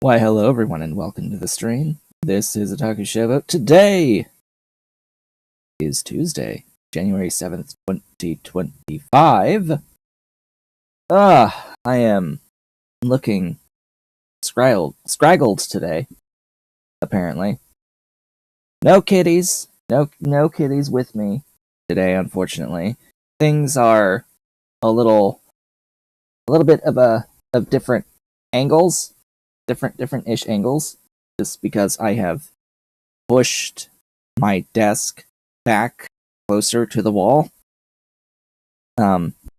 Why, hello everyone, and welcome to the stream. This is Otaku Show. Today is Tuesday, January 7th, 2025. I am looking scraggled today, apparently. No kitties. No kitties with me today, unfortunately. Things are a little bit of different angles, different-ish angles, just because I have pushed my desk back closer to the wall.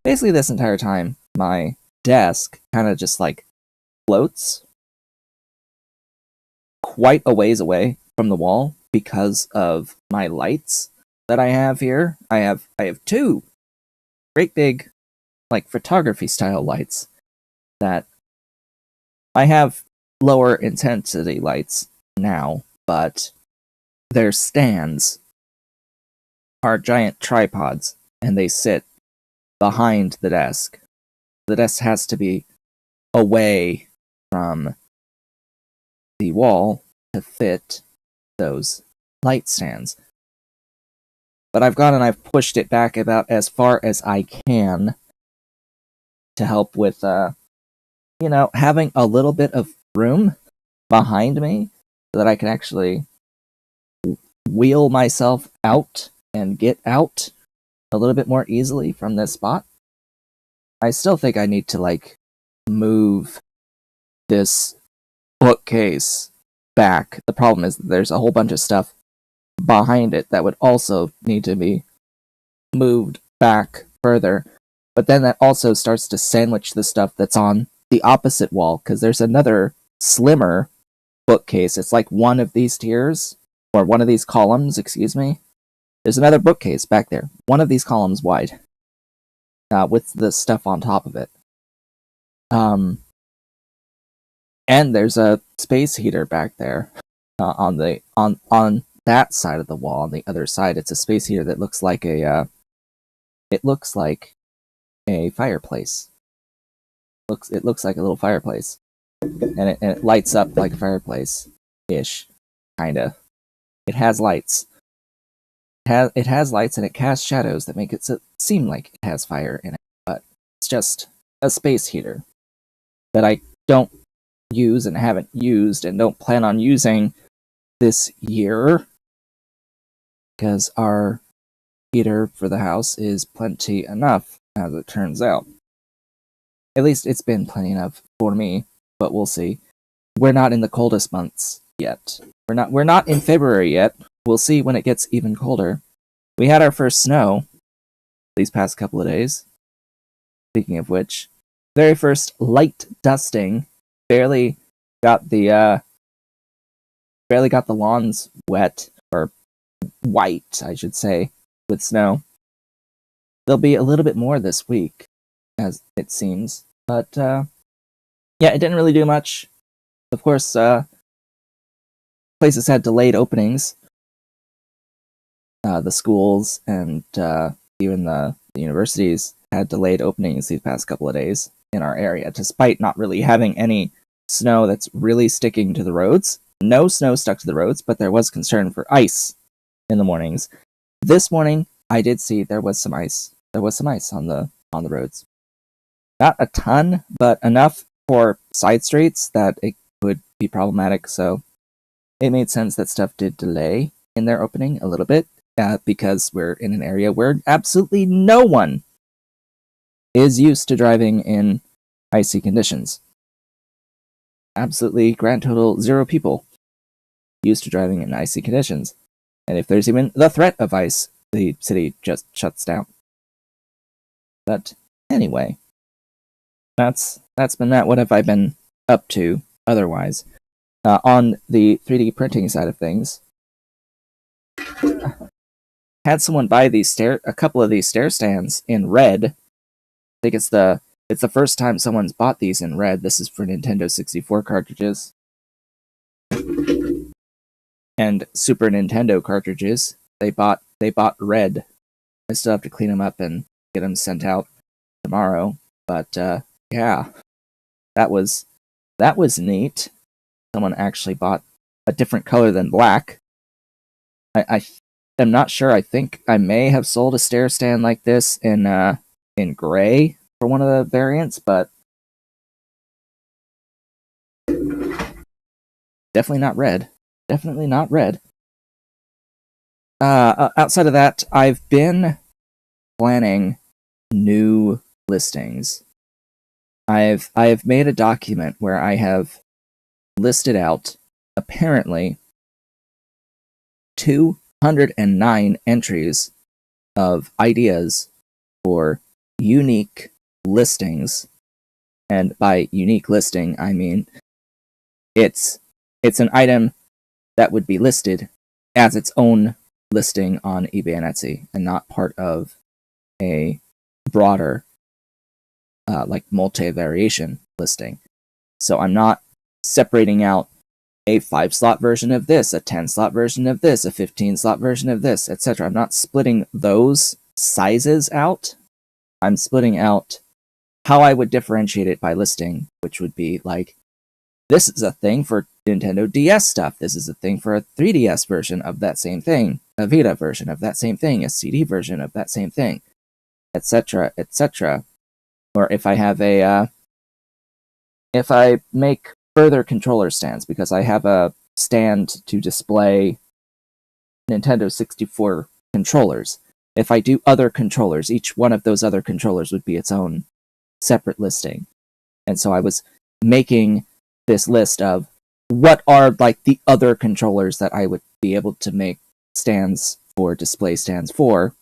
Basically this entire time, my desk kind of just like floats quite a ways away from the wall because of my lights that I have here. I have two great big like photography style lights that I have lower intensity lights now, but their stands are giant tripods and they sit behind the desk. The desk has to be away from the wall to fit those light stands. But I've pushed it back about as far as I can to help with, having a little bit of room behind me so that I can actually wheel myself out and get out a little bit more easily from this spot. I still think I need to move this bookcase back. The problem is that there's a whole bunch of stuff behind it that would also need to be moved back further. But then that also starts to sandwich the stuff that's on the opposite wall, because there's another slimmer bookcase. It's like one of these tiers, or one of these columns, excuse me. There's another bookcase back there, one of these columns wide, with the stuff on top of it. And there's a space heater back there on that side of the wall. On the other side, it's a space heater that looks like a fireplace. It looks like a little fireplace, and it lights up like a fireplace ish, kinda. It has lights. It has lights and it casts shadows that make it seem like it has fire in it, but it's just a space heater that I don't use and haven't used and don't plan on using this year, because our heater for the house is plenty enough, as it turns out. At least it's been plenty enough for me, but we'll see. We're not in the coldest months yet. We're not in February yet. We'll see when it gets even colder. We had our first snow these past couple of days. Speaking of which, very first light dusting. Barely got the lawns wet, or white, I should say, with snow. There'll be a little bit more this week, as it seems. But yeah, it didn't really do much. Of course, places had delayed openings. The schools and even the universities had delayed openings these past couple of days in our area, despite not really having any snow that's really sticking to the roads. No snow stuck to the roads, but there was concern for ice in the mornings. This morning, I did see there was some ice. There was some ice on the roads. Not a ton, but enough for side streets that it would be problematic, so it made sense that stuff did delay in their opening a little bit, because we're in an area where absolutely no one is used to driving in icy conditions. Absolutely, grand total 0 people used to driving in icy conditions. And if there's even the threat of ice, the city just shuts down. But anyway, that's been that. What have I been up to otherwise? On the 3D printing side of things, had someone buy a couple of these stair stands in red. I think it's the first time someone's bought these in red. This is for Nintendo 64 cartridges and Super Nintendo cartridges. They bought red. I still have to clean them up and get them sent out tomorrow. But yeah, that was neat. someone actually bought a different color than black. I am not sure. I think I may have sold a stair stand like this in gray for one of the variants, but definitely not red. Definitely not red. Outside of that, I've been planning new listings. I have made a document where I have listed out apparently 209 entries of ideas for unique listings. And by unique listing, I mean it's an item that would be listed as its own listing on eBay and Etsy, and not part of a broader like multi-variation listing. So I'm not separating out a 5-slot version of this, a 10-slot version of this, a 15-slot version of this, etc. I'm not splitting those sizes out. I'm splitting out how I would differentiate it by listing, which would be like, this is a thing for Nintendo DS stuff. This is a thing for a 3DS version of that same thing, a Vita version of that same thing, a CD version of that same thing, etc., etc. Or if I have if I make further controller stands, because I have a stand to display Nintendo 64 controllers. If I do other controllers, each one of those other controllers would be its own separate listing. And so I was making this list of what are like the other controllers that I would be able to make stands for, display stands for,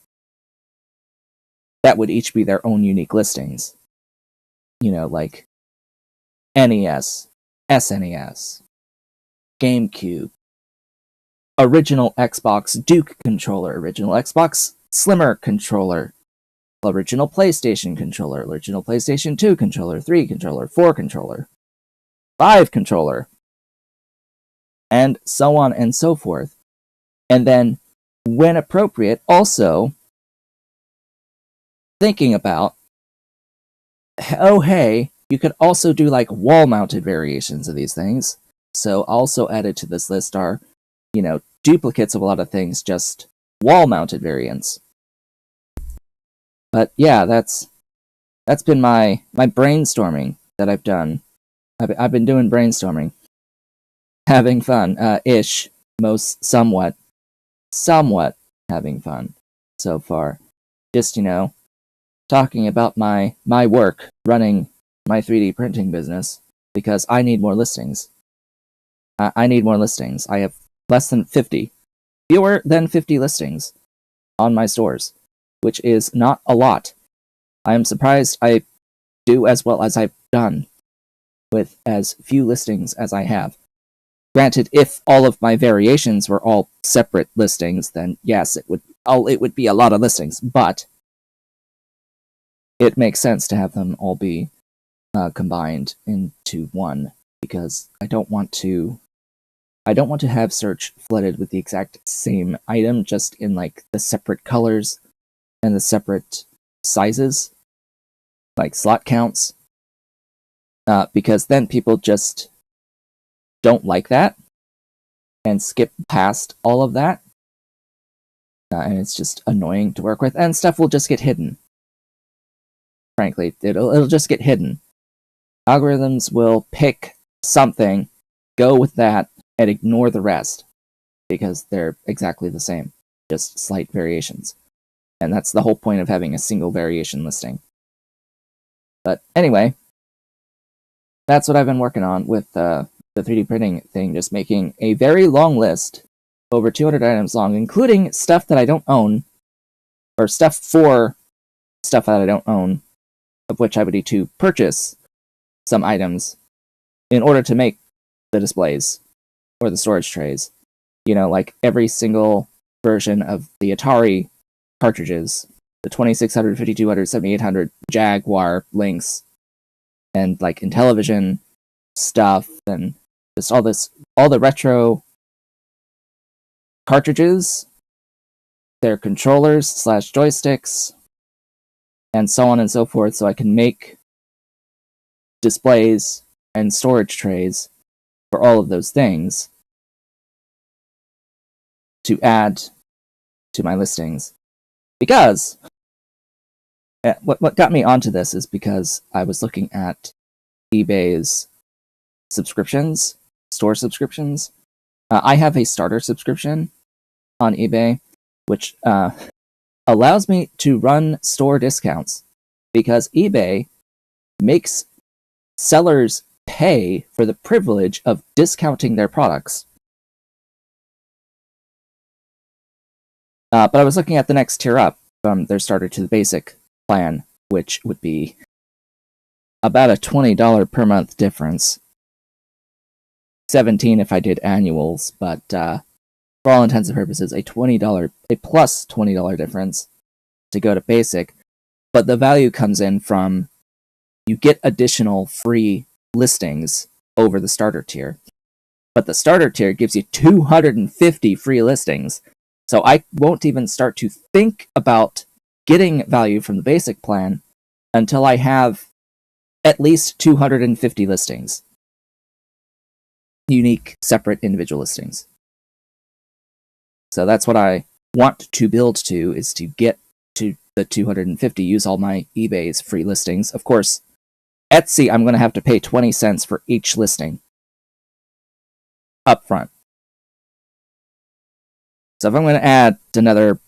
that would each be their own unique listings. You know, like NES, SNES, GameCube, original Xbox Duke controller, original Xbox Slimmer controller, original PlayStation controller, original PlayStation 2 controller, 3 controller, 4 controller, 5 controller, and so on and so forth. And then, when appropriate, also thinking about, oh hey, you could also do like wall-mounted variations of these things. So also added to this list are, you know, duplicates of a lot of things, just wall-mounted variants. But yeah, that's been my brainstorming that I've done. I've been doing brainstorming, having fun, ish, somewhat having fun so far. Just, you know, talking about my work, running my 3D printing business, because I need more listings. I need more listings. I have fewer than 50 listings on my stores, which is not a lot. I am surprised I do as well as I've done with as few listings as I have. Granted, if all of my variations were all separate listings, then yes, it would be a lot of listings, but it makes sense to have them all be combined into one, because I don't want to have search flooded with the exact same item, just in like the separate colors and the separate sizes, like slot counts, because then people just don't like that and skip past all of that, and it's just annoying to work with, and stuff will just get hidden. Frankly, it'll just get hidden. Algorithms will pick something, go with that, and ignore the rest, because they're exactly the same, just slight variations. And that's the whole point of having a single variation listing. But anyway, that's what I've been working on with the 3D printing thing, just making a very long list, over 200 items long, including stuff that I don't own, or stuff for stuff that I don't own, of which I would need to purchase some items in order to make the displays or the storage trays. You know, like every single version of the Atari cartridges, the 2600, 5200, 7800, Jaguar, Lynx, and like Intellivision stuff, and just all the retro cartridges, their controllers / joysticks, and so on and so forth, so I can make displays and storage trays for all of those things to add to my listings. Because what got me onto this is because I was looking at eBay's subscriptions, store subscriptions. I have a starter subscription on eBay, which allows me to run store discounts because eBay makes sellers pay for the privilege of discounting their products. But I was looking at the next tier up from their starter to the basic plan, which would be about a $20 per month difference. $17 if I did annuals, but for all intents and purposes, a plus $20 difference to go to basic. But the value comes in from you get additional free listings over the starter tier. But the starter tier gives you 250 free listings. So I won't even start to think about getting value from the basic plan until I have at least 250 listings. Unique, separate individual listings. So that's what I want to build to, is to get to the 250, use all my eBay's free listings. Of course, Etsy, I'm going to have to pay 20 cents for each listing up front. So if I'm going to add another,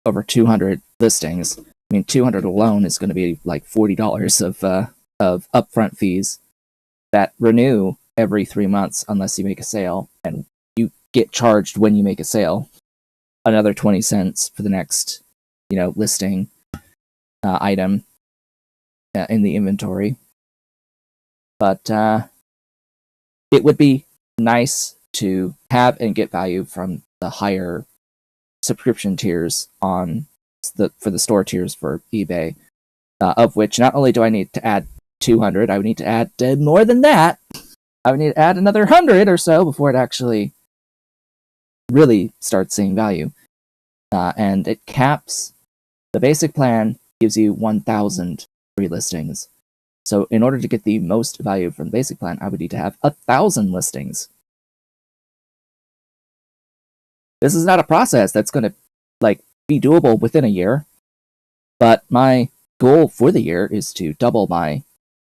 over 200 listings, 200 alone is going to be like $40 of upfront fees that renew every 3 months unless you make a sale, and you get charged when you make a sale. Another 20 cents for the next, listing item in the inventory. But it would be nice to have and get value from the higher subscription tiers for the store tiers for eBay, of which not only do I need to add 200, I would need to add more than that. I would need to add another 100 or so before it actually really starts seeing value. And it caps, the basic plan gives you 1,000 free listings. So in order to get the most value from the basic plan, I would need to have 1,000 listings. This is not a process that's going to be doable within a year, but my goal for the year is to double my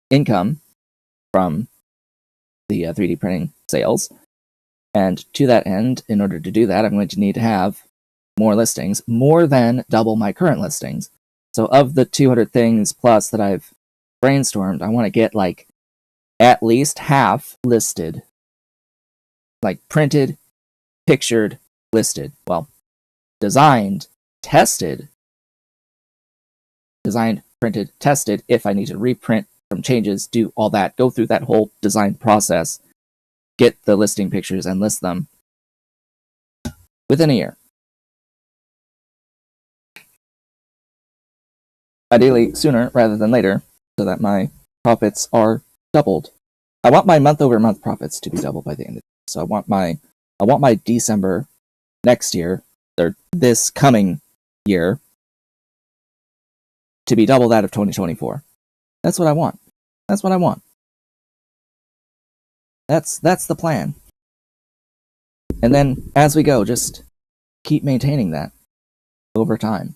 income from the 3D printing sales. And to that end, in order to do that, I'm going to need to have more listings, more than double my current listings. So of the 200 things plus that I've brainstormed, I want to get at least half listed, printed, pictured, listed. Well, designed, printed, tested. If I need to reprint from changes, do all that, go through that whole design process, get the listing pictures and list them within a year. Ideally sooner rather than later, so that my profits are doubled. I want my month-over-month profits to be doubled by the end of the year. So I want my December next year, or this coming year, to be double that of 2024. That's what I want. That's what I want. That's the plan. And then as we go, just keep maintaining that over time.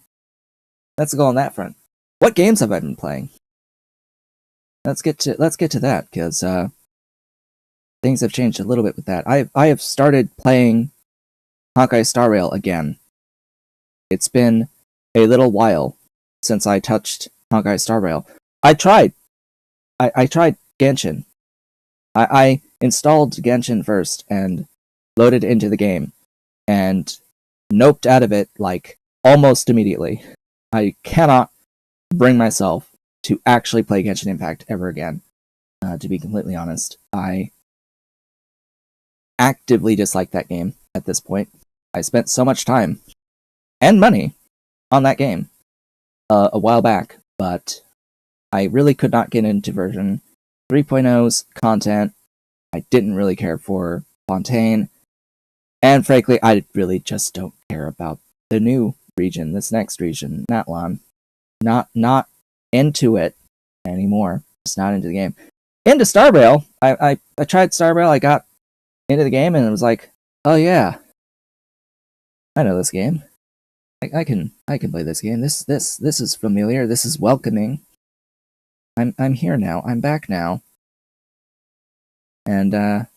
Let's go on that front. What games have I been playing? Let's get to that, because things have changed a little bit with that. I have started playing Honkai Star Rail again. It's been a little while since I touched Honkai Star Rail. I tried Genshin. I installed Genshin first and loaded into the game, and noped out of it almost immediately. I cannot bring myself to actually play Genshin Impact ever again. To be completely honest, I actively dislike that game at this point. I spent so much time and money on that game a while back, but I really could not get into version 3.0's content. I didn't really care for Fontaine, and frankly, I really just don't care about the new region, this next region, Natlan. Not into it anymore. Just not into the game. Into Star Rail. I tried Star Rail. I got into the game and it was like, oh yeah, I know this game. I can play this game. This is familiar. This is welcoming. I'm here now. I'm back now. And now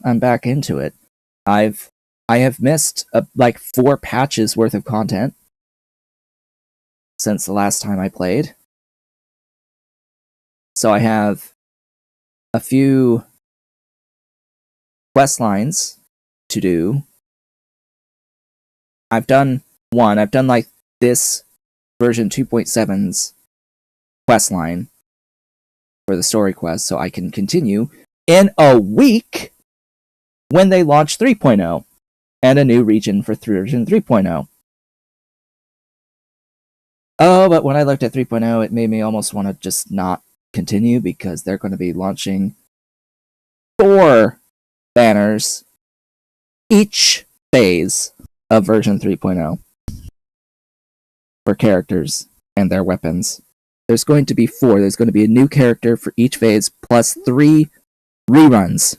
I'm back into it. I have missed like 4 patches worth of content since the last time I played. So I have a few quest lines to do. I've done one. I've done like this version 2.7's quest line for the story quest, so I can continue in a week when they launch 3.0 and a new region for version 3.0. Oh, but when I looked at 3.0, it made me almost want to just not continue because they're going to be launching 4 banners each phase of version 3.0 for characters and their weapons. There's going to be 4. There's going to be a new character for each phase, plus 3 reruns.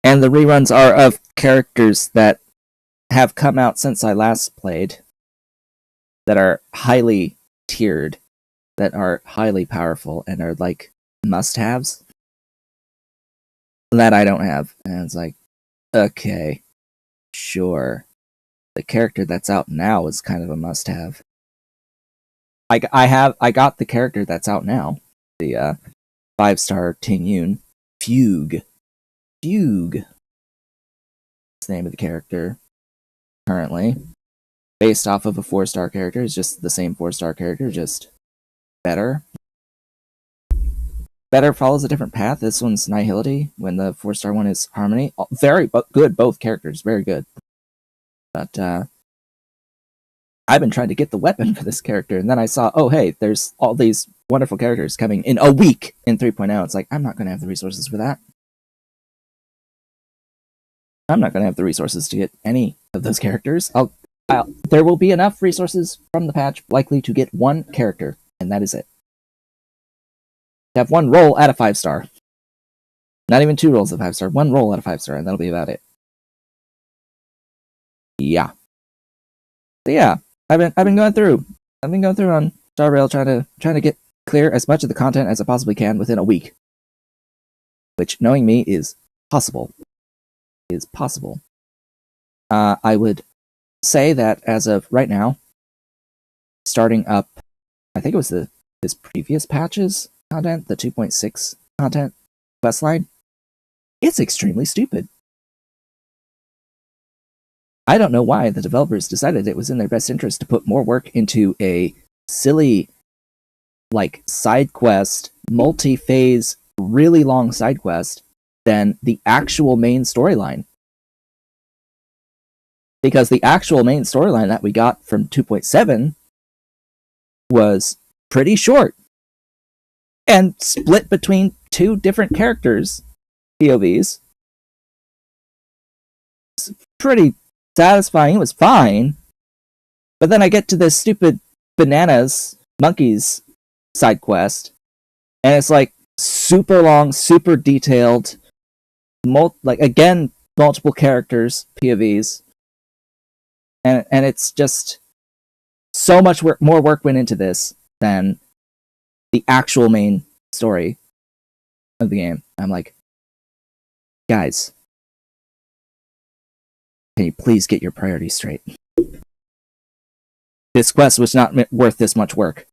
And the reruns are of characters that have come out since I last played, that are highly tiered, that are highly powerful, and are like must-haves that I don't have. And it's like, okay, sure. The character that's out now is kind of a must-have. I got the character that's out now, the 5-star Ting Yun, Fugue. Fugue is the name of the character currently, based off of a 4-star character. It's just the same 4-star character, just better. Better follows a different path. This one's Nihility, when the 4-star one is Harmony. Very good, both characters, very good. But I've been trying to get the weapon for this character, and then I saw, oh hey, there's all these wonderful characters coming in a week in 3.0. It's like, I'm not going to have the resources for that. I'm not going to have the resources to get any of those characters. There will be enough resources from the patch likely to get 1 character, and that is it. To have 1 roll at a 5-star. Not even 2 rolls at 5-star. 1 roll at a 5-star, and that'll be about it. Yeah. So yeah, I've been going through. I've been going through on Star Rail trying to get clear as much of the content as I possibly can within a week. Which, knowing me, is possible. Is possible. I would say that as of right now, starting up, I think it was this previous patch's content, the 2.6 content questline, it's extremely stupid. I don't know why the developers decided it was in their best interest to put more work into a silly, like, side quest, multi-phase, really long side quest than the actual main storyline. Because the actual main storyline that we got from 2.7 was pretty short and split between 2 different characters, POVs. It's pretty satisfying. It was fine. But then I get to this stupid monkeys side quest, and it's like super long, super detailed, multiple characters, POVs. And it's just so much more work went into this than the actual main story of the game. I'm like, guys, can you please get your priorities straight? This quest was not worth this much work.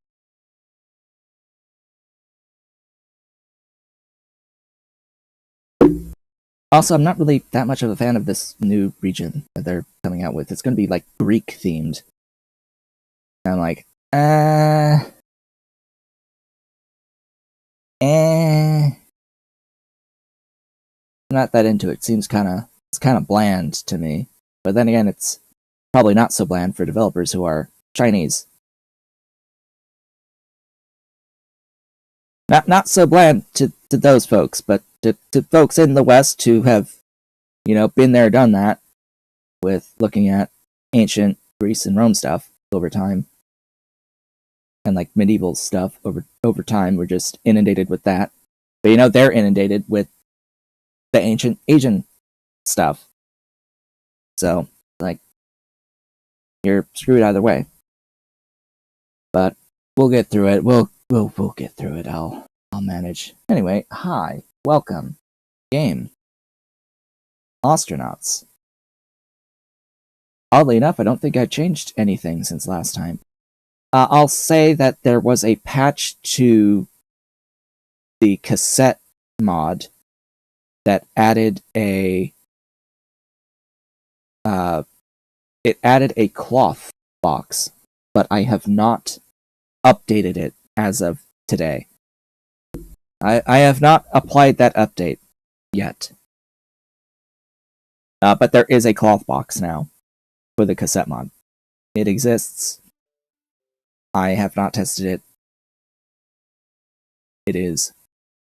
Also, I'm not really that much of a fan of this new region that they're coming out with. It's going to be like Greek themed. And I'm like, I'm not that into it. It seems kind of bland to me. But then again, it's probably not so bland for developers who are Chinese. Not so bland to those folks, but to folks in the West who have, been there, done that, with looking at ancient Greece and Rome stuff over time. and like medieval stuff over time. We're just inundated with that. But you know, they're inundated with the ancient Asian stuff. So like, you're screwed either way. But we'll get through it. We'll get through it. I'll manage. Anyway, hi, welcome, game, Ostranauts. Oddly enough, I don't think I changed anything since last time. I'll say that there was a patch to the cassette mod that added a it added a cloth box, but I have not updated it as of today. I have not applied that update yet. But there is a cloth box now for the cassette mod. It exists. I have not tested it. It is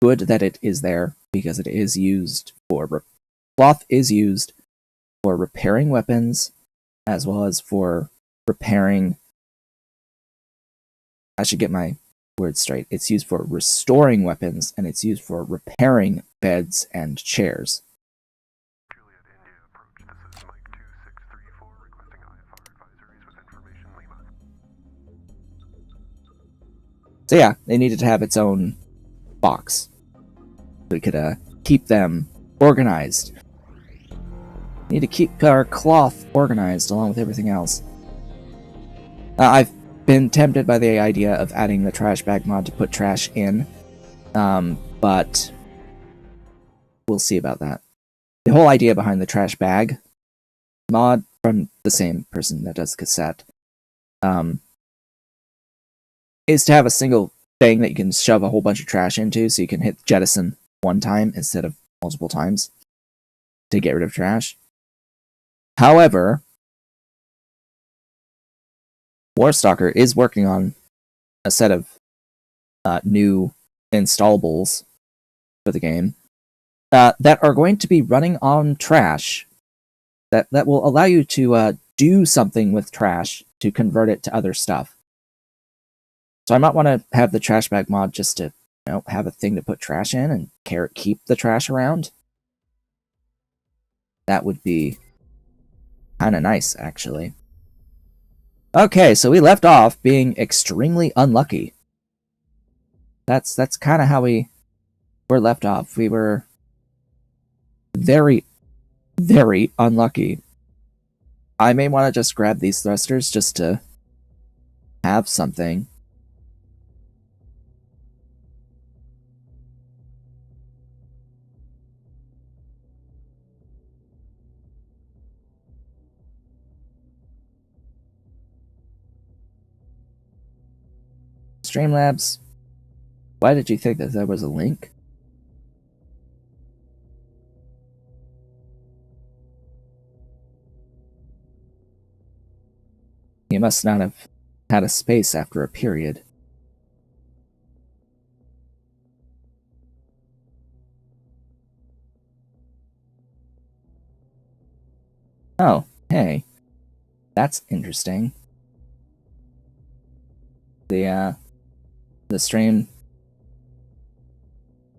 good that it is there because it is used for cloth is used for repairing weapons as well as for repairing. I should get my words straight. It's used for restoring weapons and it's used for repairing beds and chairs. So yeah, they needed to have its own box. We could keep them organized. Need to keep our cloth organized along with everything else. I've been tempted by the idea of adding the trash bag mod to put trash in, but we'll see about that. The whole idea behind the trash bag mod, from the same person that does cassette, is to have a single thing that you can shove a whole bunch of trash into, so you can hit jettison one time instead of multiple times to get rid of trash. However, Warstalker is working on a set of new installables for the game that are going to be running on trash that will allow you to do something with trash to convert it to other stuff. So I might want to have the trash bag mod just to, have a thing to put trash in and keep the trash around. That would be kind of nice, actually. Okay, so we left off being extremely unlucky. That's kind of how we were left off. We were very, very unlucky. I may want to just grab these thrusters just to have something. Streamlabs, why did you think that there was a link? You must not have had a space after a period. Oh, hey. That's interesting. The stream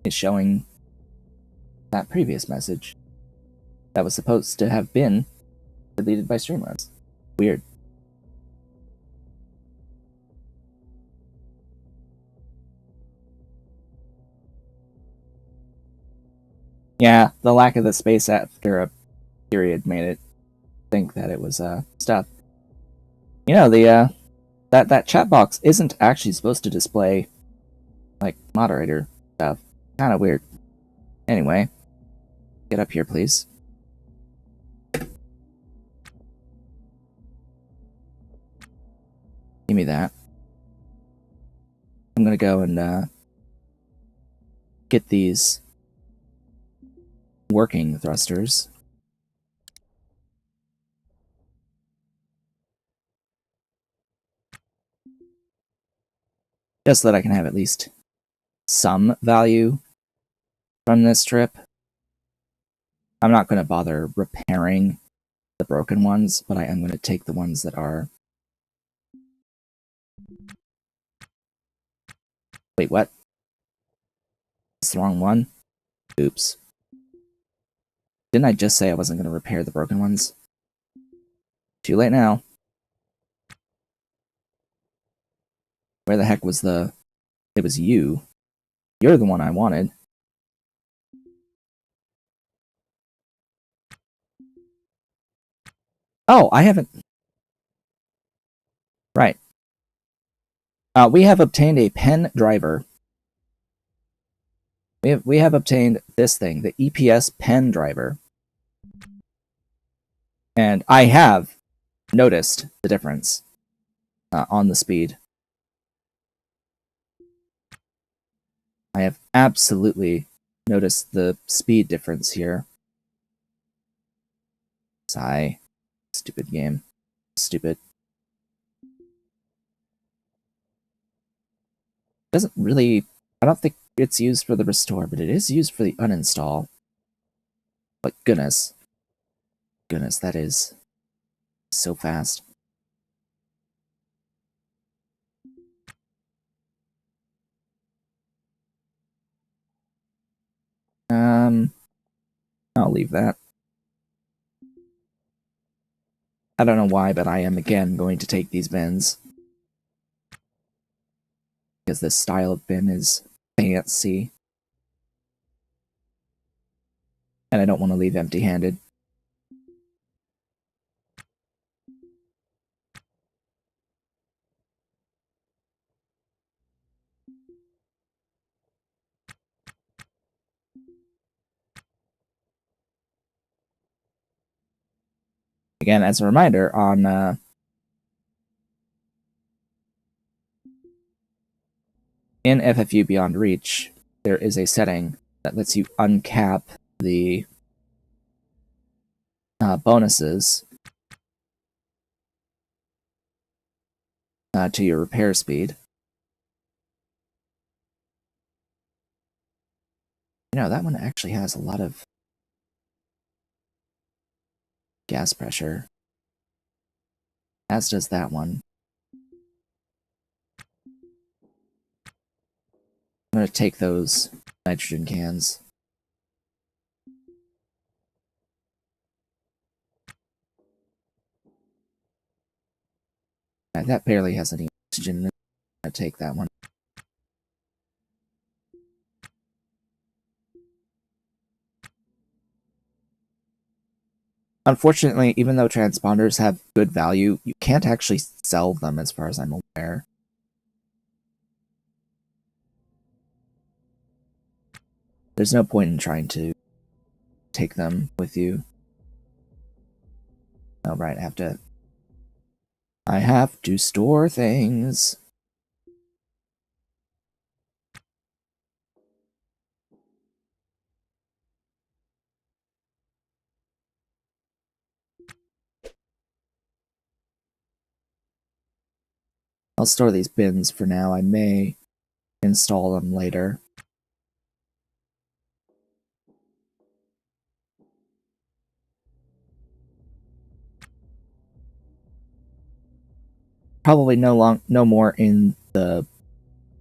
is showing that previous message that was supposed to have been deleted by Streamlabs. Weird. Yeah, the lack of the space after a period made it think that it was stuff. You know, the that chat box isn't actually supposed to display like moderator stuff. Kind of weird. Anyway, get up here, please. Give me that. I'm gonna go and get these working thrusters. Just so that I can have at least some value from this trip. I'm not going to bother repairing the broken ones, but I am going to take the ones that are Wait, what? It's the wrong one? Oops. Didn't I just say I wasn't going to repair the broken ones? Too late now. Where the heck was the... It was you. You're the one I wanted. Oh, I haven't... Right. We have obtained a pen driver. We have obtained this thing, the EPS pen driver. And I have noticed the difference on the speed. I have absolutely noticed the speed difference here. Sigh. Stupid game. Stupid. Doesn't really... I don't think it's used for the restore, but it is used for the uninstall. But goodness. Goodness, that is so fast. I'll leave that. I don't know why, but I am again going to take these bins. Because this style of bin is fancy. And I don't want to leave empty-handed. Again, as a reminder, on in FFU Beyond Reach, there is a setting that lets you uncap the bonuses to your repair speed. You know, that one actually has a lot of gas pressure, as does that one. I'm going to take those nitrogen cans. That barely has any oxygen in it. I'm going to take that one. Unfortunately, even though transponders have good value, you can't actually sell them as far as I'm aware. There's no point in trying to take them with you. Oh, right, I have to store things. I'll store these bins for now. I may install them later. Probably no more in the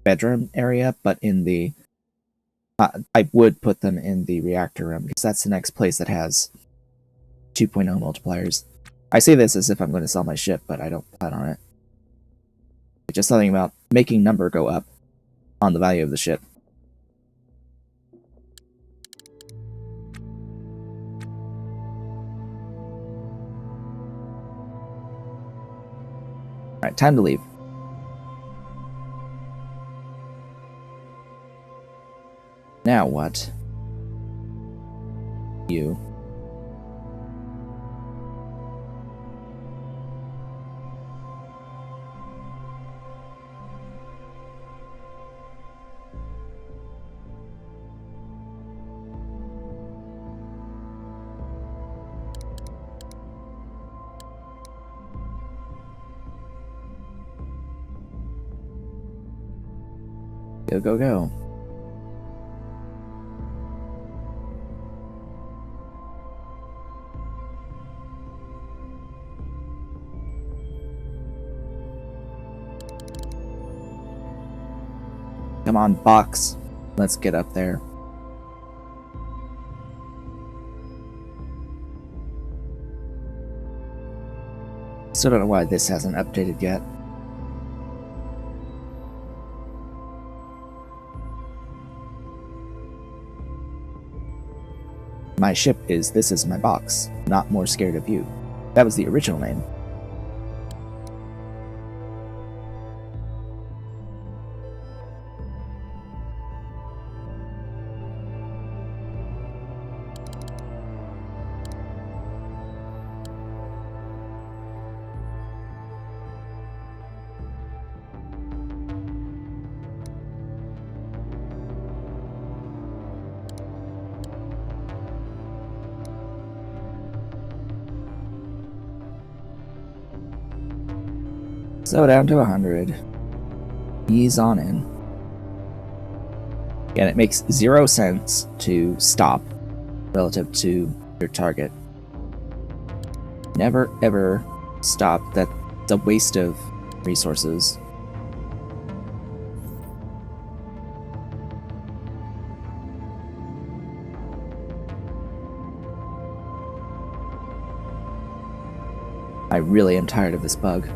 bedroom area, but in the... I would put them in the reactor room, because that's the next place that has 2.0 multipliers. I say this as if I'm going to sell my ship, but I don't plan on it. It's just something about making number go up on the value of the ship. Alright, time to leave. Now what? You. Go, go, go. Come on, box. Let's get up there. Still don't know why this hasn't updated yet. My ship is This Is My Box, Not More Scared of You. That was the original name. So down to 100. Ease on in. And it makes 0 sense to stop relative to your target. Never ever stop. That's a waste of resources. I really am tired of this bug.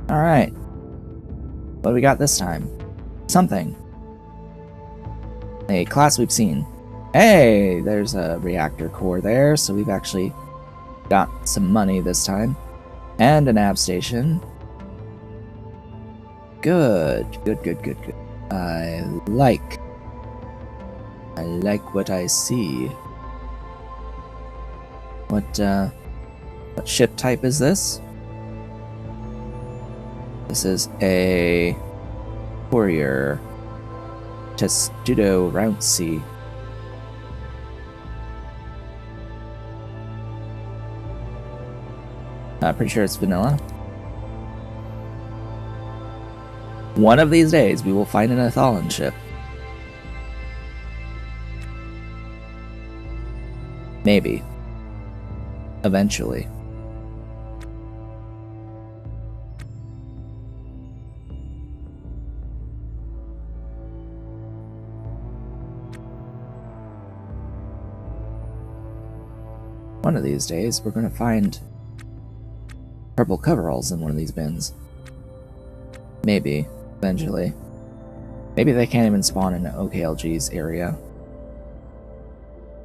Alright. What do we got this time? Something. A class we've seen. Hey! There's a reactor core there, so we've actually got some money this time. And a nav station. Good. Good, good, good, good. I like what I see. What ship type is this? This is a courier Testudo Rouncy. Pretty sure it's vanilla. One of these days we will find an Athalan ship. Maybe. Eventually. One of these days, we're going to find purple coveralls in one of these bins. Maybe, eventually. Maybe they can't even spawn in OKLG's area.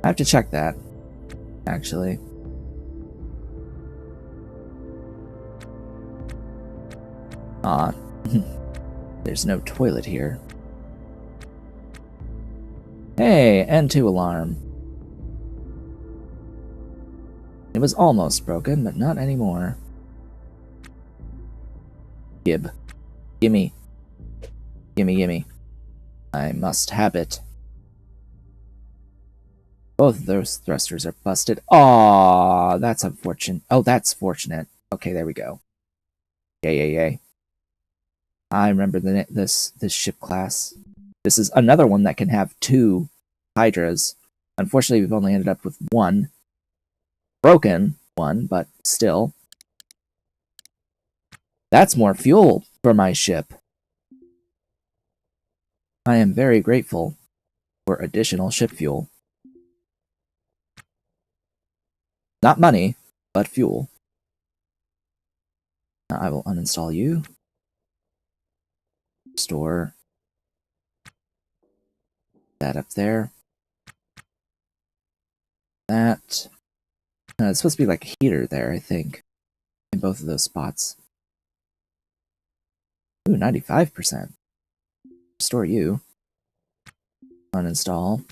I have to check that, actually. Ah, there's no toilet here. Hey, N2 alarm. It was almost broken, but not anymore. Gib. Gimme. Gimme, gimme. I must have it. Both of those thrusters are busted. Aww, that's unfortunate. Oh, that's fortunate. Okay, there we go. Yay, yay, yay. I remember this ship class. This is another one that can have 2 Hydras. Unfortunately, we've only ended up with 1. Broken one, but still. That's more fuel for my ship. I am very grateful for additional ship fuel. Not money, but fuel. Now I will uninstall you. Store that up there. That. It's supposed to be like a heater there, I think. In both of those spots. Ooh, 95%. Store you. Uninstall.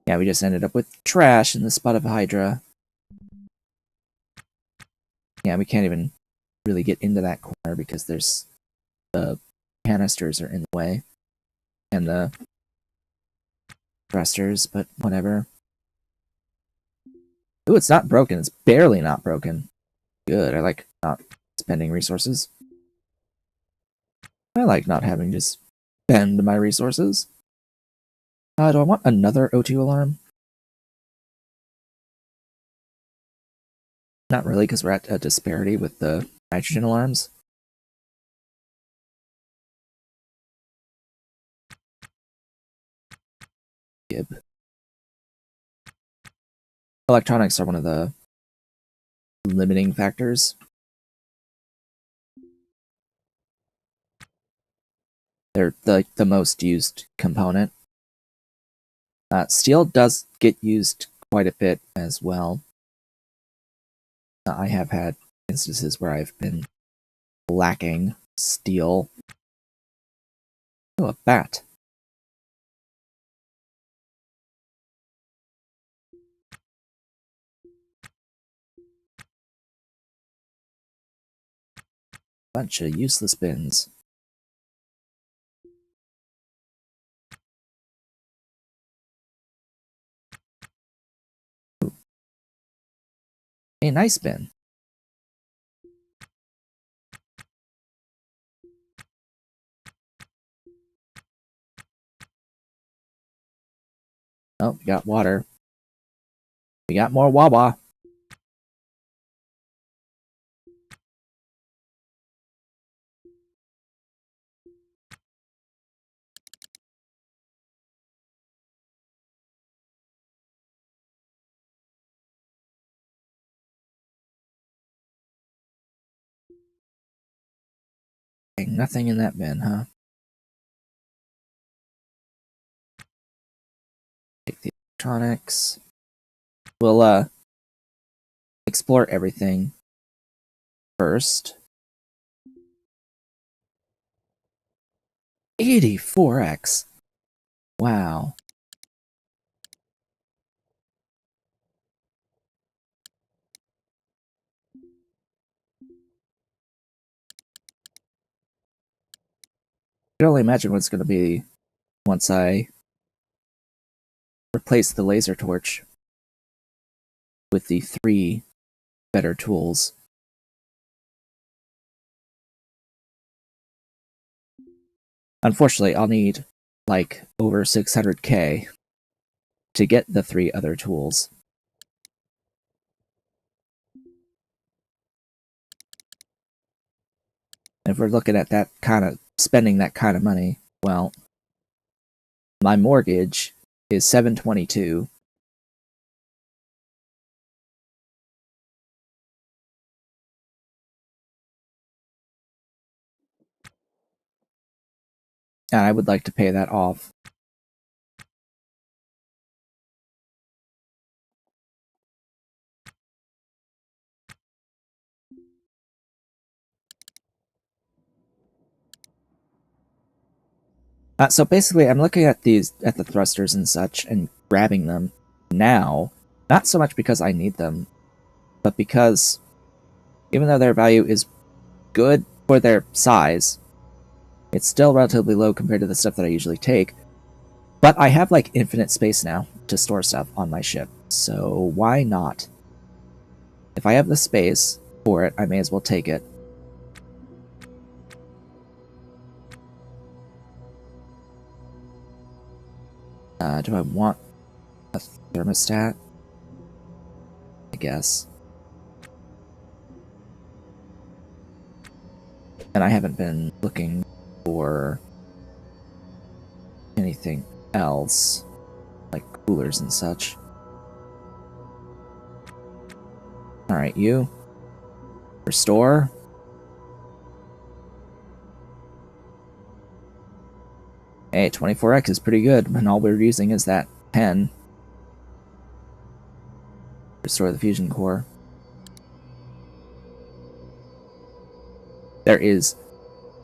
Yeah, we just ended up with trash in the spot of Hydra. Yeah, we can't even really get into that corner because there's the canisters are in the way. And the thrusters, but whatever. Ooh, it's not broken. It's barely not broken. Good. I like not spending resources. I like not having to spend my resources. Do I want another O2 alarm? Not really, because we're at a disparity with the nitrogen alarms. Gib. Electronics are one of the limiting factors. They're the most used component. Steel does get used quite a bit as well. I have had instances where I've been lacking steel. Oh, a bat. Bunch of useless bins. Ooh. A nice bin. Oh, we got water. We got more Wawa. Dang, nothing in that bin, huh? Take the electronics. We'll explore everything first. 84x. Wow. I can only imagine what it's going to be once I replace the laser torch with the 3 better tools. Unfortunately, I'll need like over 600k to get the 3 other tools. And if we're looking at that kind of spending that kind of money, well, my mortgage is 722. And I would like to pay that off. So basically, I'm looking at the thrusters and such and grabbing them now, not so much because I need them, but because even though their value is good for their size, it's still relatively low compared to the stuff that I usually take. But I have like infinite space now to store stuff on my ship, so why not? If I have the space for it, I may as well take it. Do I want a thermostat? I guess. And I haven't been looking for anything else, like coolers and such. Alright, you. Restore. Hey, 24x is pretty good when all we're using is that pen. Restore the fusion core. There is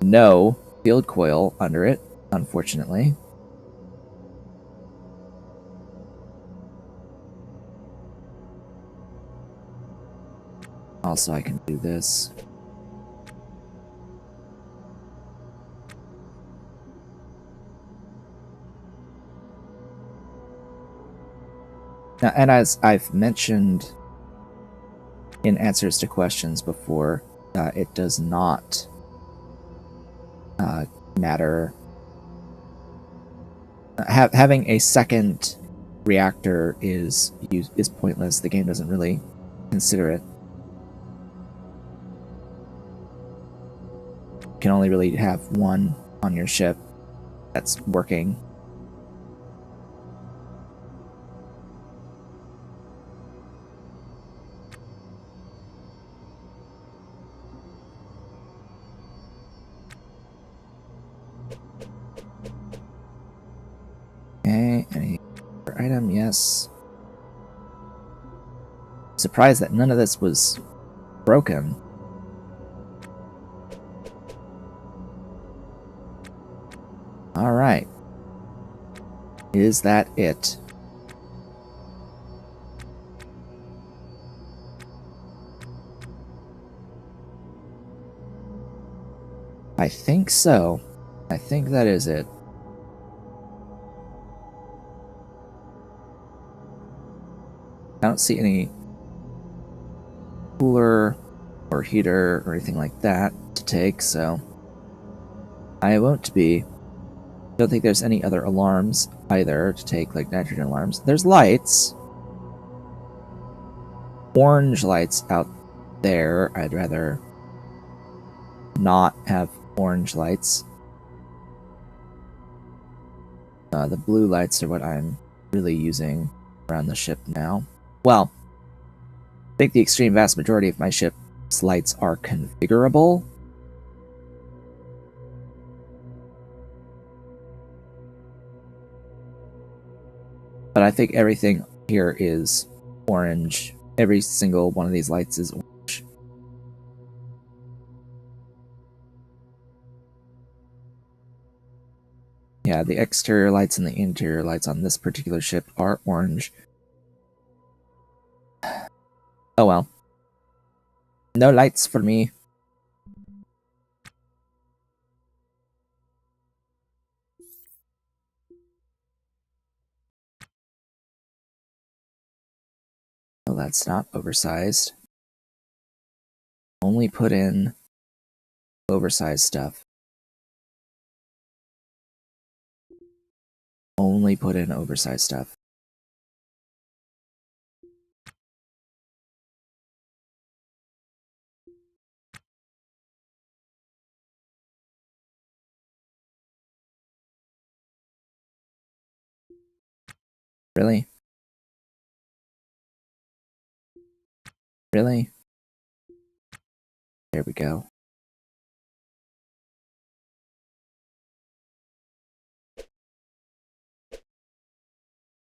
no field coil under it, unfortunately. Also, I can do this. Now, and as I've mentioned in answers to questions before, it does not matter. Having a second reactor is pointless. The game doesn't really consider it. You can only really have one on your ship that's working. Okay, any other item? Yes. Surprised that none of this was broken. Alright. Is that it? I think so. I think that is it. I don't see any cooler or heater or anything like that to take, so I won't be. Don't think there's any other alarms either to take, like nitrogen alarms. There's lights. Orange lights out there. I'd rather not have orange lights. The blue lights are what I'm really using around the ship now. Well, I think the extreme vast majority of my ship's lights are configurable. But I think everything here is orange. Every single one of these lights is orange. Yeah, the exterior lights and the interior lights on this particular ship are orange. Oh well. No lights for me. Well, that's not oversized. Only put in oversized stuff. Only put in oversized stuff. Really? Really? There we go.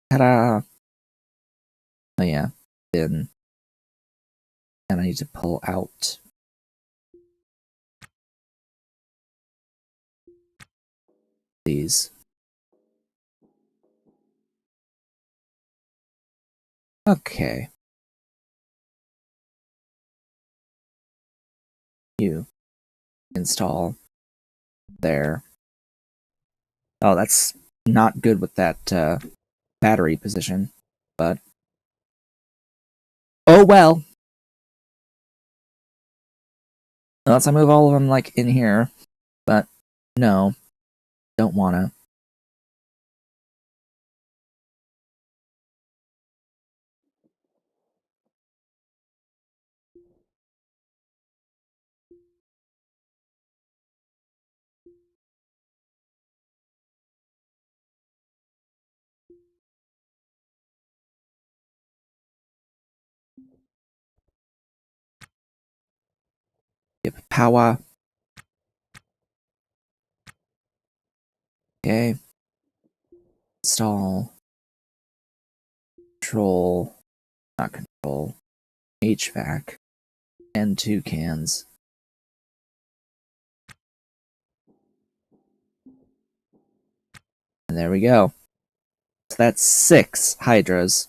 Ta-da! Oh yeah, then. And I need to pull out these. Okay. You install there. Oh, that's not good with that battery position, but oh well. Unless I move all of them like in here, but no, don't wanna. Give power. Okay. Install. Control. Not control. HVAC. And 2 cans. And there we go. So that's 6 hydras.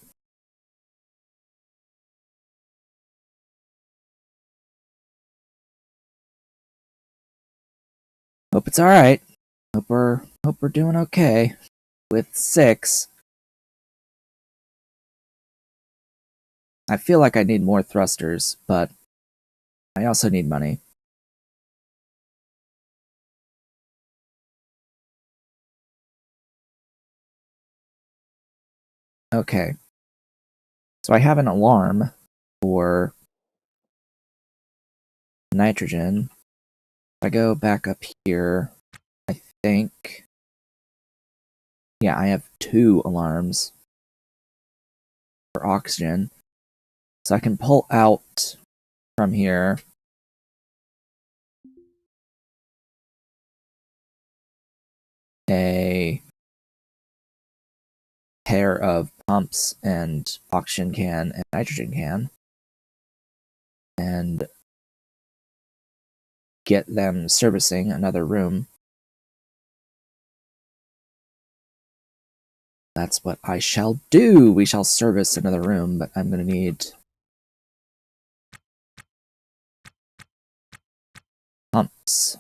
Hope it's alright. Hope we're doing okay with 6. I feel like I need more thrusters, but I also need money. Okay. So I have an alarm for nitrogen. If I go back up here, I think... Yeah, I have 2 alarms for oxygen. So I can pull out from here a pair of pumps and oxygen can and nitrogen can and get them servicing another room. That's what I shall do. We shall service another room, but I'm going to need pumps.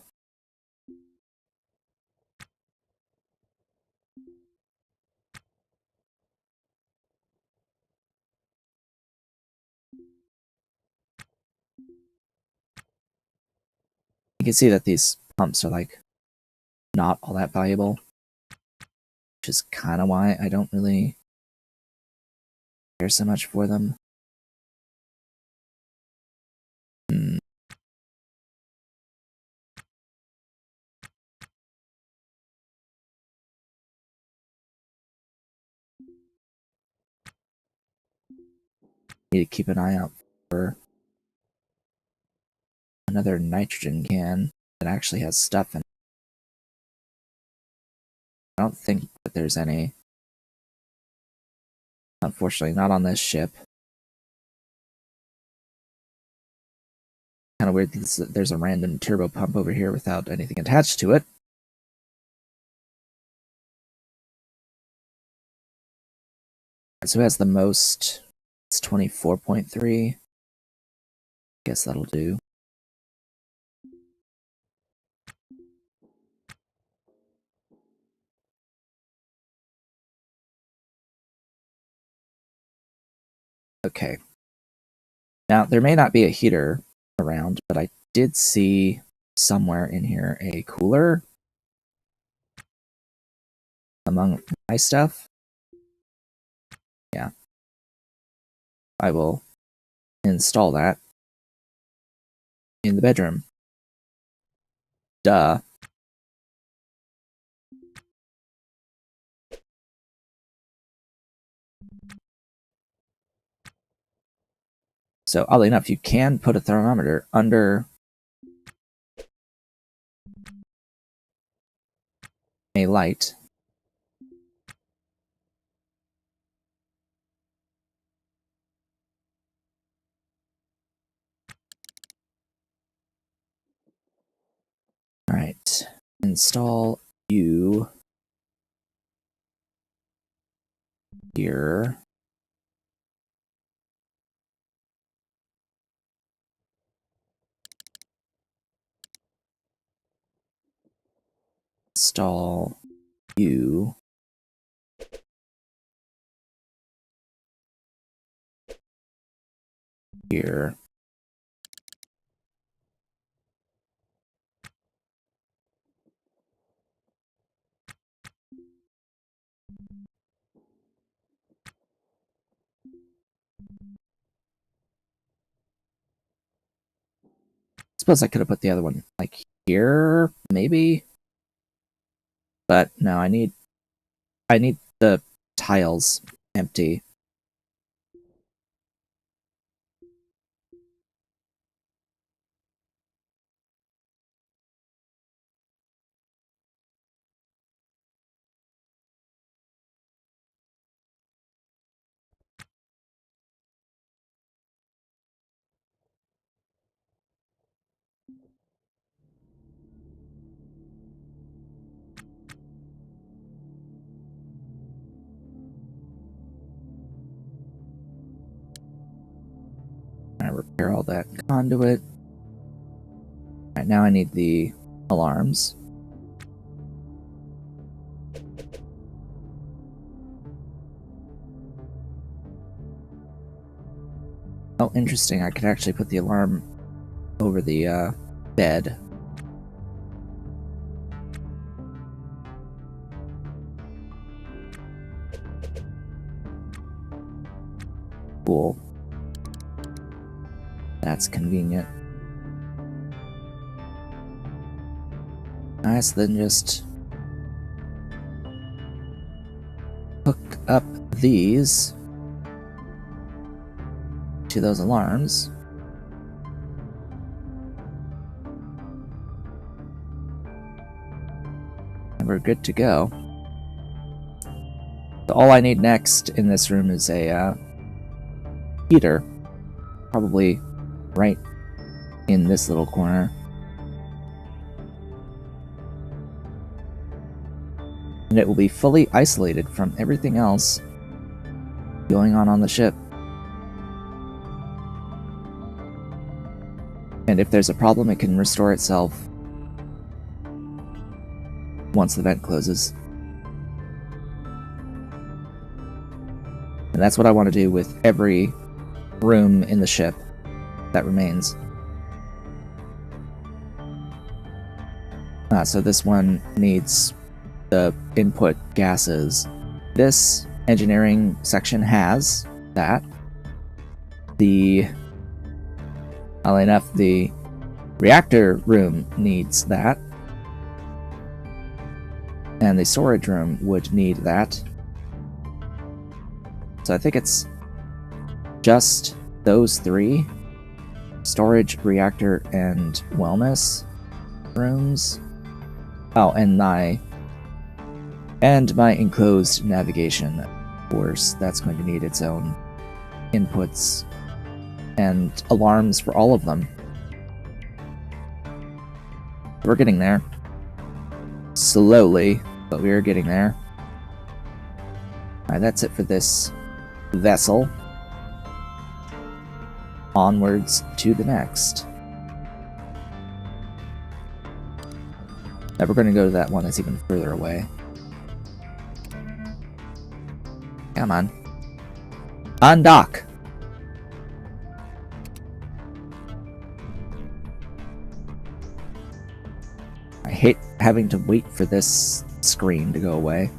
You can see that these pumps are like not all that valuable, which is kind of why I don't really care so much for them. Need to keep an eye out for another nitrogen can that actually has stuff in it. I don't think that there's any. Unfortunately, not on this ship. Kind of weird that there's a random turbo pump over here without anything attached to it. So it has the most. It's 24.3. Guess that'll do. Okay. Now, there may not be a heater around, but I did see somewhere in here a cooler among my stuff. Yeah. I will install that in the bedroom. Duh. So, oddly enough, you can put a thermometer under a light. Alright. Install you here. Install you here. Suppose I could have put the other one like here, maybe. But no, I need the tiles empty. I repair all that conduit. Alright, now I need the alarms. Oh, interesting. I could actually put the alarm over the bed. Cool. That's convenient. Nice, then just hook up these to those alarms. And we're good to go. So all I need next in this room is a heater. Probably right in this little corner. And it will be fully isolated from everything else going on the ship. And if there's a problem, it can restore itself once the vent closes. And that's what I want to do with every room in the ship that remains. So this one needs the input gases. This engineering section has that. Oddly enough, the reactor room needs that. And the storage room would need that. So I think it's just those three. Storage, reactor, and wellness rooms. Oh, and my enclosed navigation. Of course, that's going to need its own inputs and alarms for all of them. We're getting there. Slowly, but we are getting there. Alright, that's it for this vessel. Onwards to the next. Now we're going to go to that one that's even further away. Come on. Undock! I hate having to wait for this screen to go away.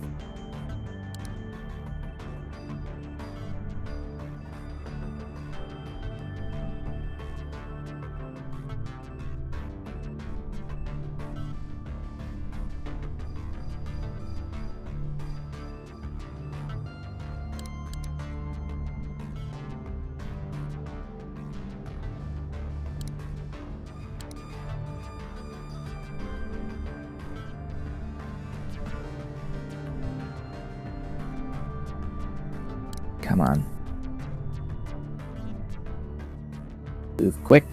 Come on. Move quick.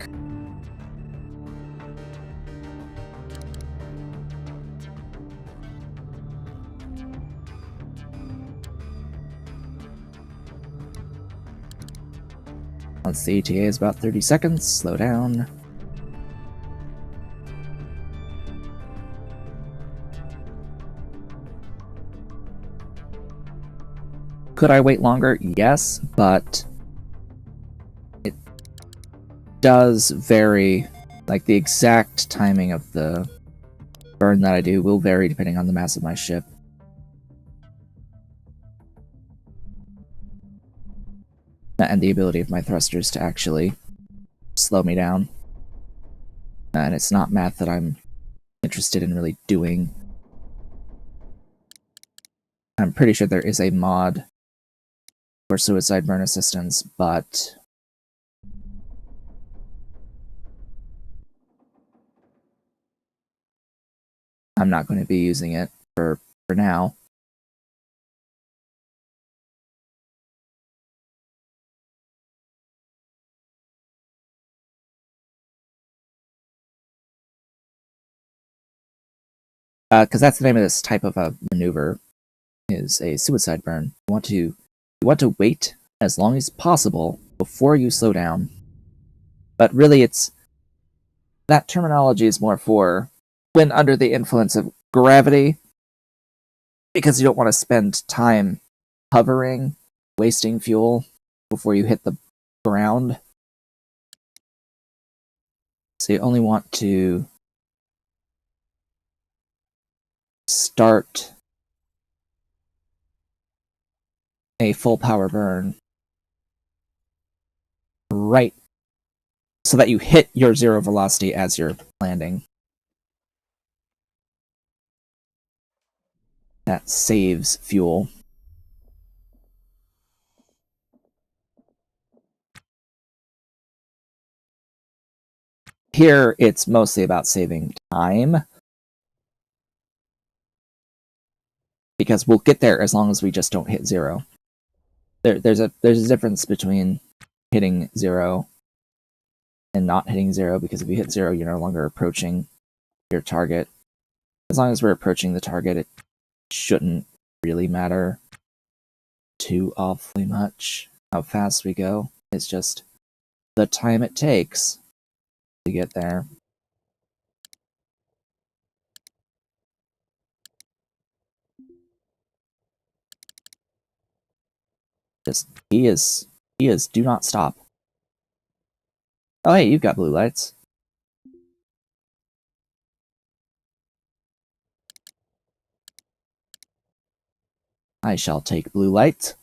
Once the ETA is about 30 seconds, slow down. Could I wait longer? Yes, but it does vary. Like, the exact timing of the burn that I do will vary depending on the mass of my ship. And the ability of my thrusters to actually slow me down. And it's not math that I'm interested in really doing. I'm pretty sure there is a mod for suicide burn assistance, but I'm not going to be using it for now. Because that's the name of this type of a maneuver, is a suicide burn. You want to wait as long as possible before you slow down. But really, that terminology is more for when under the influence of gravity, because you don't want to spend time hovering, wasting fuel before you hit the ground. So you only want to start a full power burn right so that you hit your 0 velocity as you're landing. That saves fuel. Here, it's mostly about saving time, because we'll get there as long as we just don't hit 0. There's a difference between hitting 0 and not hitting 0, because if you hit 0, you're no longer approaching your target. As long as we're approaching the target, it shouldn't really matter too awfully much how fast we go. It's just the time it takes to get there. Just he is do not stop. Oh hey, you've got blue lights. I shall take blue light.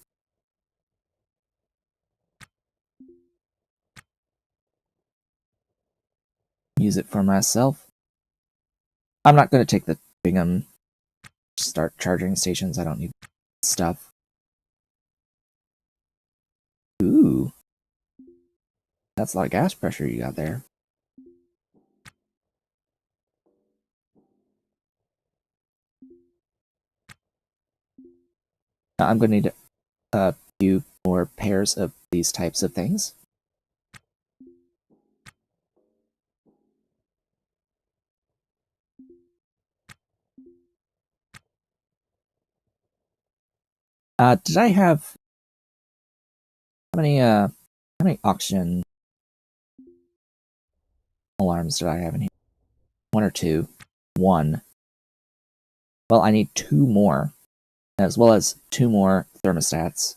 Use it for myself. I'm not going to take the Bingham start charging stations. I don't need stuff. Ooh. That's a lot of gas pressure you got there. I'm going to need a few more pairs of these types of things. Did I have how many oxygen alarms did I have in here? 1 or 2? 1. Well, I need 2 more, as well as 2 more thermostats.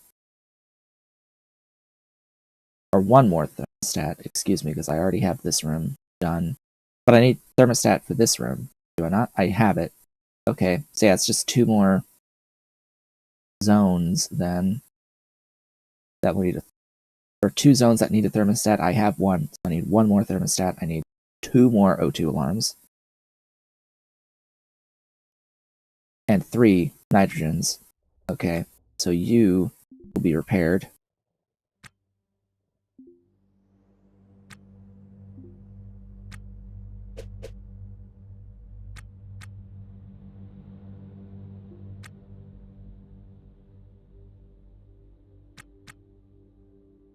Or 1 more thermostat, excuse me, because I already have this room done. But I need thermostat for this room. Do I not? I have it. Okay, so yeah, it's just 2 more zones then that we need or 2 zones that need a thermostat. I have 1, so I need 1 more thermostat. I need 2 more O2 alarms. And 3 nitrogens. Okay, so you will be repaired.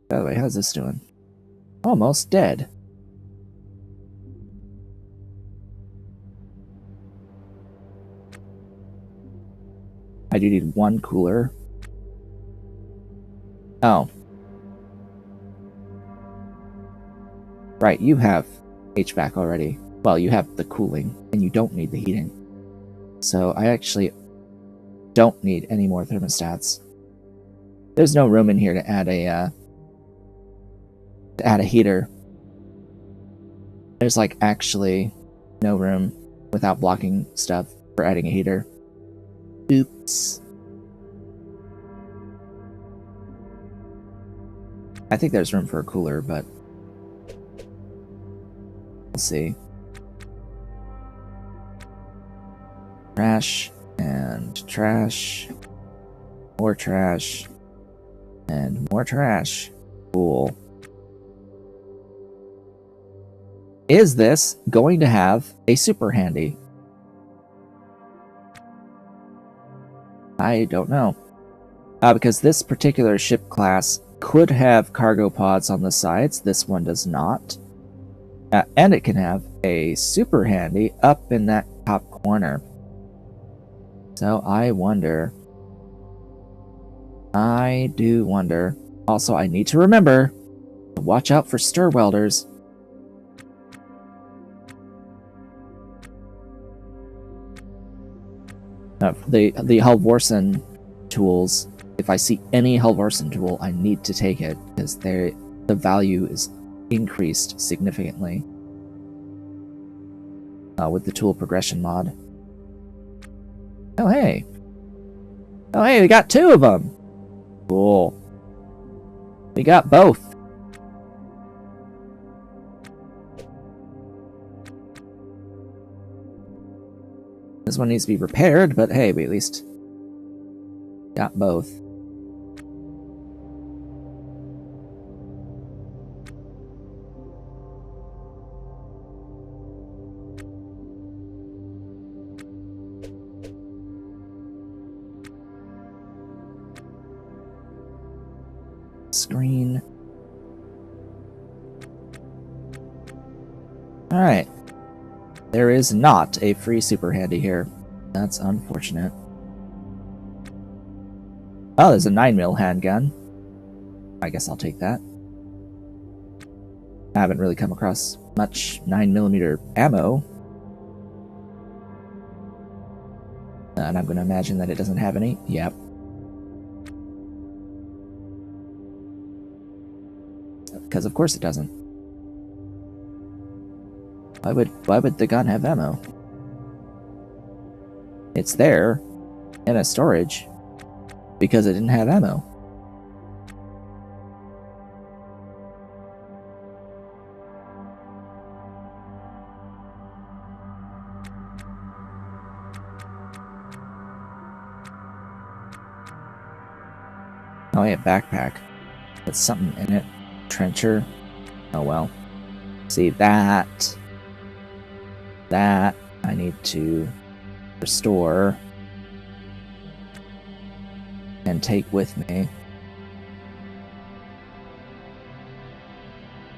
By the way, how's this doing? Almost dead. I do need 1 cooler. Oh. Right, you have HVAC already. Well, you have the cooling, and you don't need the heating. So I actually don't need any more thermostats. There's no room in here to add a heater. There's like actually no room without blocking stuff for adding a heater. Oops. I think there's room for a cooler, but we'll see. Trash and trash. More trash. And more trash. Cool. Is this going to have a super handy? I don't know. Because this particular ship class could have cargo pods on the sides. This one does not. And it can have a super handy up in that top corner. So I wonder. I do wonder. Also, I need to remember to watch out for stir welders. The Halvorsen tools. If I see any Halvorsen tool, I need to take it because the value is increased significantly. with the tool progression mod. Oh, hey. Oh, hey, we got 2 of them. Cool. We got both. This one needs to be repaired, but hey, we at least got both. Screen. Alright. There is not a free super handy here. That's unfortunate. Oh, there's a 9mm handgun. I guess I'll take that. I haven't really come across much 9mm ammo. And I'm going to imagine that it doesn't have any. Yep. Because of course it doesn't. Why would the gun have ammo? It's there in a storage because it didn't have ammo. Oh yeah, backpack. With something in it. Trencher. Oh well. See that. That I need to restore and take with me.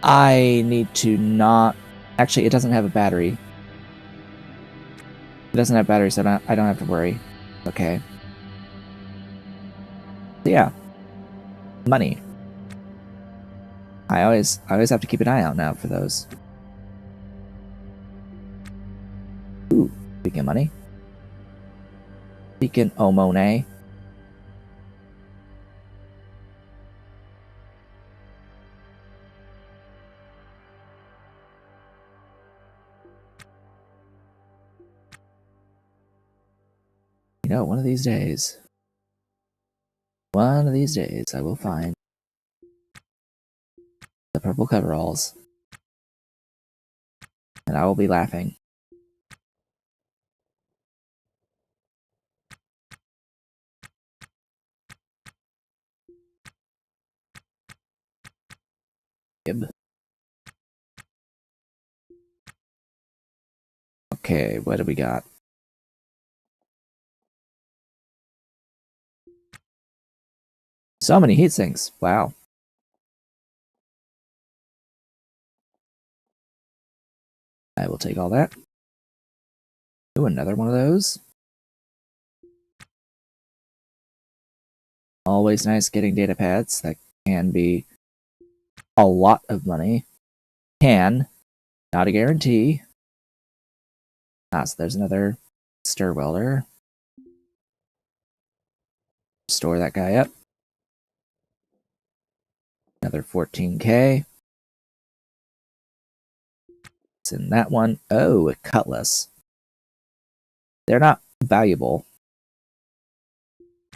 I need to not... Actually, it doesn't have a battery. It doesn't have battery, so I don't have to worry. Okay. So yeah. Money. I always have to keep an eye out now for those. Ooh, speaking of money. Speaking of money. You know, one of these days, I will find the purple coveralls, and I will be laughing. Gib. Okay, what do we got? So many heat sinks. Wow. I will take all that. Ooh, another one of those. Always nice getting data pads. That can be a lot of money. Can. Not a guarantee. Ah, so there's another stir welder. Store that guy up. Another 14K. It's in that one. Oh, a cutlass. They're not valuable.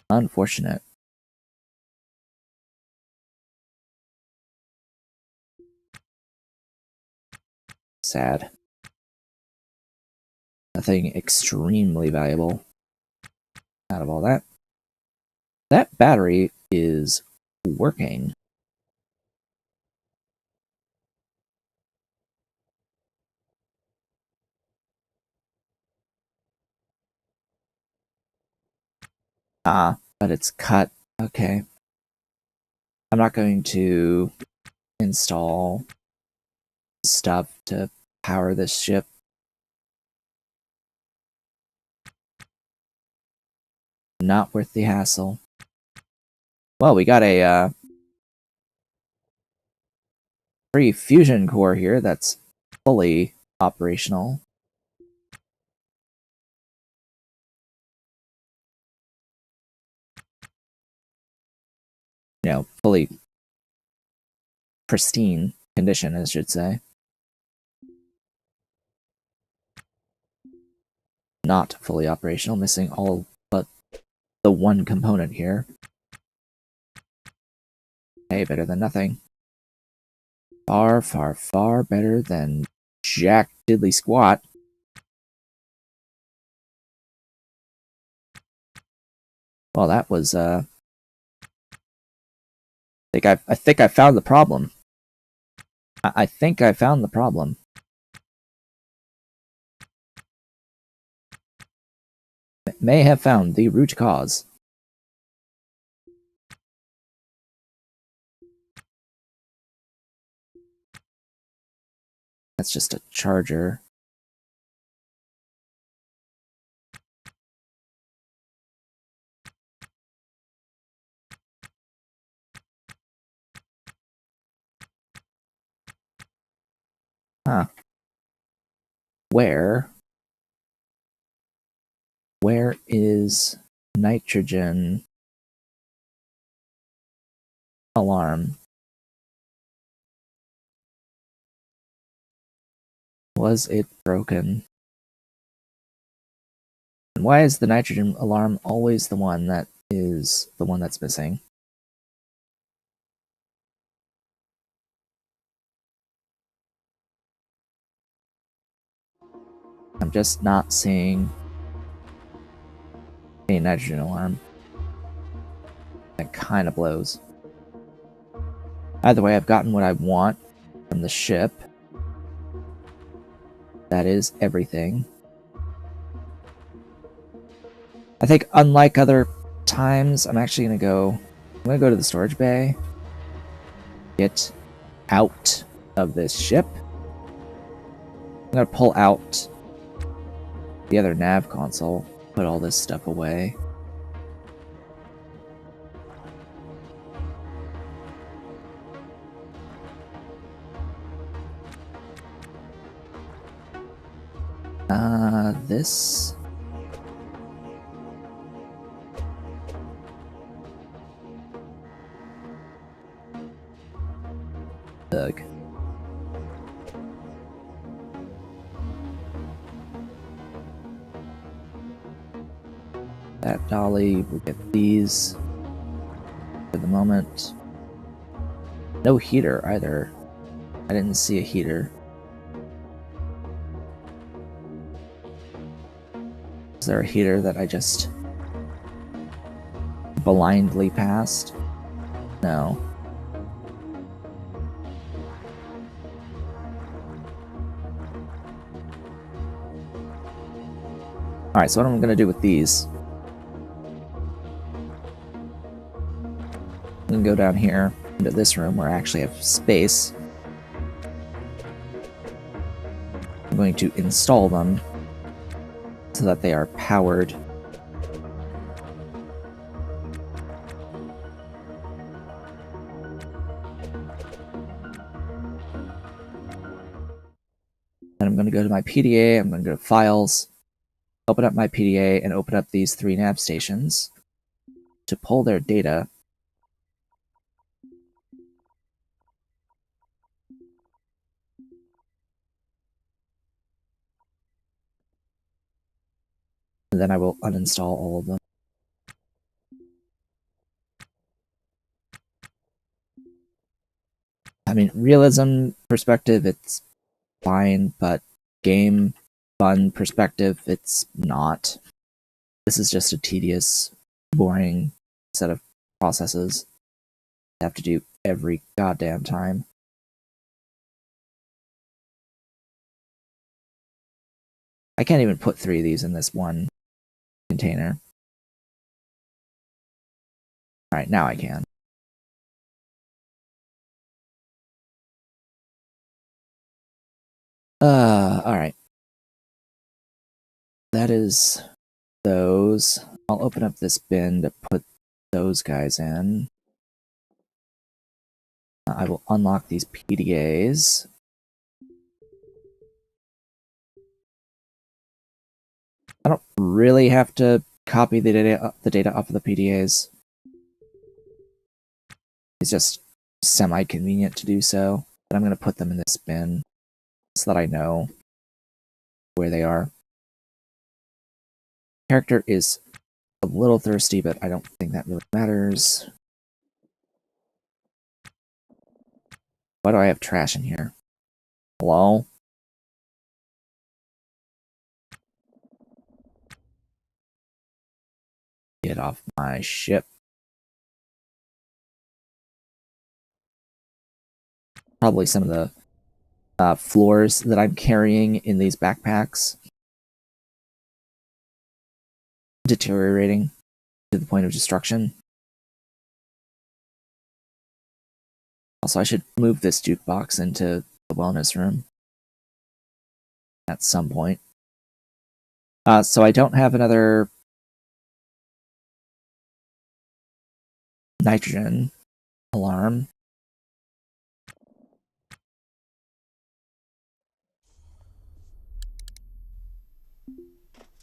Unfortunate. Sad. Nothing extremely valuable out of all that. That battery is working. Ah, but it's cut. Okay. I'm not going to install stuff to power this ship. Not worth the hassle. Well, we got a free fusion core here that's fully operational. You know, fully pristine condition, I should say. not fully operational, missing all but the one component here. Hey, better than nothing. Far, far, far better than jack diddly squat. Well, that was, I think I found the problem. I think I found the problem. May have found the root cause. That's just a charger. Huh. Where is nitrogen alarm? Was it broken? And why is the nitrogen alarm always the one that's missing? I'm just not seeing a nitrogen alarm. That kind of blows. Either way, I've gotten what I want from the ship. That is everything. I think unlike other times, I'm actually gonna go to the storage bay, get out of this ship. I'm gonna pull out the other nav console, put all this stuff away. This... Ugh. That dolly, we'll get these for the moment. No heater either. I didn't see a heater. Is there a heater that I just blindly passed? No. Alright, so what I'm gonna do with these, I'm gonna go down here into this room where I actually have space. I'm going to install them so that they are powered. Then I'm going to go to my PDA, I'm going to go to Files, open up my PDA, and open up these 3 nav stations to pull their data. And then I will uninstall all of them. I mean, realism perspective, it's fine, but game fun perspective, it's not. This is just a tedious, boring set of processes I have to do every goddamn time. I can't even put 3 of these in this one container. Alright, now I can. Alright. That is those. I'll open up this bin to put those guys in. I will unlock these PDAs. I don't really have to copy the data off of the PDAs. It's just semi-convenient to do so, but I'm going to put them in this bin so that I know where they are. Character is a little thirsty, but I don't think that really matters. Why do I have trash in here? Hello? Get off my ship. Probably some of the floors that I'm carrying in these backpacks deteriorating to the point of destruction. Also, I should move this jukebox into the wellness room at some point. So I don't have another nitrogen alarm.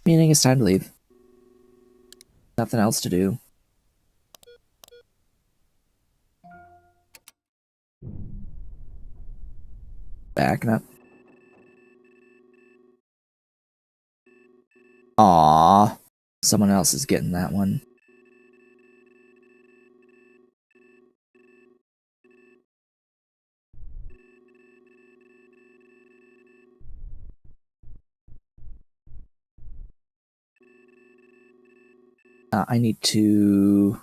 Meaning it's time to leave. Nothing else to do. Backing up. Aww. Someone else is getting that one. I need to...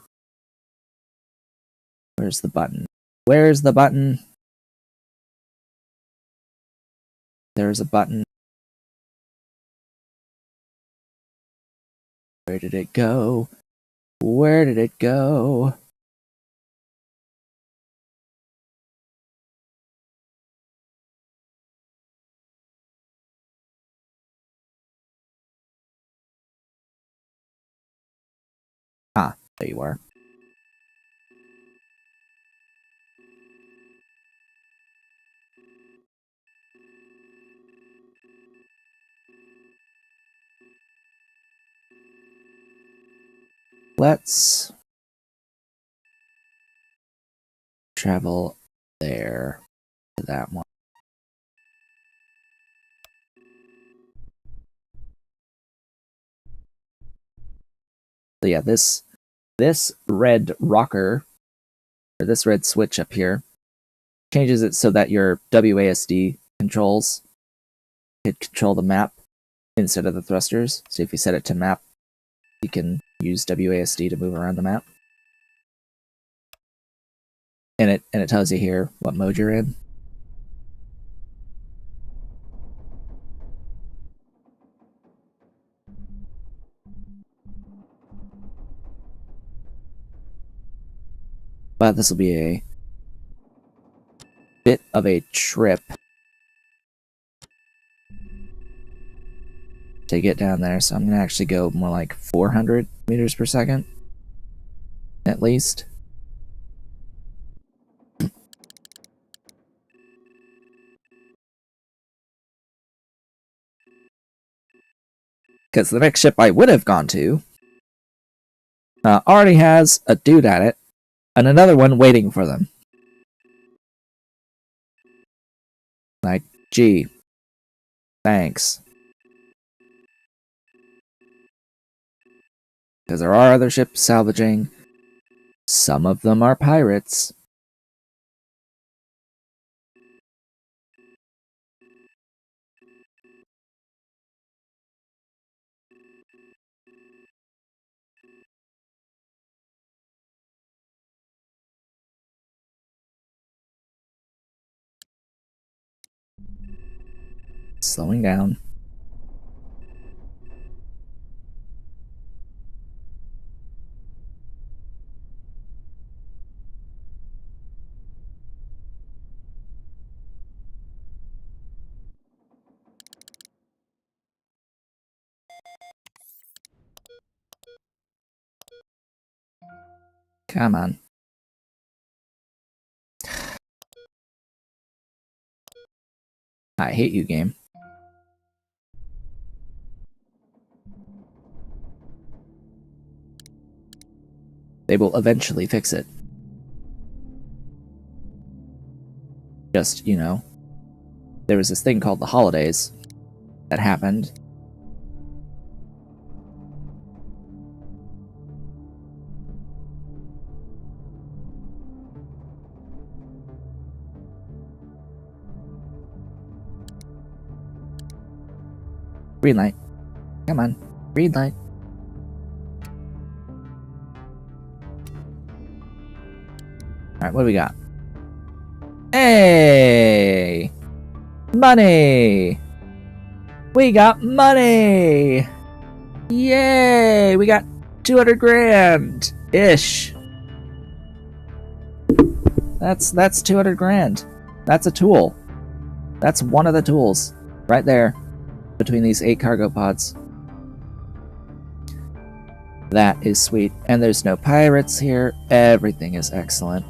Where's the button? Where's the button? There's a button. Where did it go? Where did it go? Ah, there you are. Let's travel there to that one. So yeah, this red rocker, or this red switch up here, changes it so that your WASD controls could control the map instead of the thrusters. So if you set it to map, you can use WASD to move around the map. And it tells you here what mode you're in. But this will be a bit of a trip to get down there, so I'm going to actually go more like 400 meters per second, at least. Because the next ship I would have gone to already has a dude at it, and another one waiting for them. Like, gee, thanks. Because there are other ships salvaging. Some of them are pirates. Slowing down. Come on. I hate you, game. They will eventually fix it. Just, you know, there was this thing called the holidays that happened. Green light. Come on. Green light. Alright, what do we got? Hey! Money! We got money! Yay! We got 200 grand! Ish. That's 200 grand. That's a tool. That's one of the tools. Right there. Between these 8 cargo pods. That is sweet. And there's no pirates here. Everything is excellent.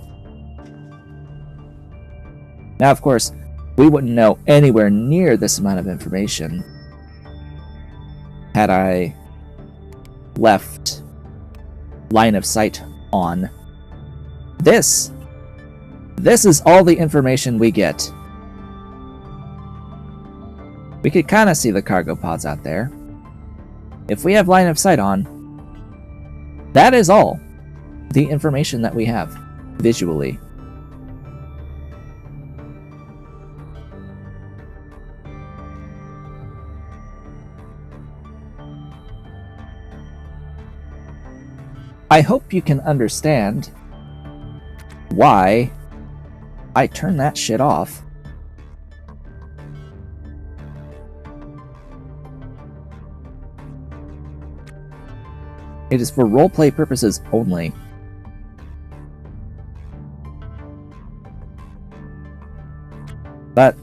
Now, of course, we wouldn't know anywhere near this amount of information had I left line of sight on. This is all the information we get. We could kind of see the cargo pods out there. If we have line of sight on, that is all the information that we have visually. I hope you can understand why I turn that shit off. It is for roleplay purposes only. But,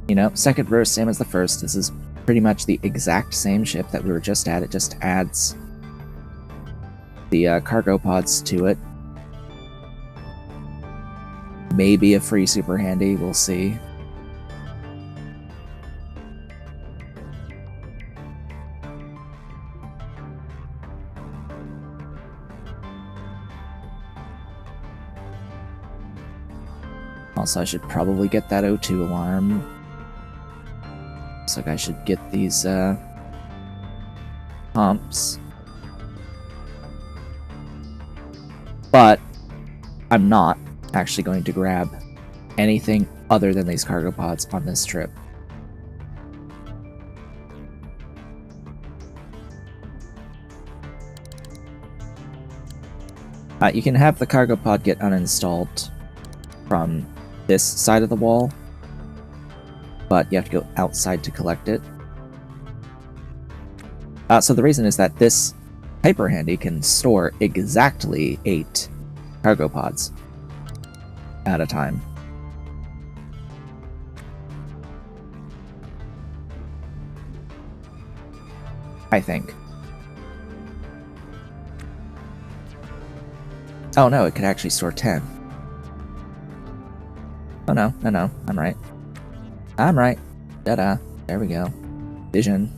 you know, second verse, same as the first. This is pretty much the exact same ship that we were just at. It just adds the cargo pods to it. Maybe a free super handy, we'll see. Also, I should probably get that O2 alarm. Looks like I should get these pumps. But I'm not actually going to grab anything other than these cargo pods on this trip. You can have the cargo pod get uninstalled from this side of the wall, but you have to go outside to collect it. So the reason is that this Hyper Handy can store exactly 8 cargo pods at a time. I think. Oh no, it could actually store 10. Oh no, no, I'm right. I'm right. Da-da. There we go. Vision.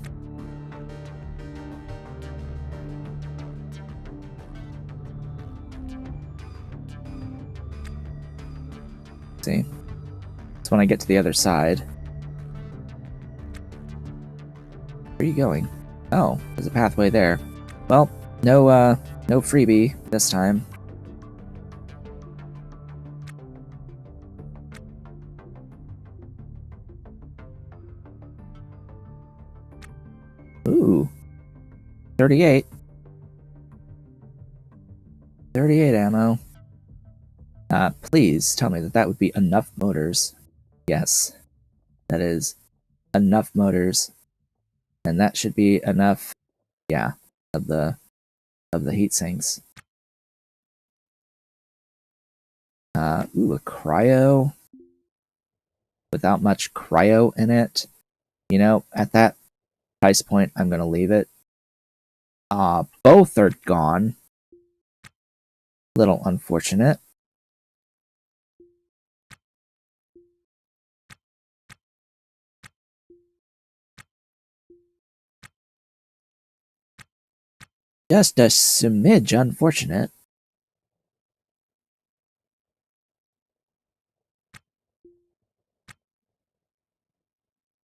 See? So when I get to the other side... Where are you going? Oh, there's a pathway there. Well, no freebie this time. Ooh. 38. 38 ammo. Please tell me that that would be enough motors. Yes. That is enough motors. And that should be enough, yeah, of the heat sinks. Ooh, a cryo. Without much cryo in it. You know, at that price point, I'm gonna leave it. Both are gone. Little unfortunate. Just a smidge unfortunate.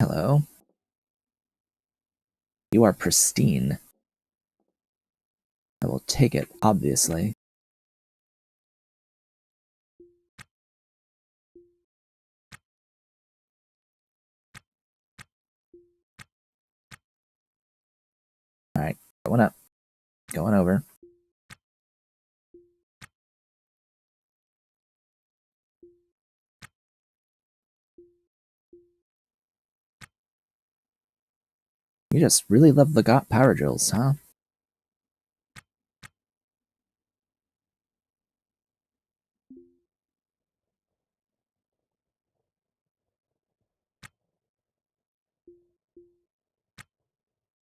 Hello. You are pristine. I will take it, obviously. Going up. Going over. You just really love the GOT power drills, huh?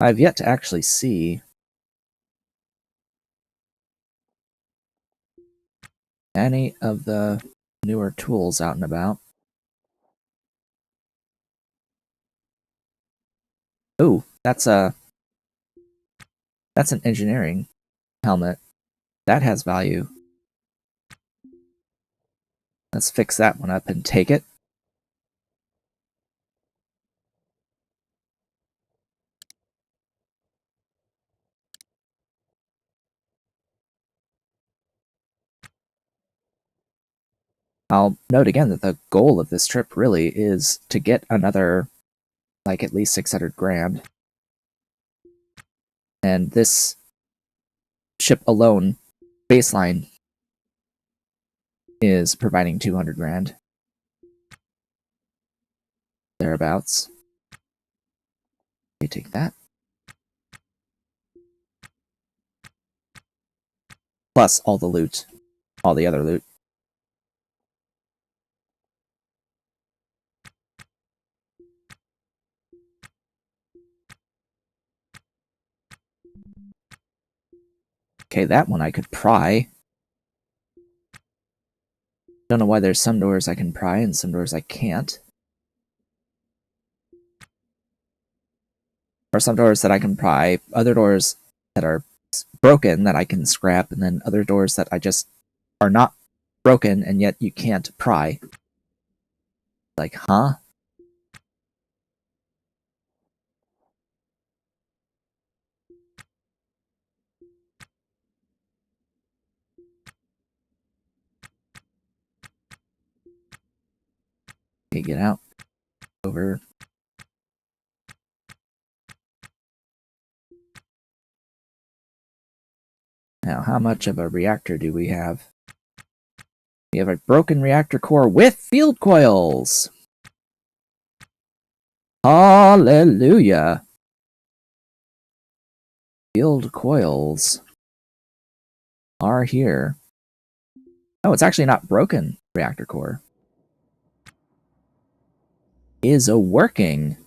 I've yet to actually see any of the newer tools out and about. Ooh, that's an engineering helmet. That has value. Let's fix that one up and take it. I'll note again that the goal of this trip really is to get another, like, at least 600 grand. And this ship alone, baseline, is providing 200 grand. Thereabouts. Okay, take that. Plus all the loot. All the other loot. Okay, that one I could pry. Don't know why there's some doors I can pry and some doors I can't. Or some doors that I can pry, other doors that are broken that I can scrap, and then other doors that I just are not broken and yet you can't pry. Like, huh? Okay, get out. Over. Now, how much of a reactor do we have? We have a broken reactor core with field coils! Hallelujah! Field coils are here. Oh, it's actually not broken reactor core. Is a working.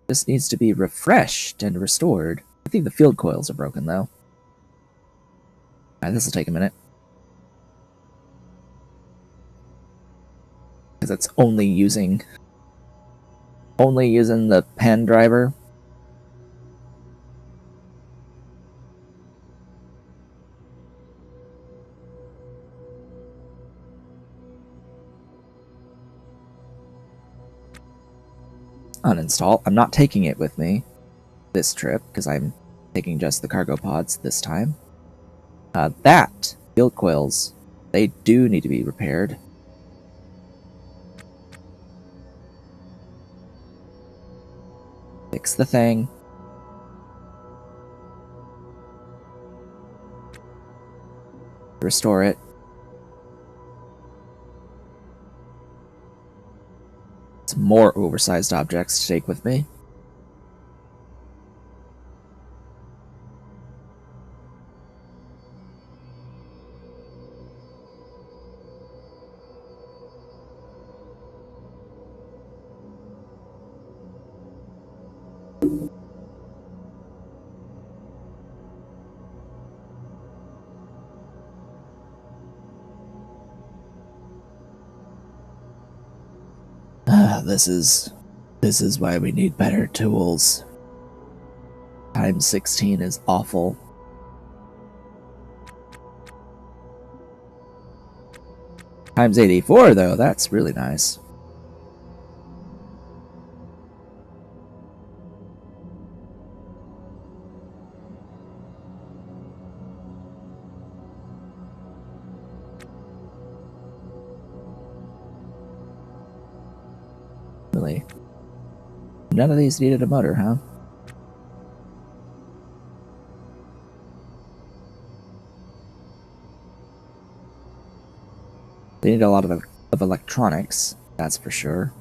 This needs to be refreshed and restored. I think the field coils are broken, though. Alright, this will take a minute. Because it's only using the pen driver. Uninstall. I'm not taking it with me this trip, because I'm taking just the cargo pods this time. That field coils, they do need to be repaired. Fix the thing. Restore it. Some more oversized objects to take with me. This is why we need better tools. Times 16 is awful. Times 84, though, that's really nice. Really? None of these needed a motor, huh? They need a lot of electronics, that's for sure.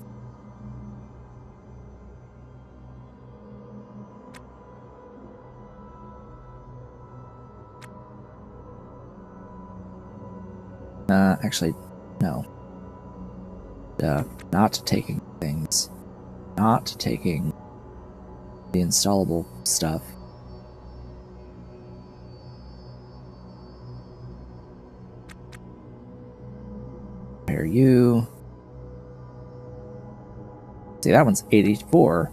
Actually, no. Not taking things. Not taking the installable stuff. Repair you. See, that one's 84.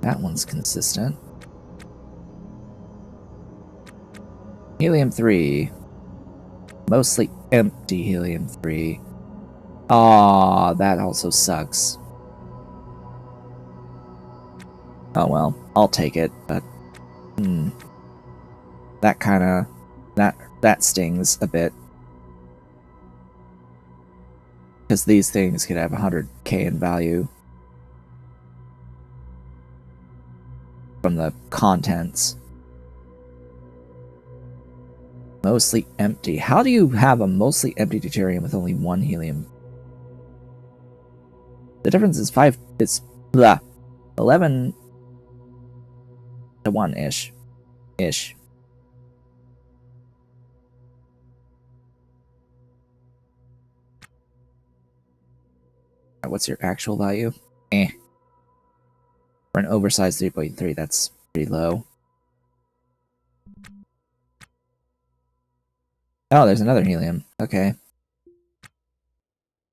That one's consistent. Helium-3. Mostly empty helium-3. Aw, that also sucks. Oh well, I'll take it, but... That kinda... That stings a bit. Because these things could have 100k in value. From the contents. Mostly empty. How do you have a mostly empty deuterium with only 1 helium? The difference is 5... It's... Blah. 11... to 1-ish. Ish. What's your actual value? Eh. For an oversized 3.3, that's pretty low. Oh, there's another helium. Okay.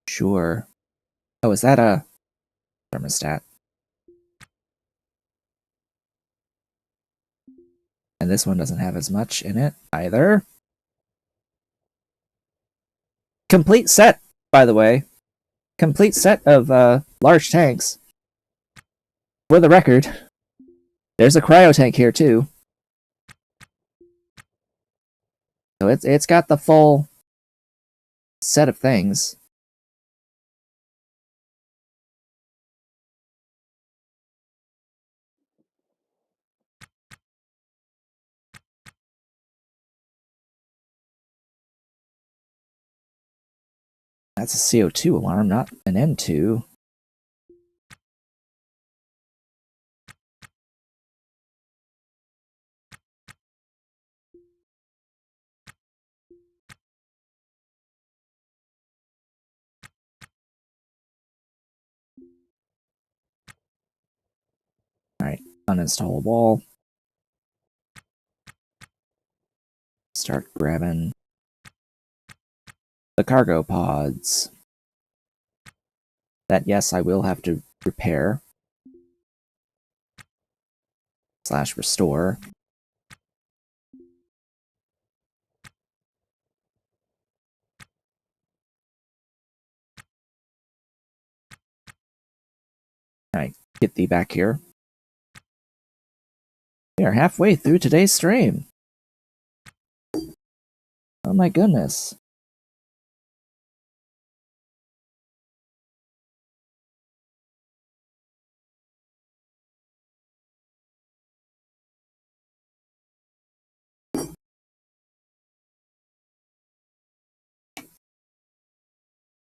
Sure. Oh, is that a thermostat? And this one doesn't have as much in it either. Complete set, by the way. Complete set of large tanks. For the record. There's a cryo tank here too. So it's got the full set of things. That's a CO2 alarm, not an N2. Alright, uninstall a wall. Start grabbing the cargo pods. That, yes, I will have to repair. / restore. Alright, get thee back here. We are halfway through today's stream. Oh my goodness.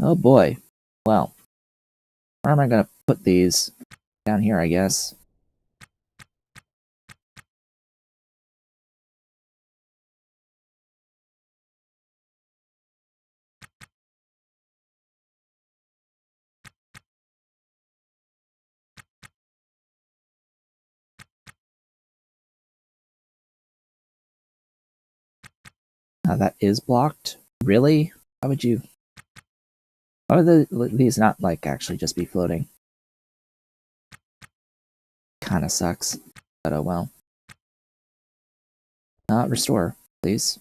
Oh boy. Well, where am I gonna put these? Down here, I guess. That is blocked? Really? Why would you... Why would these not, like, actually just be floating? Kinda sucks. But oh well. Restore, please.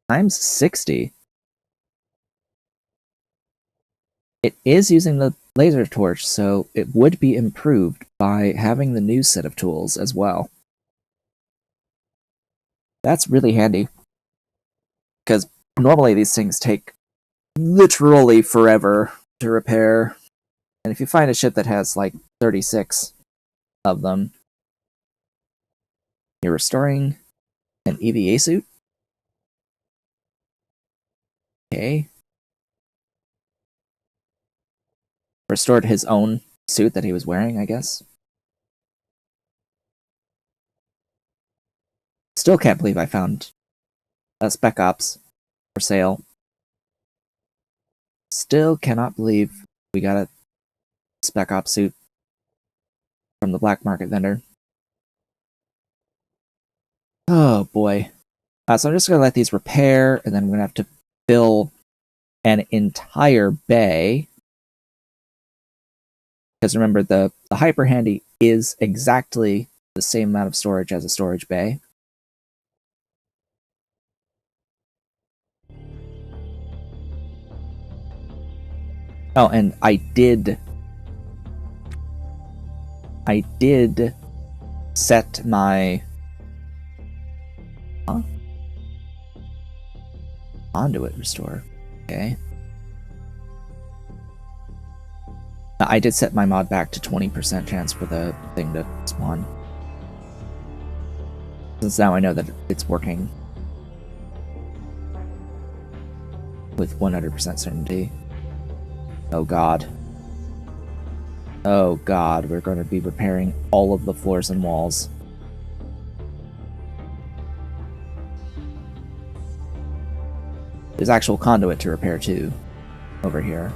Times 60. It is using the laser torch, so it would be improved by having the new set of tools as well. That's really handy. Because normally these things take literally forever to repair. And if you find a ship that has like 36 of them, You're restoring an EVA suit? Okay. Restored his own suit that he was wearing, I guess. Still can't believe I found a Spec Ops for sale. Still cannot believe we got a Spec Ops suit from the black market vendor. Oh boy. So I'm just going to let these repair, and then I'm going to have to fill an entire bay. Because remember, the Hyper Handy is exactly the same amount of storage as a storage bay. Oh, and I did set my conduit restore. Okay. I did set my mod back to 20% chance for the thing to spawn. Since now I know that it's working with 100% certainty. Oh god. Oh god, we're going to be repairing all of the floors and walls. There's actual conduit to repair too, over here.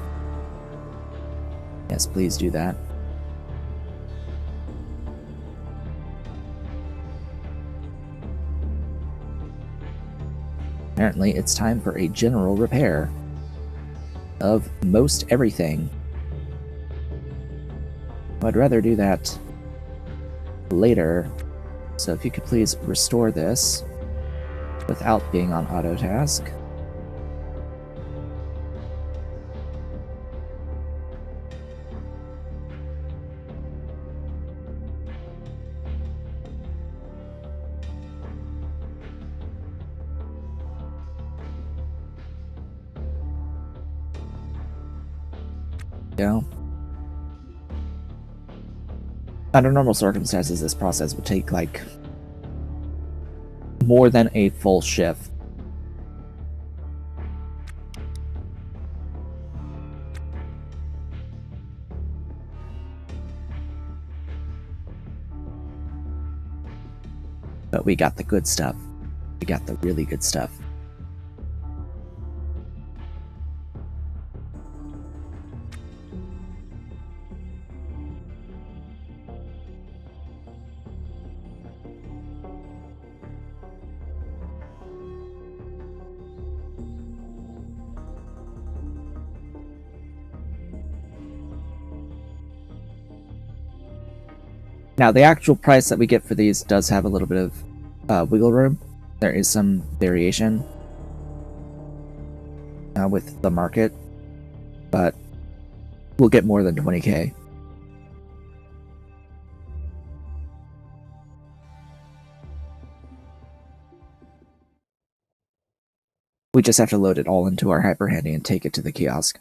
Yes, please do that. Apparently, it's time for a general repair of most everything. I'd rather do that later. So if you could please restore this without being on auto task. Go. Under normal circumstances, this process would take, like, more than a full shift. But we got the good stuff. We got the really good stuff. Now, the actual price that we get for these does have a little bit of wiggle room. There is some variation with the market, but we'll get more than 20k. We just have to load it all into our Hyper Handy and take it to the kiosk.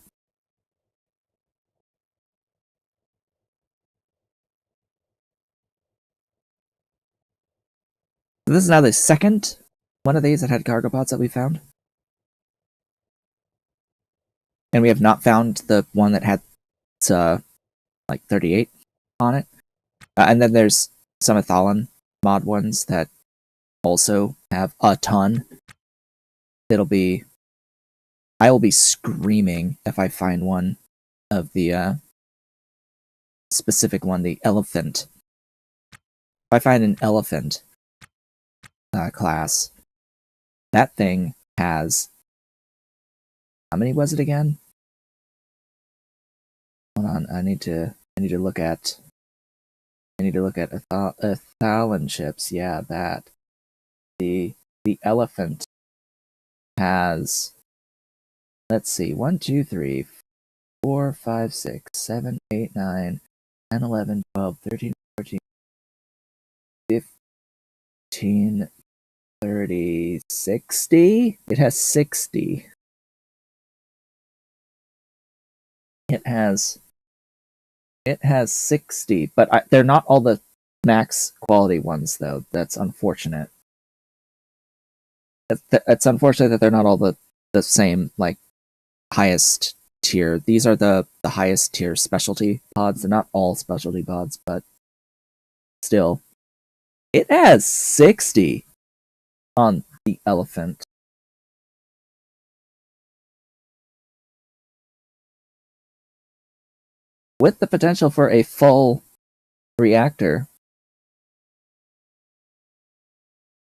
So this is now the second one of these that had cargo pods that we found. And we have not found the one that had like 38 on it. And then there's some Athalan mod ones that also have a ton. I will be screaming if I find one of the specific one, the elephant. If I find an elephant class, that thing has, how many was it again? Hold on, I need to look at Athalan ships. Yeah, that. The elephant has, let's see, 1, 2, 3, 4, 5, 6, 7, 8, 9, 10, 11, 12, 13, 14, 15, 30, 60? It has 60. It has 60, but they're not all the max quality ones, though. That's unfortunate. It's unfortunate that they're not all the same, like, highest tier. These are the highest tier specialty pods. They're not all specialty pods, but still. It has 60 on the elephant. With the potential for a full reactor.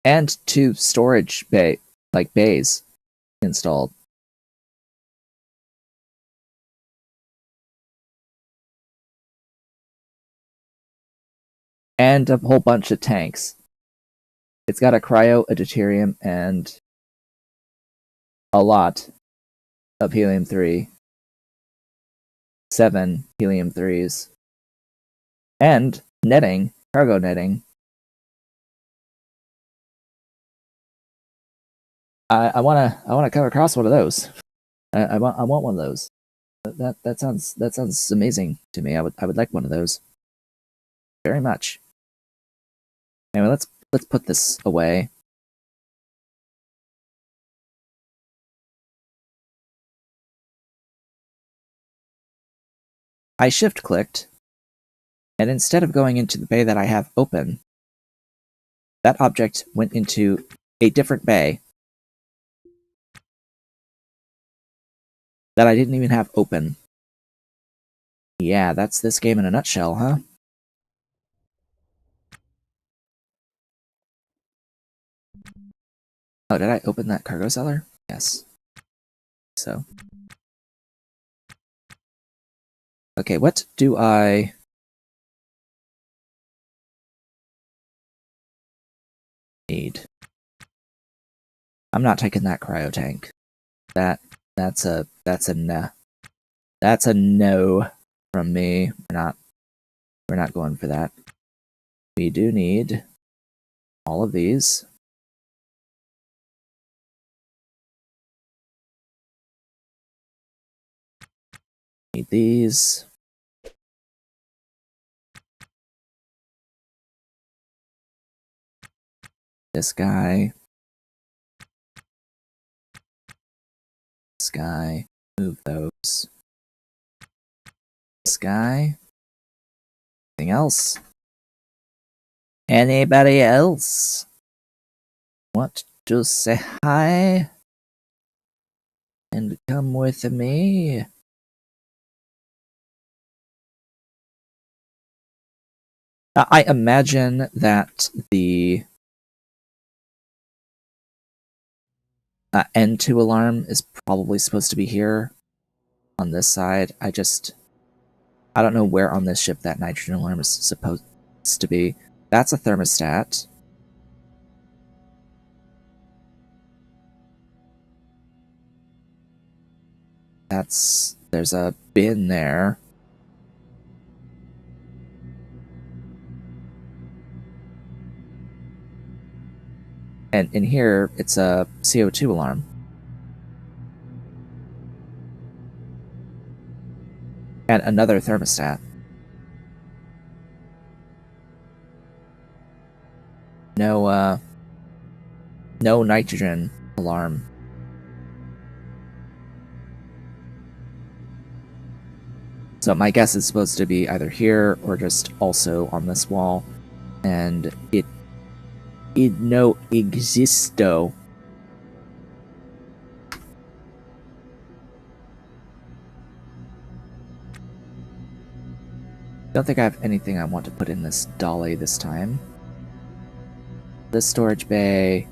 And 2 storage bays installed. And a whole bunch of tanks. It's got a cryo, a deuterium, and a lot of helium-3. 7 helium-3s. And netting, cargo netting. I wanna come across one of those. I want one of those. That sounds amazing to me. I would like one of those. Very much. Anyway, let's put this away. I shift-clicked, and instead of going into the bay that I have open, that object went into a different bay that I didn't even have open. Yeah, that's this game in a nutshell, huh? Oh, did I open that cargo cellar? Yes. So. Okay, what do I need? I'm not taking that cryo tank. That's a no. That's a no from me. We're not going for that. We do need all of these. Need these. This guy. This guy. Move those. This guy. Anything else? Anybody else want to say hi and come with me? I imagine that the N2 alarm is probably supposed to be here on this side. I don't know where on this ship that nitrogen alarm is supposed to be. That's a thermostat. There's a bin there. And in here, it's a CO2 alarm. And another thermostat. No nitrogen alarm. So my guess is supposed to be either here or just also on this wall. And it no existo. Don't think I have anything I want to put in this dolly this time. This storage bay.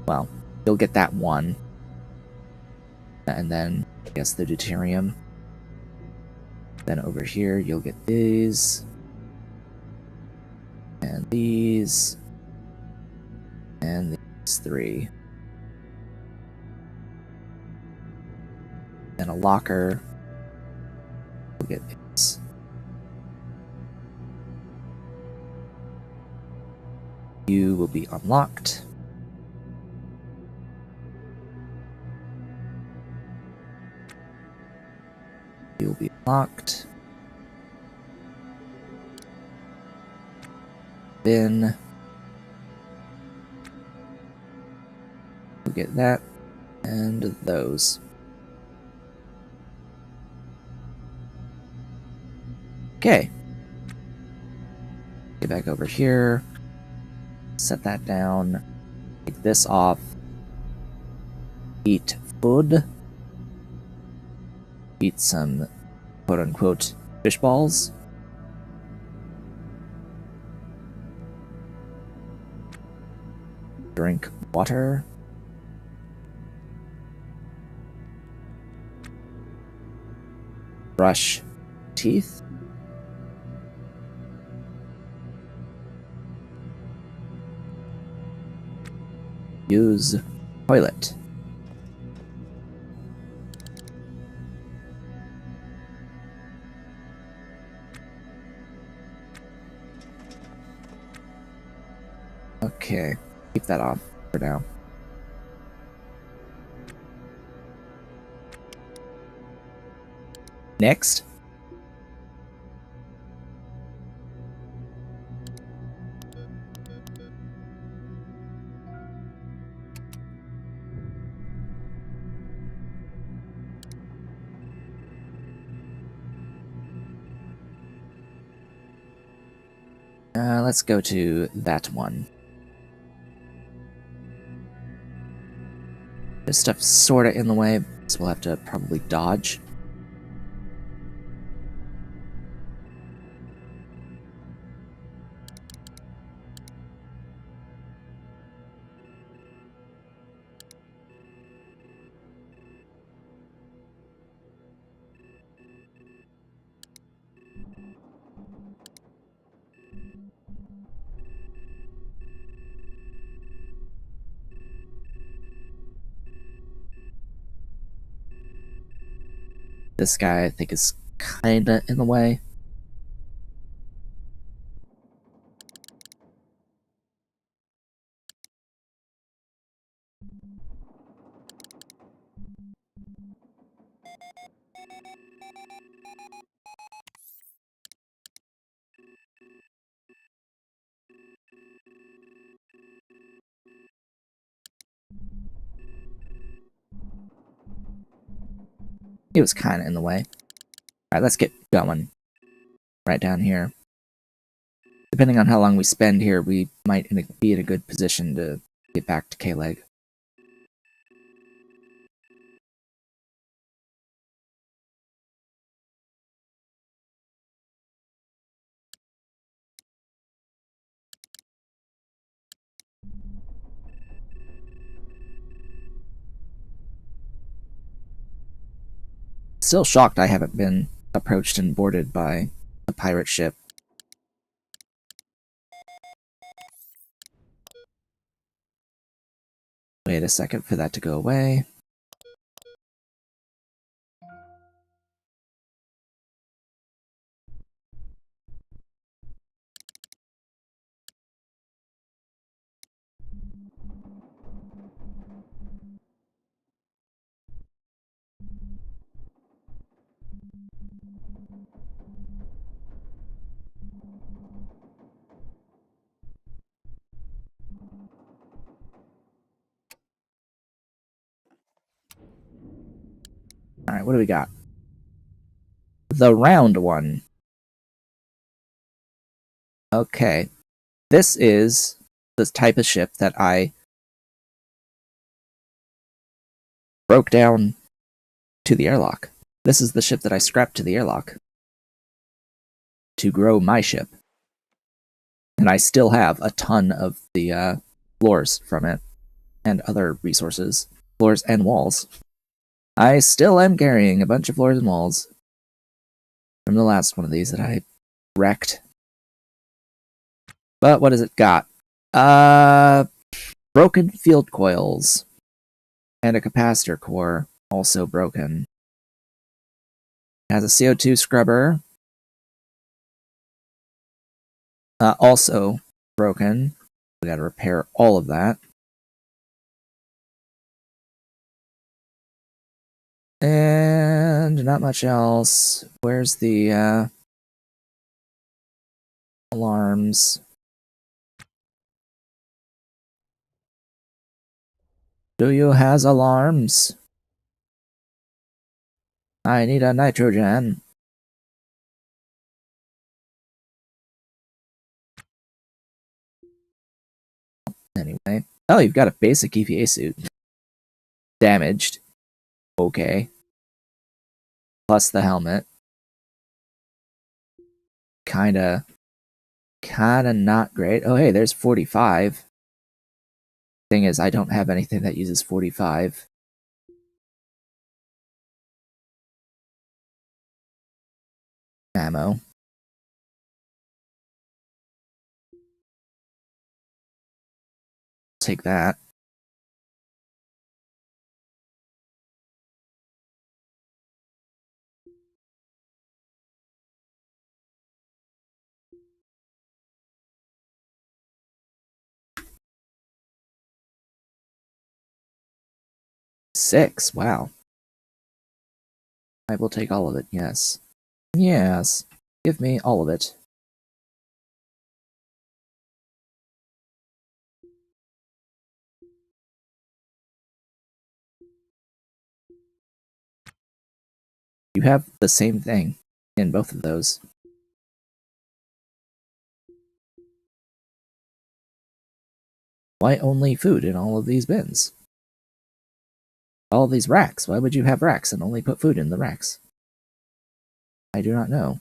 Well, you'll get that one. And then, I guess, the deuterium. Then over here, you'll get these. And these. And these 3. Then a locker. We'll get these. You will be unlocked. You will be unlocked. bin. We'll get that and those. Okay. Get back over here. Set that down. Take this off. Eat food. Eat some quote-unquote fish balls. Drink water. Brush teeth. Use toilet. Okay, keep that off for now. Next. Let's go to that one. This stuff's sorta in the way, so we'll have to probably dodge. This guy, I think, is kinda in the way. He was kinda in the way. Alright, let's get going. Right down here. Depending on how long we spend here, we might be in a good position to get back to K-Leg. Still shocked I haven't been approached and boarded by a pirate ship. Wait a second for that to go away. Alright, what do we got? The round one. Okay. This is the type of ship that I broke down to the airlock. This is the ship that I scrapped to the airlock to grow my ship. And I still have a ton of the floors from it and other resources. Floors and walls. I still am carrying a bunch of floors and walls from the last one of these that I wrecked. But what has it got? Broken field coils and a capacitor core, also broken. It has a CO2 scrubber, also broken. We gotta repair all of that. And not much else. Where's the alarms? Do you has alarms? I need a nitrogen. Anyway. Oh, you've got a basic EVA suit. Damaged. Okay. Plus the helmet. Kinda not great. Oh, hey, there's 45. Thing is, I don't have anything that uses 45. Ammo. Take that. Six. Wow. I will take all of it, yes. Yes. Give me all of it. You have the same thing in both of those. Why only food in all of these bins? All these racks. Why would you have racks and only put food in the racks? I do not know.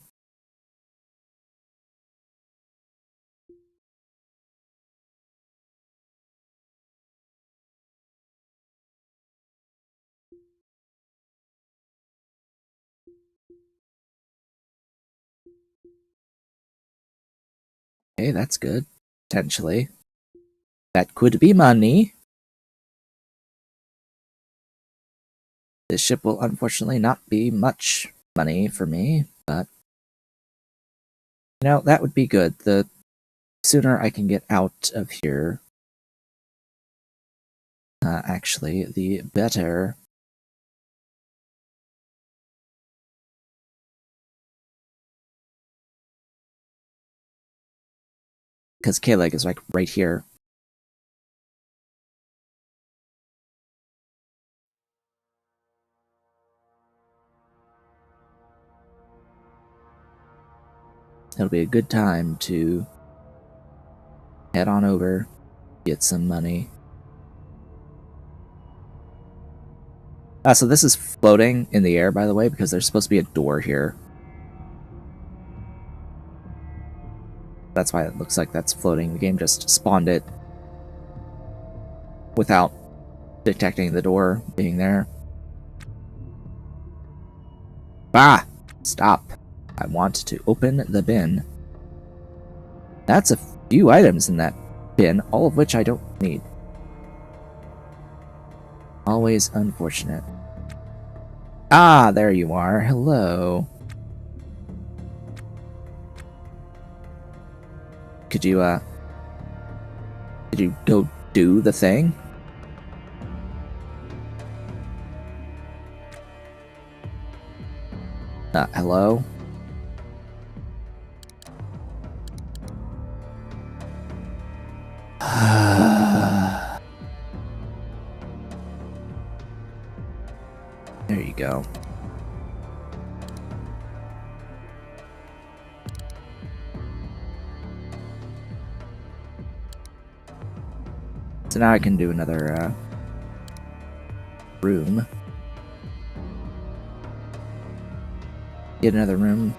Hey, that's good. Potentially. That could be money. This ship will unfortunately not be much money for me, but you know, that would be good. The sooner I can get out of here, actually, the better. Because K-Leg is like right here. It'll be a good time to head on over, get some money. So this is floating in the air, by the way, because there's supposed to be a door here. That's why it looks like that's floating. The game just spawned it without detecting the door being there. Ah! Stop. I want to open the bin. That's a few items in that bin, all of which I don't need. Always unfortunate. Ah, there you are. Hello. Could you go do the thing? Hello? There you go. So now I can do another room. Get another room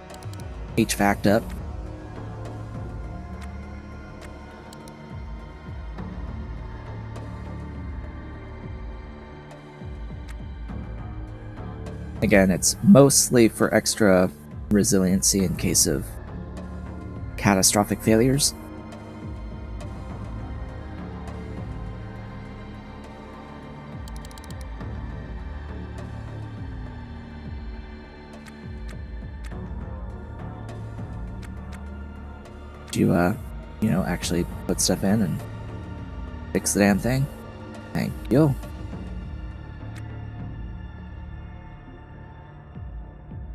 HVAC'd up. Again, it's mostly for extra resiliency in case of catastrophic failures. You know, actually put stuff in and fix the damn thing. Thank you.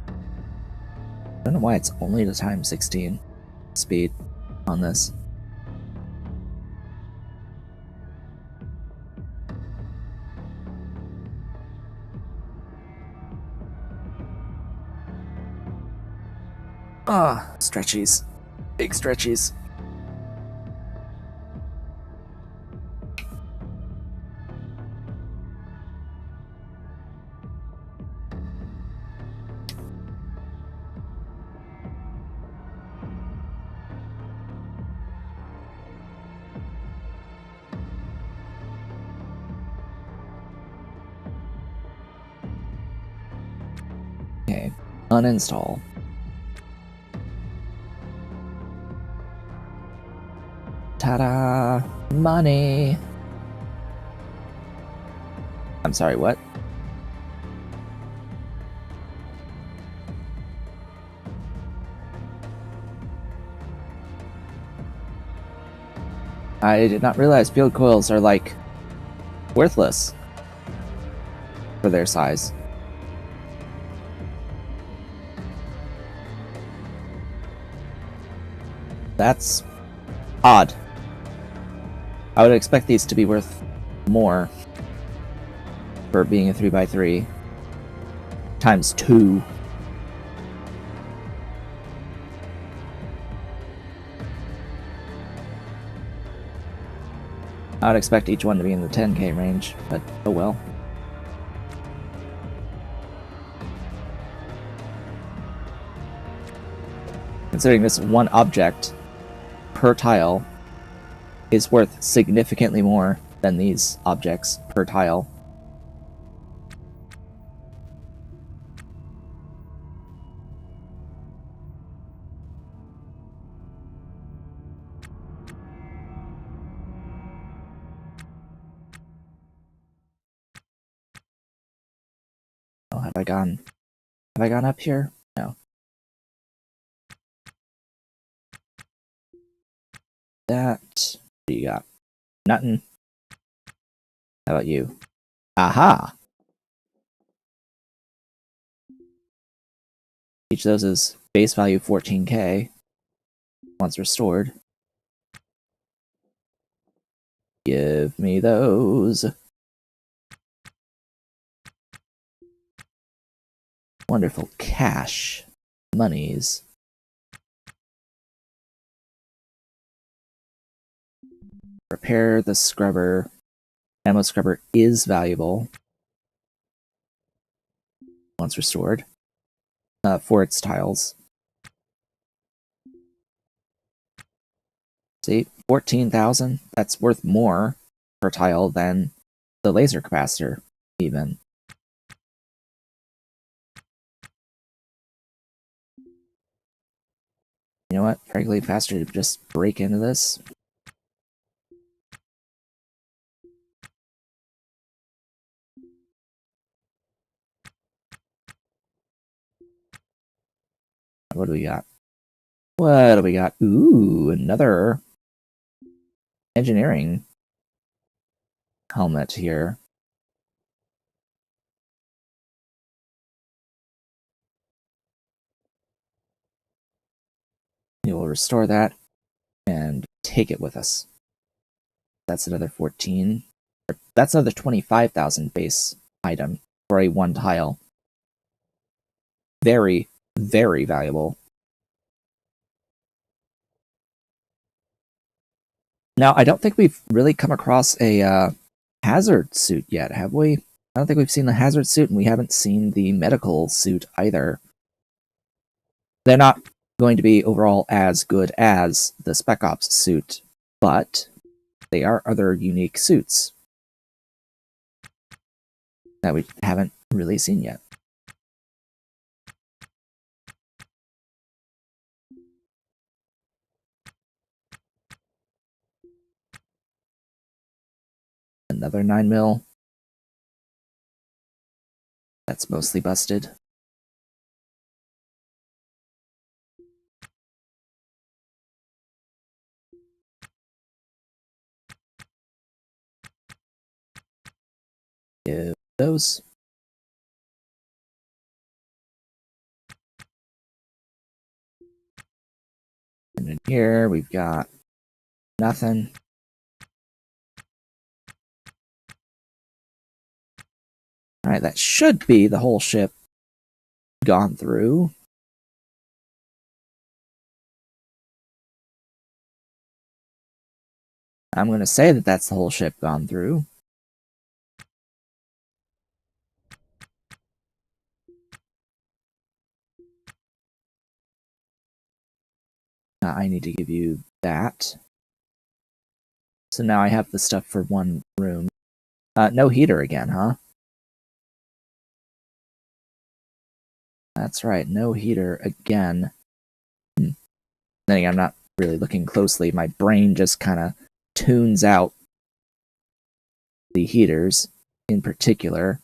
I don't know why it's only the times 16 speed on this. Ah, stretchies. Big stretchies. Okay, uninstall. Ta-da! Money! I'm sorry, what? I did not realize field coils are, like, worthless for their size. That's odd. I would expect these to be worth more for being a 3x3 times 2. I would expect each one to be in the 10k range, but oh well. Considering this one object per tile is worth significantly more than these objects per tile. Oh, have I gone up here? No. That, what do you got? Nothing. How about you? Aha! Each of those is base value 14k. Once restored. Give me those. Wonderful cash. Monies. Repair the scrubber. Ammo scrubber is valuable. Once restored. For its tiles. See, 14,000. That's worth more per tile than the laser capacitor, even. You know what? Frankly, faster to just break into this. What do we got? What do we got? Ooh, another engineering helmet here. We will restore that and take it with us. That's another 14. That's another 25,000 base item for a one tile. Very, very valuable. Now, I don't think we've really come across a hazard suit yet, have we? I don't think we've seen the hazard suit, and we haven't seen the medical suit either. They're not going to be overall as good as the Spec Ops suit, but they are other unique suits that we haven't really seen yet. Another 9mm. That's mostly busted. Give those. And in here, we've got nothing. Alright, that should be the whole ship gone through. I'm going to say that that's the whole ship gone through. I need to give you that. So now I have the stuff for one room. No heater again, huh? That's right, no heater again. Then again, I'm not really looking closely. My brain just kind of tunes out the heaters in particular.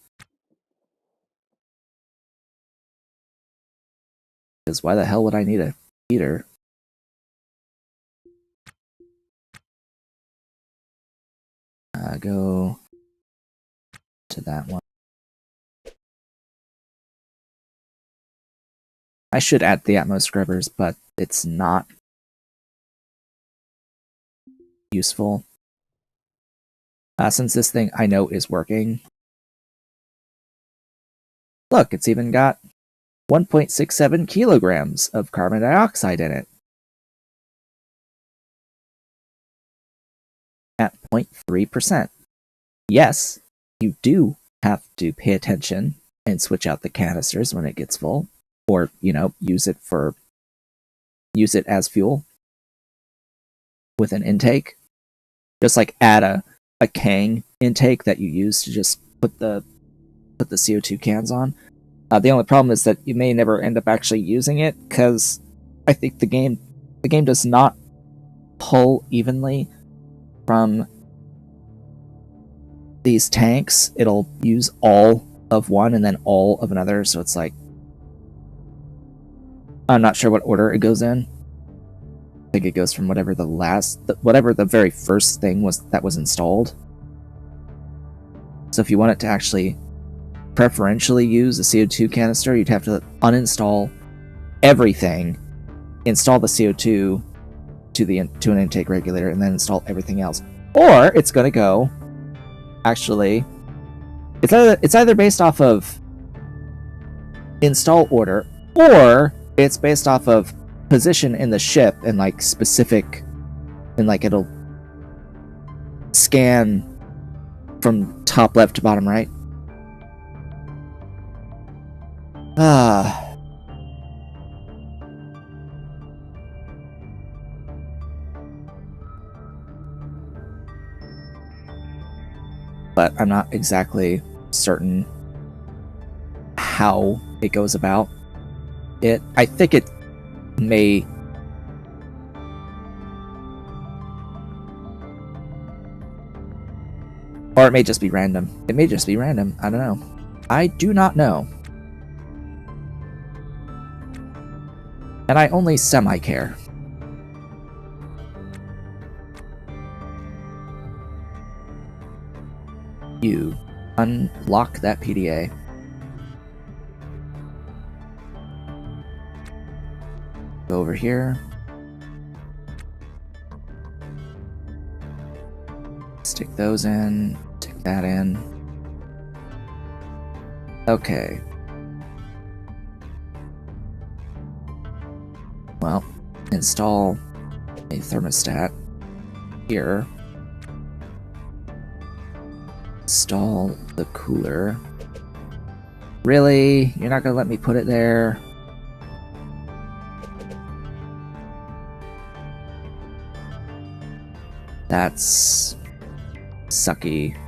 Because why the hell would I need a heater? Go to that one. I should add the Atmos scrubbers, but it's not useful. Since this thing I know is working. Look, it's even got 1.67 kilograms of carbon dioxide in it. At 0.3%. Yes, you do have to pay attention and switch out the canisters when it gets full. Or, you know, use it as fuel with an intake. Just like add a Kang intake that you use to just put the CO2 cans on. The only problem is that you may never end up actually using it, because I think the game does not pull evenly from these tanks. It'll use all of one and then all of another, so it's like, I'm not sure what order it goes in. I think it goes from whatever the very first thing was that was installed. So if you want it to actually preferentially use a CO2 canister, you'd have to uninstall everything, install the CO2 to an intake regulator, and then install everything else. Or it's going to go, actually, it's either based off of install order, or it's based off of position in the ship and like specific, and like it'll scan from top left to bottom right. But I'm not exactly certain how it goes about it. I think it may or it may just be random. It may just be random. I don't know. I do not know. And I only semi-care. You unlock that PDA. Go over here. Stick those in. Stick that in. Okay. Well, install a thermostat here. Install the cooler. Really? You're not gonna let me put it there? That's sucky.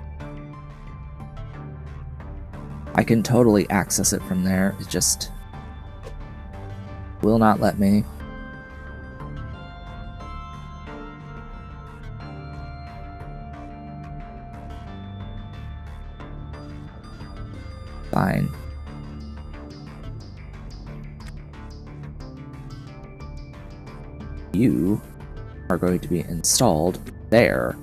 I can totally access it from there. It just will not let me. Fine. You are going to be installed there.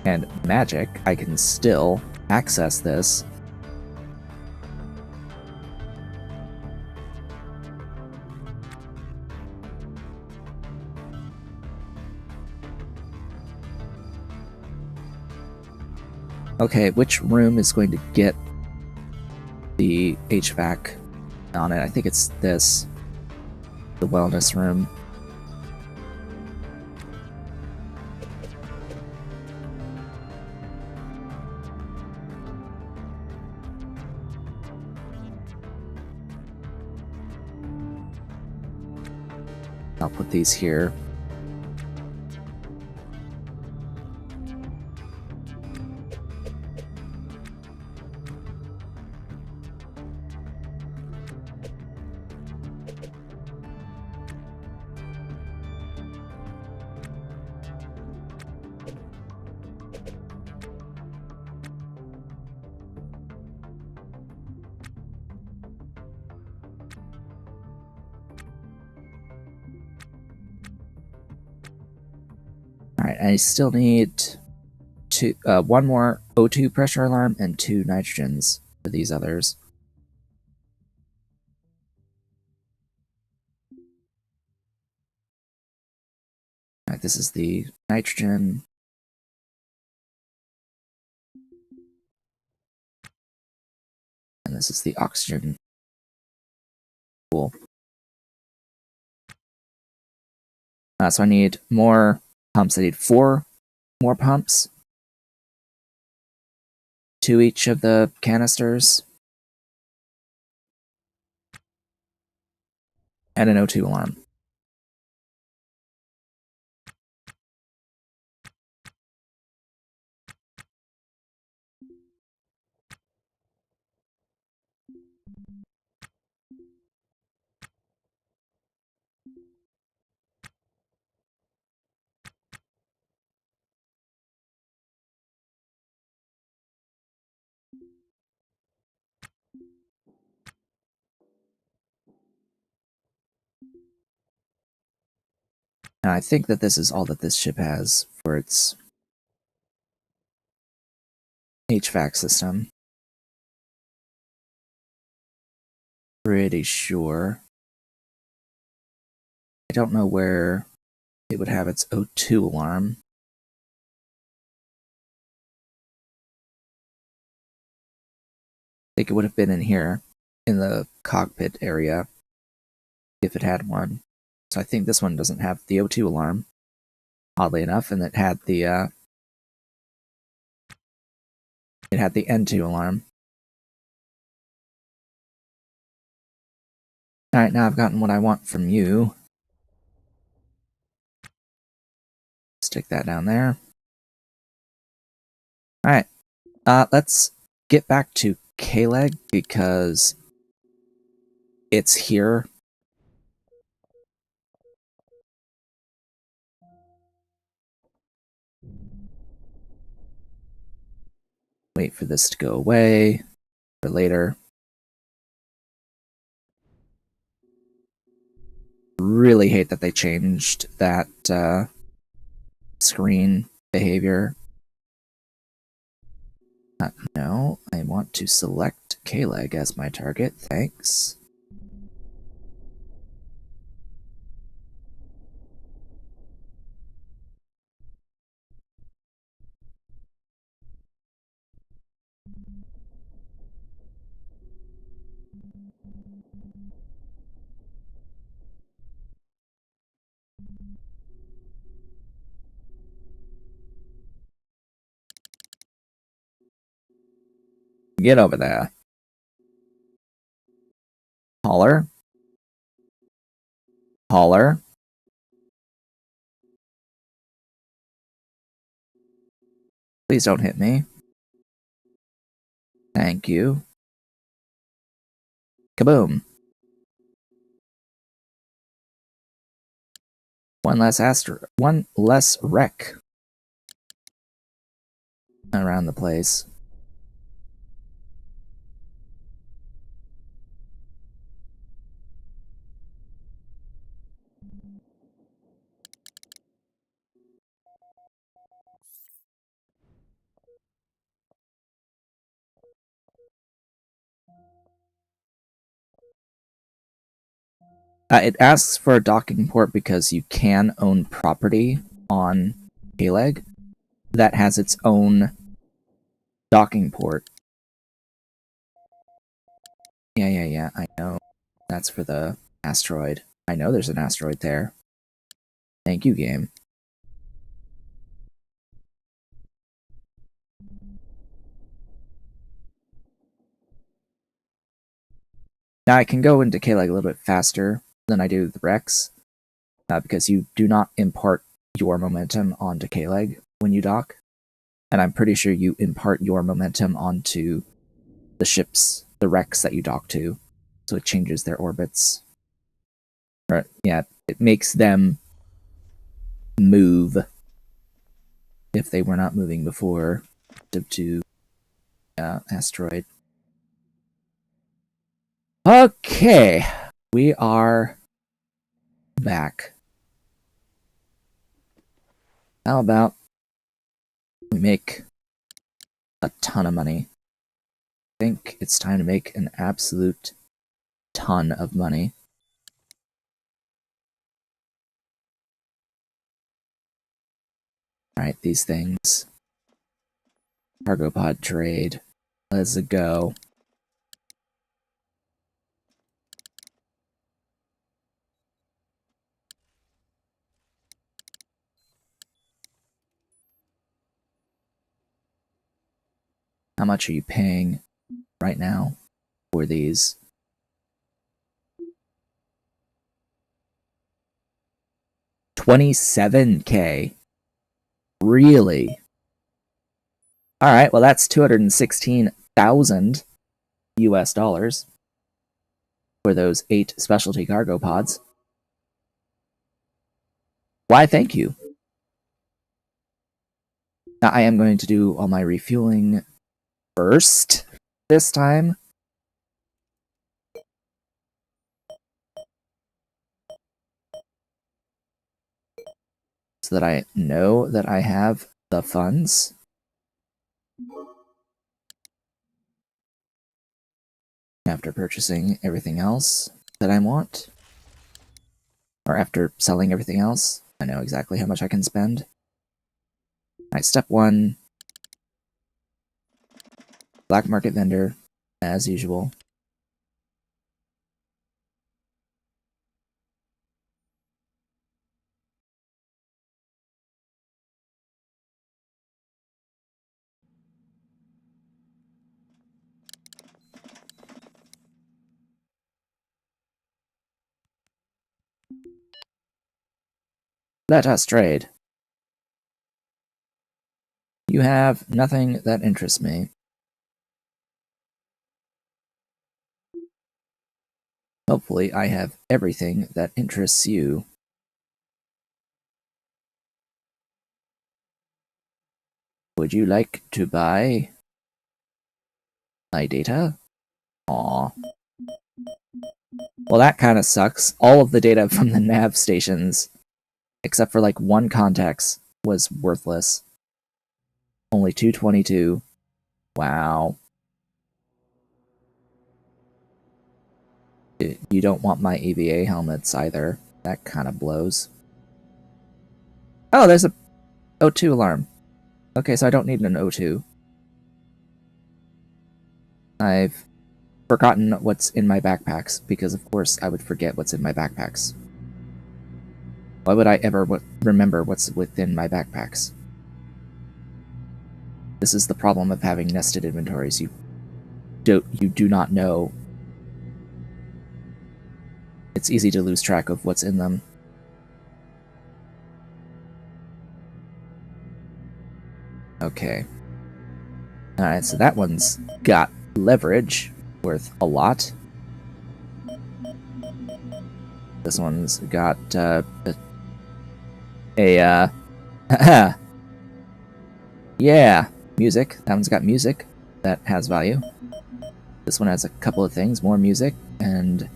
And magic, I can still access this. Okay, which room is going to get the HVAC on it. I think it's this, the wellness room. I'll put these here. Alright, I still need one more O2 pressure alarm and 2 nitrogens for these others. Alright, this is the nitrogen. And this is the oxygen. Cool. So I need more pumps. I need 4 more pumps. 2 each of the canisters. And an O2 alarm. And I think that this is all that this ship has for its HVAC system. Pretty sure. I don't know where it would have its O2 alarm. I think it would have been in here, in the cockpit area, if it had one. So I think this one doesn't have the O2 alarm, oddly enough, and it had the N2 alarm. Alright, now I've gotten what I want from you. Stick that down there. Alright, let's get back to K-Leg, because it's here. Wait for this to go away for later. Really hate that they changed that screen behavior. No, I want to select K-Leg as my target, thanks. Get over there. Hauler. Hauler. Please don't hit me. Thank you. Kaboom. One less wreck around the place. It asks for a docking port because you can own property on K-Leg that has its own docking port. Yeah, I know. That's for the asteroid. I know there's an asteroid there. Thank you, game. Now I can go into K-Leg a little bit faster than I do the Rex, because you do not impart your momentum onto K-Leg when you dock. And I'm pretty sure you impart your momentum onto the ships, the Rex that you dock to. So it changes their orbits. Or, yeah, it makes them move if they were not moving before to asteroid. Okay, we are back. How about we make a ton of money? I think it's time to make an absolute ton of money. Alright, these things. Cargo pod trade. Let's go. How much are you paying right now for these? $27K. Really? Alright, well that's 216,000 US dollars for those 8 specialty cargo pods. Why, thank you. Now I am going to do all my refueling first this time. So that I know that I have the funds. After purchasing everything else that I want. Or after selling everything else, I know exactly how much I can spend. Alright, step 1. Black market vendor, as usual. Let us trade. You have nothing that interests me. Hopefully I have everything that interests you. Would you like to buy my data? Aw. Well, that kind of sucks. All of the data from the nav stations, except for like 1 context, was worthless. Only 222. Wow. You don't want my EVA helmets either. That kind of blows. Oh, there's a O2 alarm. Okay, so I don't need an O2. I've forgotten what's in my backpacks, because of course I would forget what's in my backpacks. Why would I ever remember what's within my backpacks? This is the problem of having nested inventories. You do not know. It's easy to lose track of what's in them. Okay. Alright, so that one's got leverage, worth a lot. This one's got, yeah, music. That one's got music. That has value. This one has a couple of things, more music, and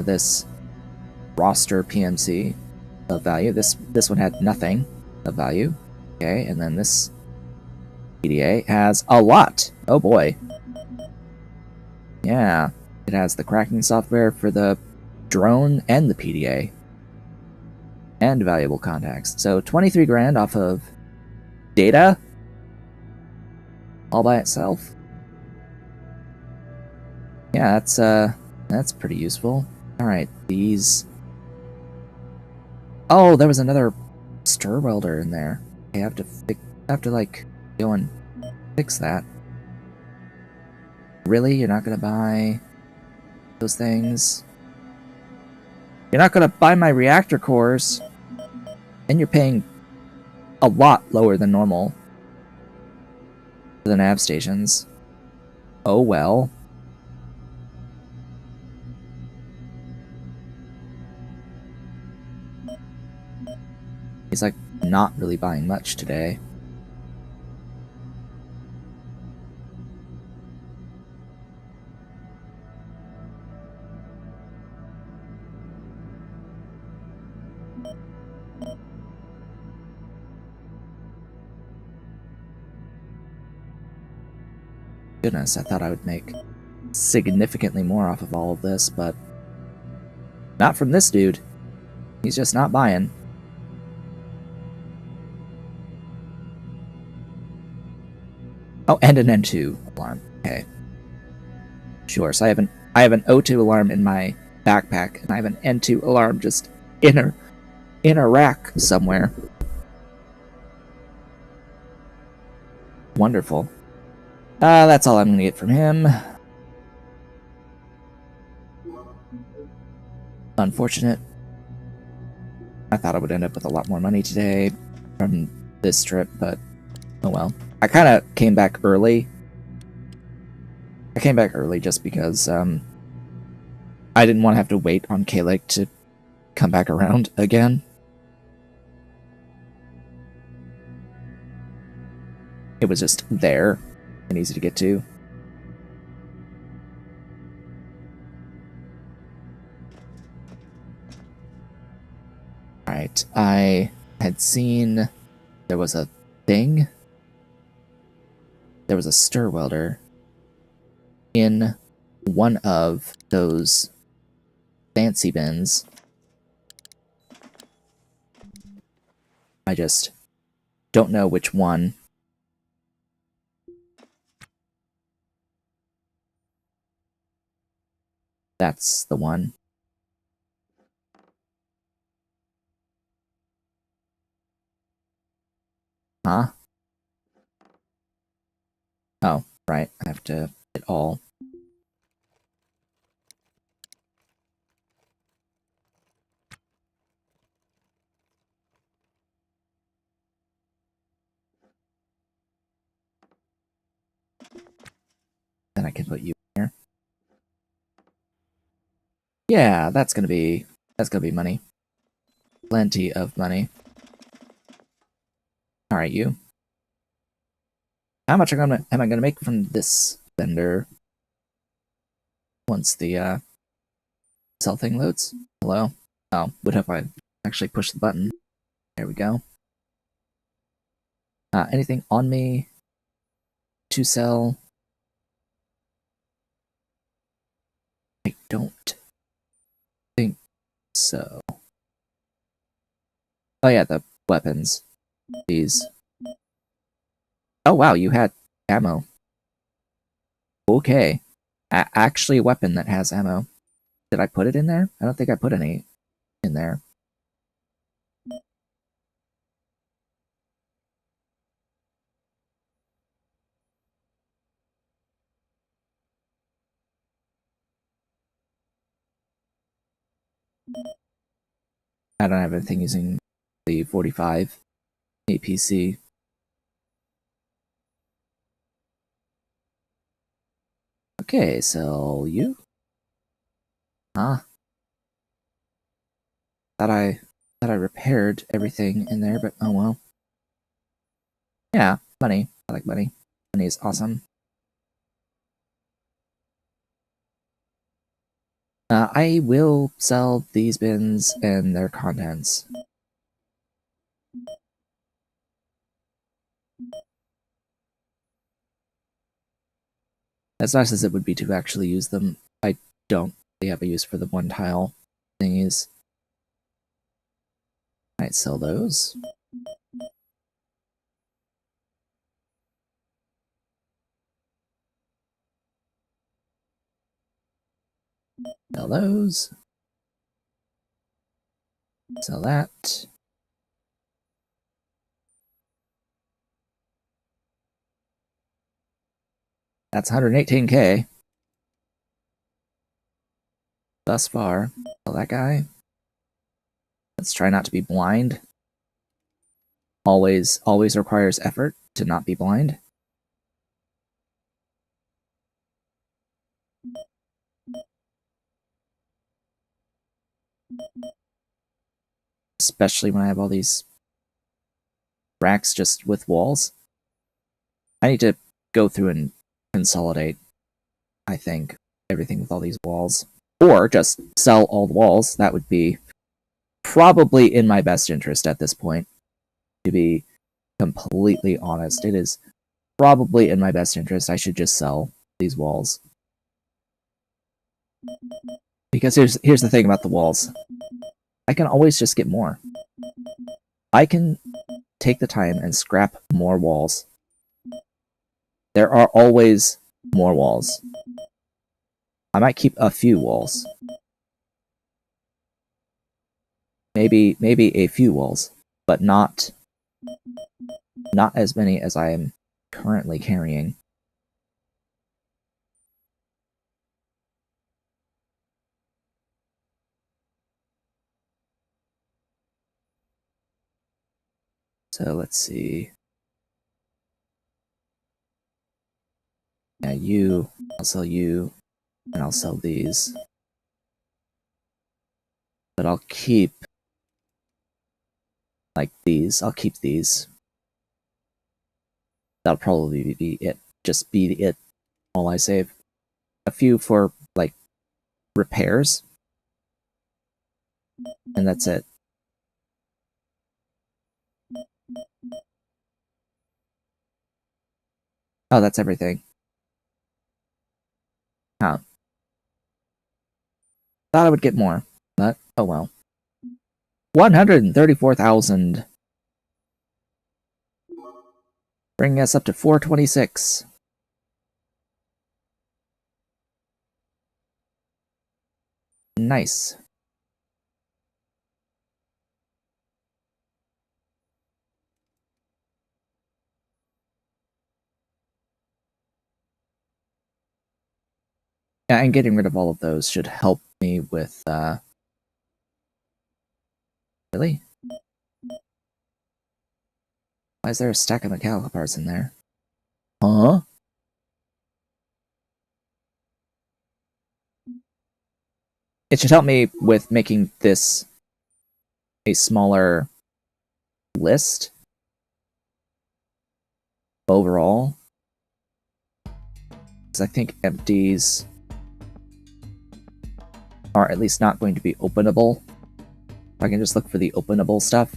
this roster PMC of value. This one had nothing of value. Okay, and then this PDA has a lot. Oh boy. Yeah, it has the cracking software for the drone and the PDA. And valuable contacts. So 23 grand off of data all by itself. Yeah, that's pretty useful. Alright, these... Oh, there was another stir welder in there. I have to like, go and fix that. Really? You're not gonna buy those things? You're not gonna buy my reactor cores? And you're paying a lot lower than normal for the nav stations. Oh well. He's like not really buying much today. Goodness, I thought I would make significantly more off of all of this, but not from this dude. He's just not buying. Oh, and an N2 alarm. Okay. Sure, so I have an O2 alarm in my backpack, and I have an N2 alarm just in a rack somewhere. Wonderful. That's all I'm gonna get from him. Unfortunate. I thought I would end up with a lot more money today from this trip, but oh well. I kind of came back early. I came back early just because I didn't want to have to wait on K-Lake to come back around again. It was just there and easy to get to. Alright, I had seen there was a thing. There was a stir welder in one of those fancy bins. I just don't know which one. That's the one. Huh? Oh, right. I have to hit all. Then I can put you here. Yeah, that's gonna be money. Plenty of money. Alright, you. How much am I gonna make from this vendor once the sell thing loads? Hello? Oh, what if I actually push the button? There we go. Anything on me to sell? I don't think so. Oh yeah, the weapons. These. Oh wow, you had ammo. Okay. Actually a weapon that has ammo. Did I put it in there? I don't think I put any in there. I don't have anything using the 45 APC. Okay, so you? Huh? Thought I repaired everything in there, but oh well. Yeah, money. I like money. Money is awesome. I will sell these bins and their contents. As nice as it would be to actually use them, I don't really have a use for the one tile thingies. Might sell those. Sell those. Sell that. That's 118k. Thus far. Sell that guy. Let's try not to be blind. Always requires effort to not be blind. Especially when I have all these racks just with walls. I need to go through and consolidate, I think, everything with all these walls. Or just sell all the walls. That would be probably in my best interest at this point. To be completely honest, it is probably in my best interest. I should just sell these walls. Because here's the thing about the walls. I can always just get more. I can take the time and scrap more walls. There are always more walls. I might keep a few walls. Maybe a few walls, but not as many as I am currently carrying. So let's see. Yeah, I'll sell you, and I'll sell these. But I'll keep, like, these. I'll keep these. That'll probably be it. Just be it. All I save. A few for, like, repairs. And that's it. Oh, that's everything. Huh. Thought I would get more, but oh well. 134,000. Bringing us up to 426. Nice. Yeah, and getting rid of all of those should help me with, Really? Why is there a stack of mechanical parts in there? Huh? It should help me with making this a smaller list overall. Because I think empties are at least not going to be openable. I can just look for the openable stuff.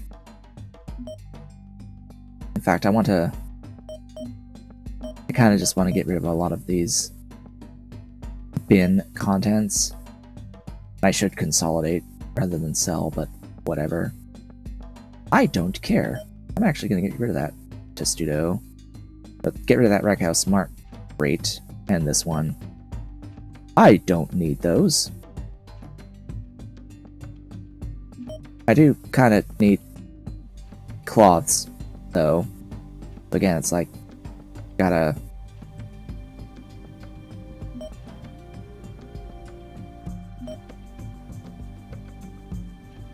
In fact, I kind of just want to get rid of a lot of these bin contents. I should consolidate rather than sell, but whatever. I don't care. I'm actually going to get rid of that testudo. But get rid of that wreck house smart rate and this one. I don't need those. I do kind of need cloths, though. Again, it's like, gotta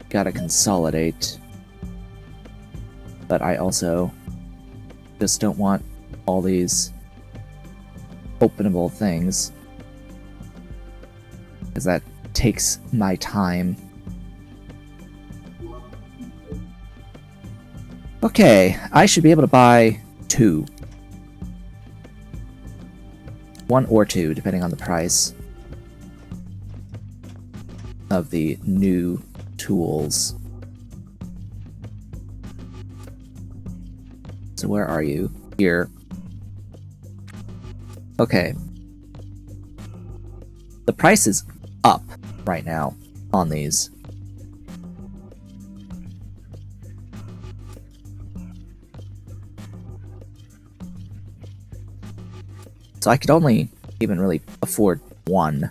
consolidate. But I also just don't want all these openable things, because that takes my time. Okay, I should be able to buy 2. 1 or 2, depending on the price of the new tools. So where are you? Here. Okay. The price is up right now on these. So I could only even really afford 1.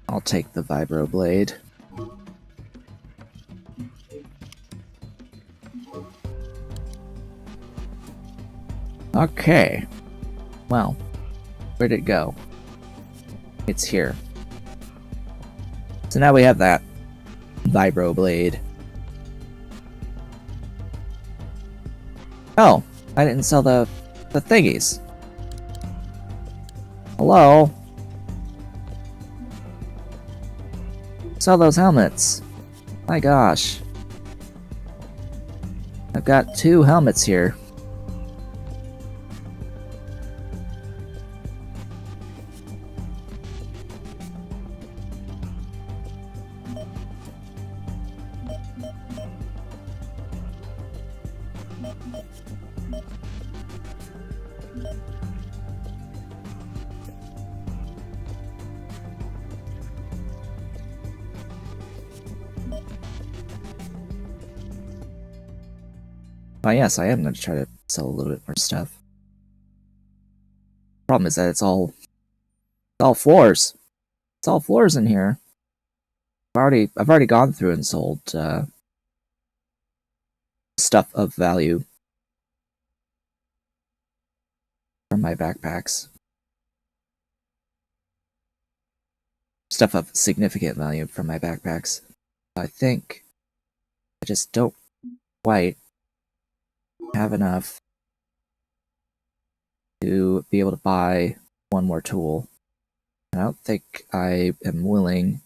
I'll take the vibro blade. Okay. Well, where'd it go? It's here. So now we have that vibro blade. Oh, I didn't sell the thingies. Hello? Sell those helmets. My gosh. I've got 2 helmets here. Oh yes, I am going to try to sell a little bit more stuff. Problem is that it's all floors. It's all floors in here. I've already gone through and sold stuff of value from my backpacks. Stuff of significant value from my backpacks. I think I just don't quite have enough to be able to buy one more tool. I don't think I am willing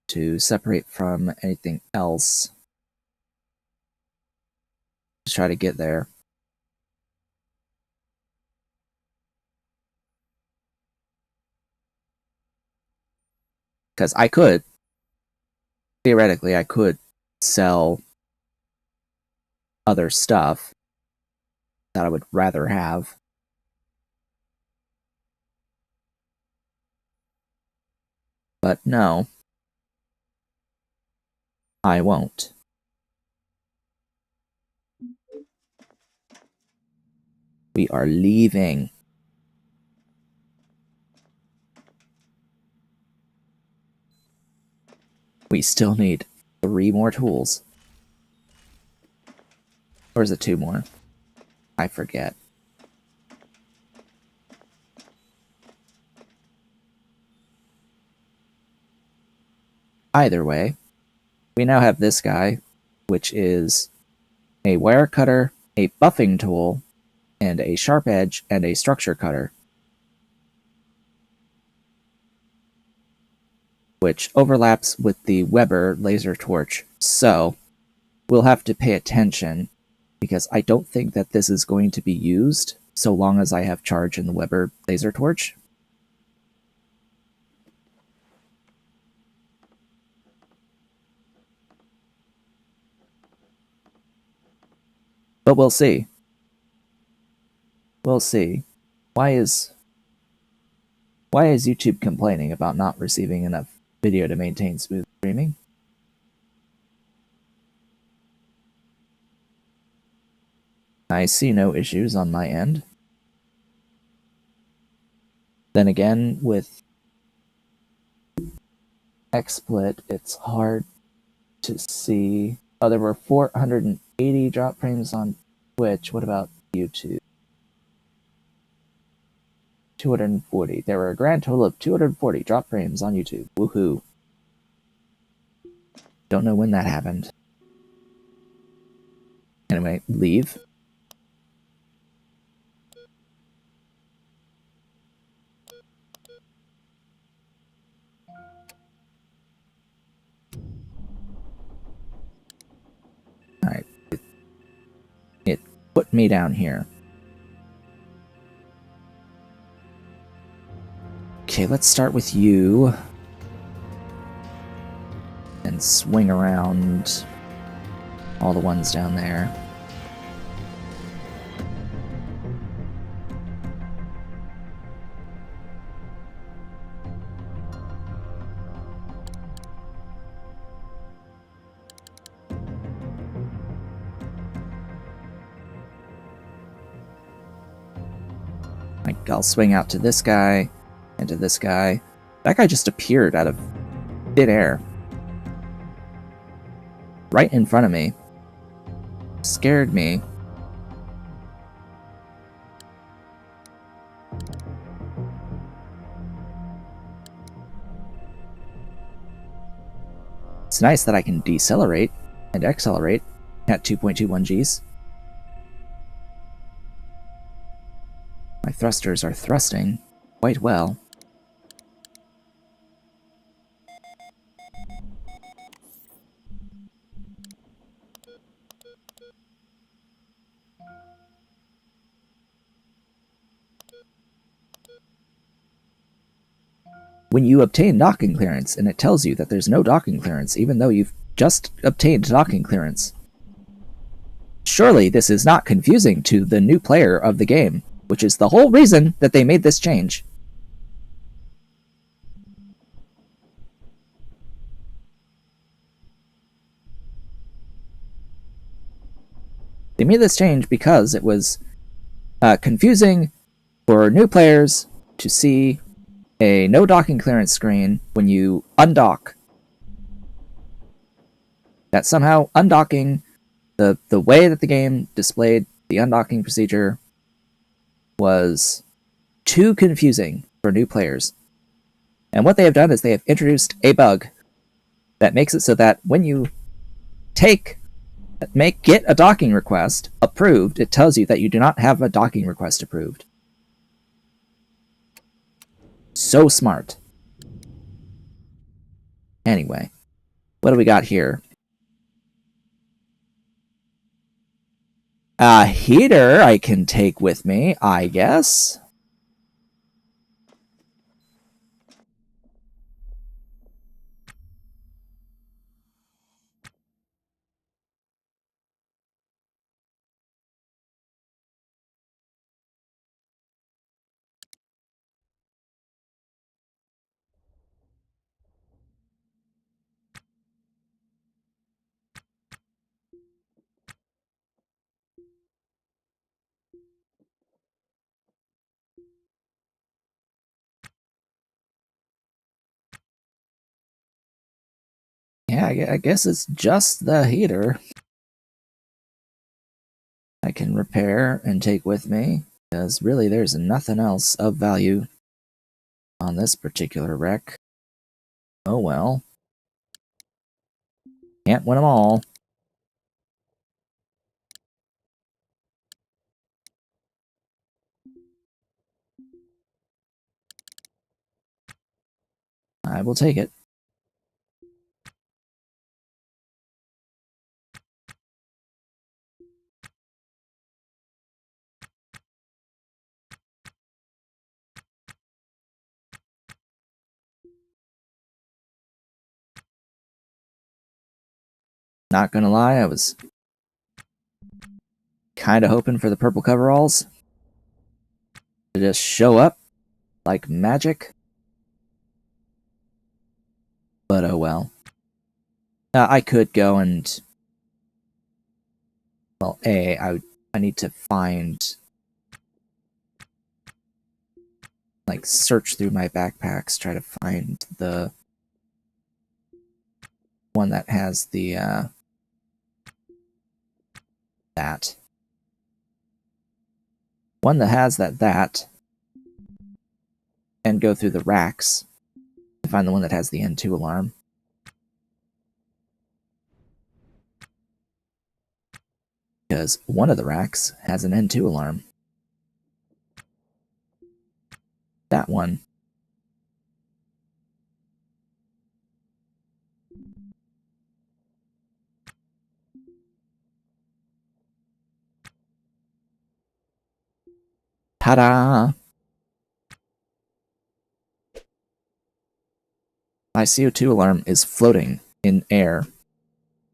to separate from anything else to try to get there. Because I could, theoretically, I could sell other stuff that I would rather have. But no, I won't. We are leaving. We still need 3 more tools. Or is it 2 more? I forget. Either way, we now have this guy, which is a wire cutter, a buffing tool, and a sharp edge, and a structure cutter, which overlaps with the Weber laser torch. So we'll have to pay attention, because I don't think that this is going to be used so long as I have charge in the Weber laser torch. But we'll see. We'll see. Why is YouTube complaining about not receiving enough video to maintain smooth streaming? I see no issues on my end. Then again, with XSplit, it's hard to see. Oh, there were 480 drop frames on Twitch. What about YouTube? 240. There were a grand total of 240 drop frames on YouTube. Woohoo. Don't know when that happened. Anyway, leave. Alright. It put me down here. Okay, let's start with you. And swing around all the ones down there. I'll swing out to this guy, into this guy. That guy just appeared out of thin air. Right in front of me. Scared me. It's nice that I can decelerate and accelerate at 2.21 Gs. My thrusters are thrusting quite well. When you obtain docking clearance and it tells you that there's no docking clearance even though you've just obtained docking clearance, surely this is not confusing to the new player of the game, which is the whole reason that they made this change. They made this change because it was confusing for new players to see a no docking clearance screen when you undock. That somehow undocking, the way that the game displayed the undocking procedure was too confusing for new players. And what they have done is they have introduced a bug that makes it so that when you get a docking request approved, it tells you that you do not have a docking request approved. So smart. Anyway, what do we got here? A heater I can take with me, I guess. Yeah, I guess it's just the heater I can repair and take with me, because really there's nothing else of value on this particular wreck. Oh well. Can't win them all. I will take it. Not gonna lie, I was kind of hoping for the purple coveralls to just show up like magic. But oh well. I could go and... Well, I need to find... Like, search through my backpacks, try to find the one that has the, that. One that has that, and go through the racks to find the one that has the N2 alarm. Because one of the racks has an N2 alarm. That one. Ta-da! My CO2 alarm is floating in air,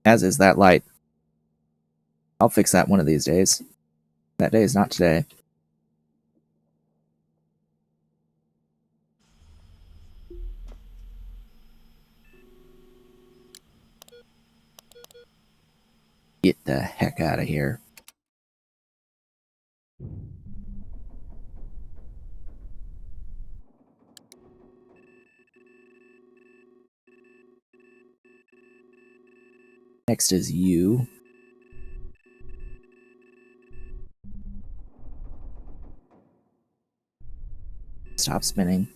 as is that light. I'll fix that one of these days. That day is not today. Get the heck out of here. Next is you. Stop spinning.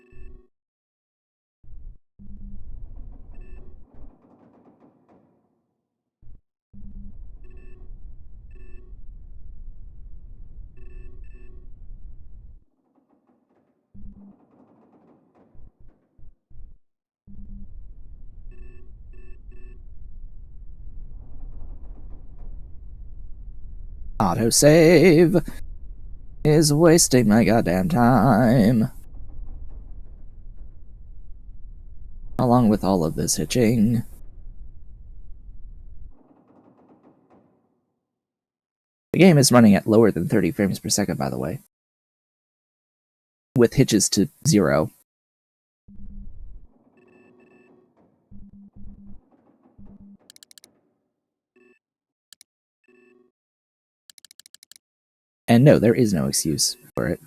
Autosave is wasting my goddamn time. Along with all of this hitching. The game is running at lower than 30 frames per second, by the way. With hitches to 0. And no, there is no excuse for it.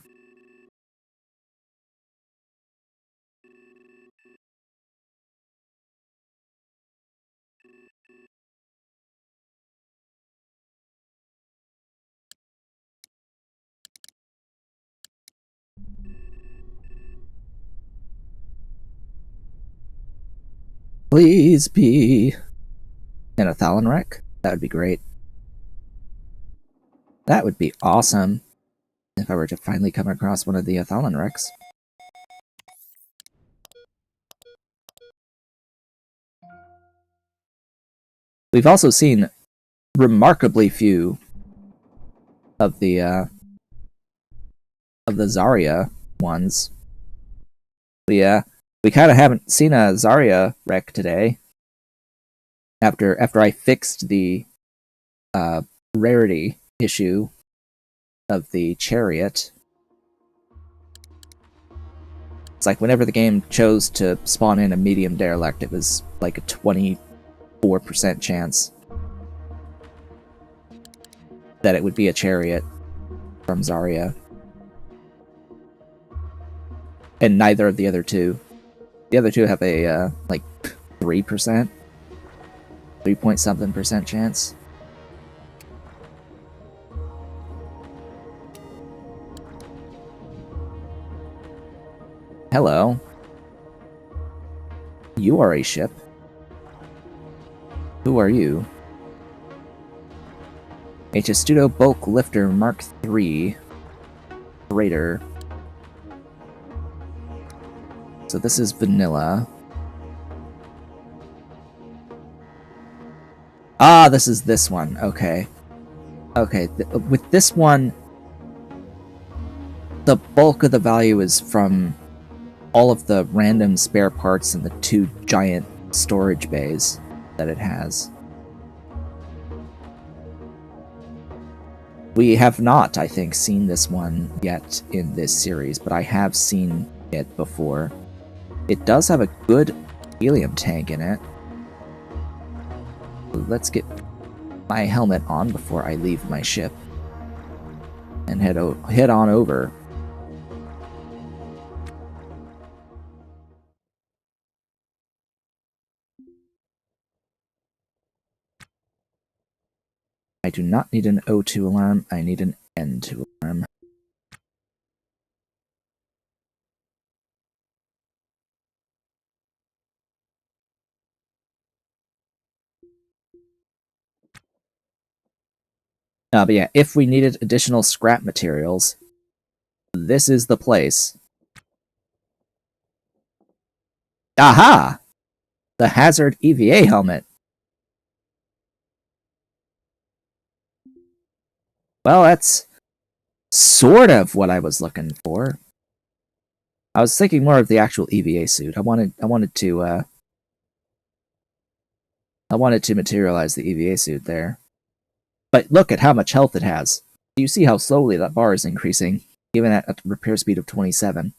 Please be an Athalan wreck. That would be great. That would be awesome if I were to finally come across one of the Athalan wrecks. We've also seen remarkably few of the Zaria ones. We kind of haven't seen a Zaria wreck today. After I fixed the rarity issue of the chariot. It's like whenever the game chose to spawn in a medium derelict, it was like a 24% chance that it would be a chariot from Zaria. And neither of the other two. The other two have a, like, 3%? 3-point-something% chance. Hello. You are a ship. Who are you? A Testudo Bulk Lifter Mark III. Raider. So this is vanilla. Ah, this is this one. Okay. Okay, with this one, the bulk of the value is from all of the random spare parts in the 2 giant storage bays that it has. We have not, I think, seen this one yet in this series, but I have seen it before. It does have a good helium tank in it. Let's get my helmet on before I leave my ship and head on over. I do not need an O2 alarm, I need an N2 alarm. But yeah, if we needed additional scrap materials, this is the place. Aha! The Hazard EVA helmet. Well, that's sort of what I was looking for. I was thinking more of the actual EVA suit. I wanted to materialize the EVA suit there. But look at how much health it has. Do you see how slowly that bar is increasing, even at a repair speed of 27?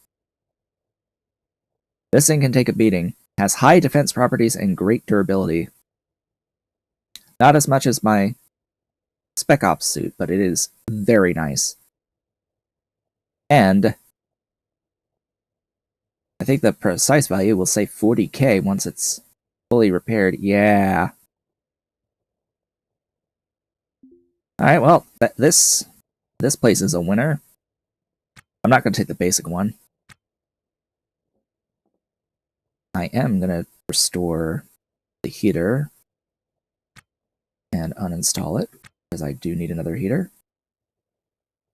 This thing can take a beating. Has high defense properties and great durability. Not as much as my Spec Ops suit, but it is very nice. And I think the precise value will say 40k once it's fully repaired. Yeah. Alright, well, this place is a winner. I'm not going to take the basic one. I am going to restore the heater and uninstall it, because I do need another heater.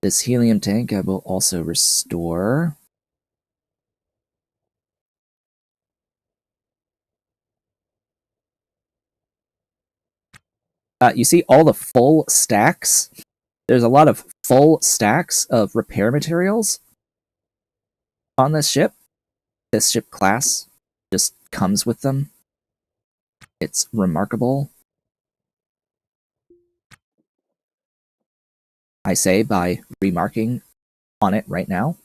This helium tank I will also restore. You see all the full stacks? There's a lot of full stacks of repair materials on this ship. This ship class just comes with them. It's remarkable. I say by remarking on it right now.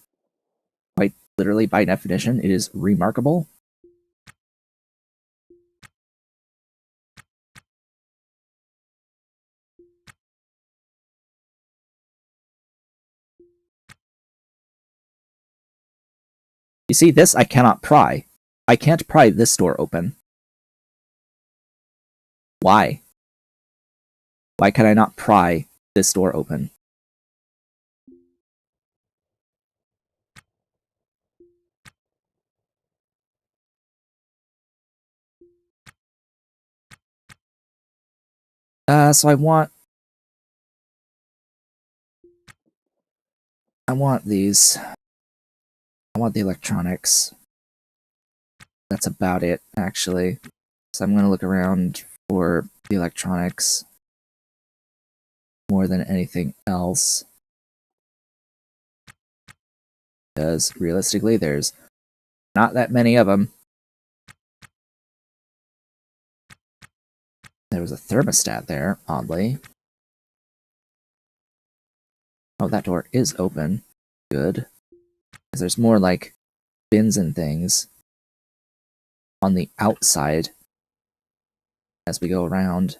Quite literally, by definition, it is remarkable. You see, this I cannot pry. I can't pry this door open. Why? Why can I not pry this door open? So I want these. I want the electronics. That's about it, actually. So I'm gonna look around for the electronics more than anything else. Because realistically, there's not that many of them. There was a thermostat there, oddly. Oh, that door is open. Good. Because there's more, like, bins and things on the outside as we go around.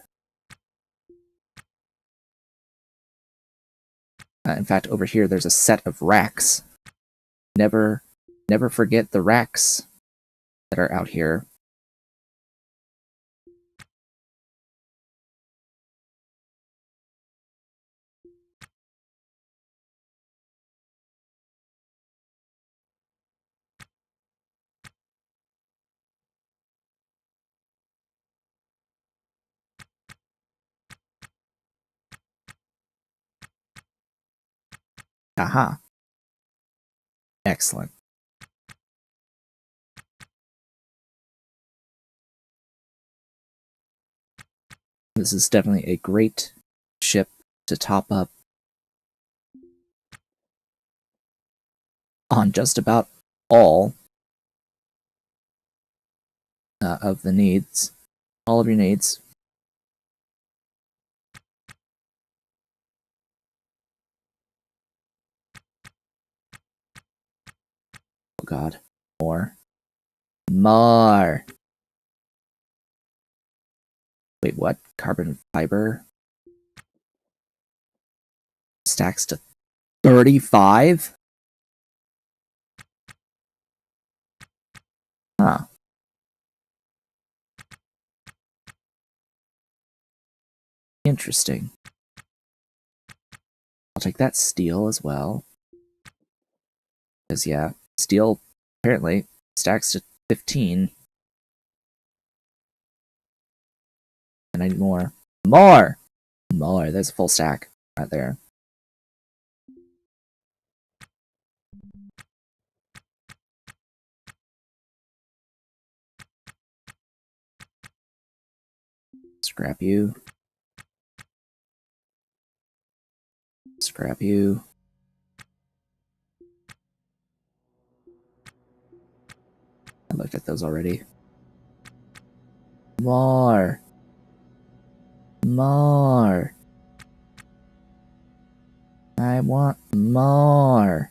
In fact, over here, there's a set of racks. Never forget the racks that are out here. Aha. Excellent. This is definitely a great ship to top up on just about all of the needs. All of your needs. Oh god. More. More! Wait, what? Carbon fiber? Stacks to 35? Huh. Interesting. I'll take that steel as well. Because, yeah, steel apparently stacks to 15. And I need more. More! More! There's a full stack right there. Scrap you. Scrap you. I looked at those already. More! More! I want more!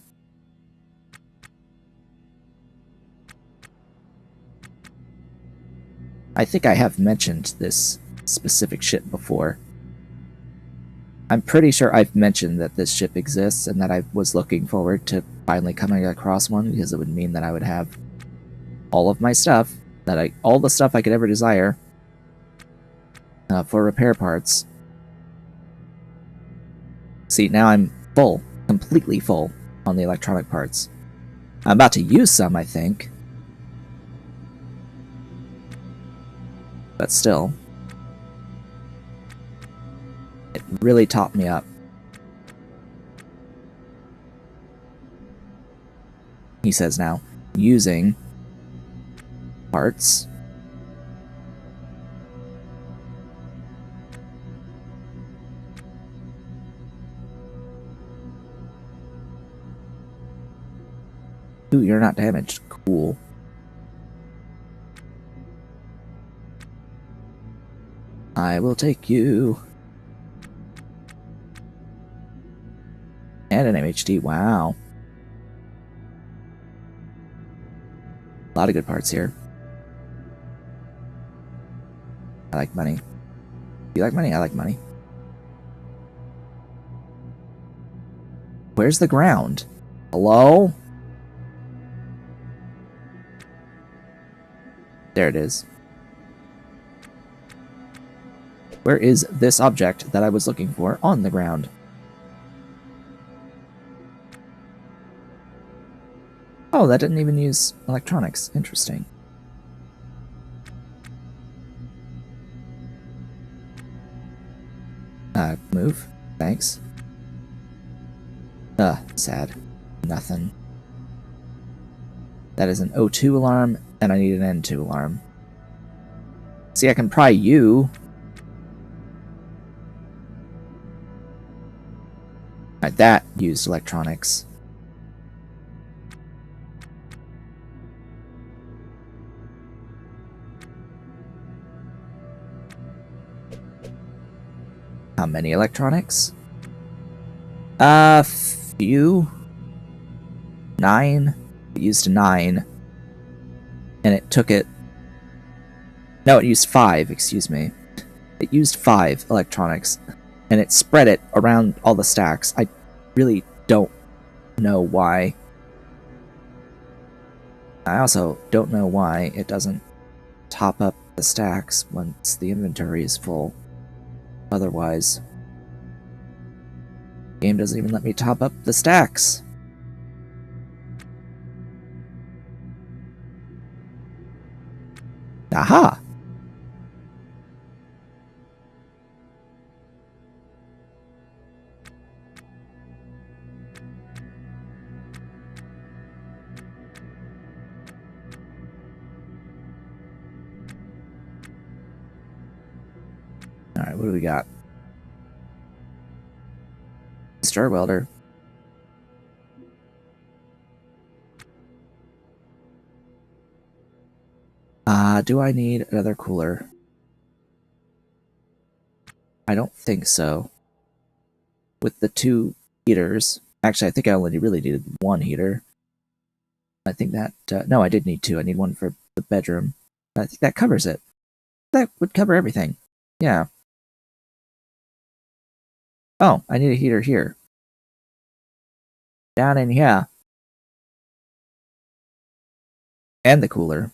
I think I have mentioned this specific ship before. I'm pretty sure I've mentioned that this ship exists and that I was looking forward to finally coming across one because it would mean that I would have all of my stuff, all the stuff I could ever desire for repair parts. See, now I'm full, completely full on the electronic parts. I'm about to use some, I think. But still, it really topped me up. He says now, using parts. Ooh, you're not damaged. Cool. I will take you. And an MHD, wow. A lot of good parts here. I like money. You like money? I like money. Where's the ground? Hello? There it is. Where is this object that I was looking for on the ground? Oh, that didn't even use electronics. Interesting. Move. Thanks. Sad. Nothing. That is an O2 alarm, and I need an N2 alarm. See, I can pry you. Alright, that used electronics. How many electronics? Few. 9. It used 9. And it took it... No, it used 5, excuse me. It used 5 electronics. And it spread it around all the stacks. I really don't know why. I also don't know why it doesn't top up the stacks once the inventory is full. Otherwise, the game doesn't even let me top up the stacks. Aha! Alright, what do we got? Star welder. Do I need another cooler? I don't think so. With the 2 heaters. Actually, I think I only really needed 1 heater. I think that... no, I did need 2. I need 1 for the bedroom. I think that covers it. That would cover everything. Yeah. Oh, I need a heater here. Down in here. And the cooler.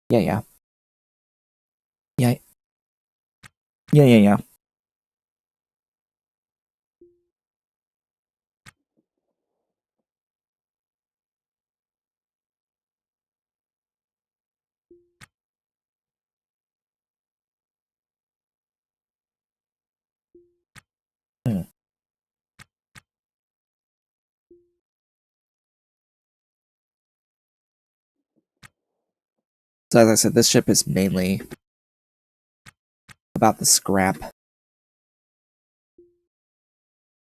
Yeah. Yeah. Yeah. Hmm. So as I said, this ship is mainly about the scrap.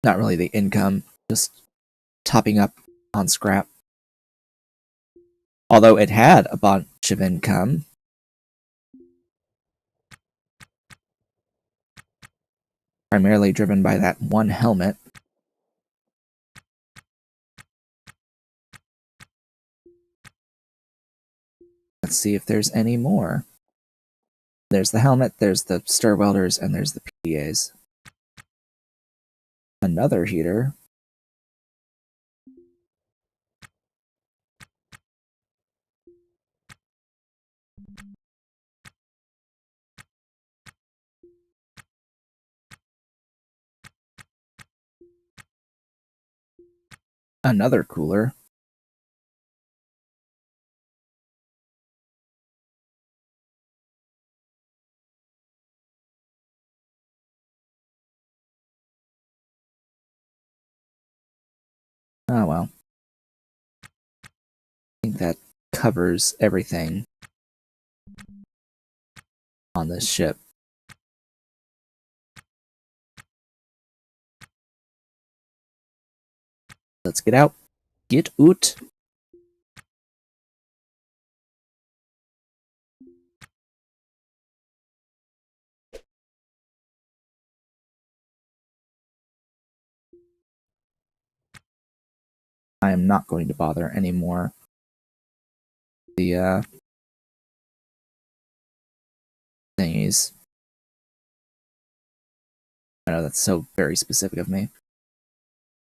Not really the income, just topping up on scrap. Although it had a bunch of income. Primarily driven by that one helmet. Let's see if there's any more. There's the helmet, there's the stir welders, and there's the PDAs. Another heater. another cooler. Oh well. I think that covers everything on this ship. Let's get out. Get out. I am not going to bother anymore. The thingies. I know that's so very specific of me.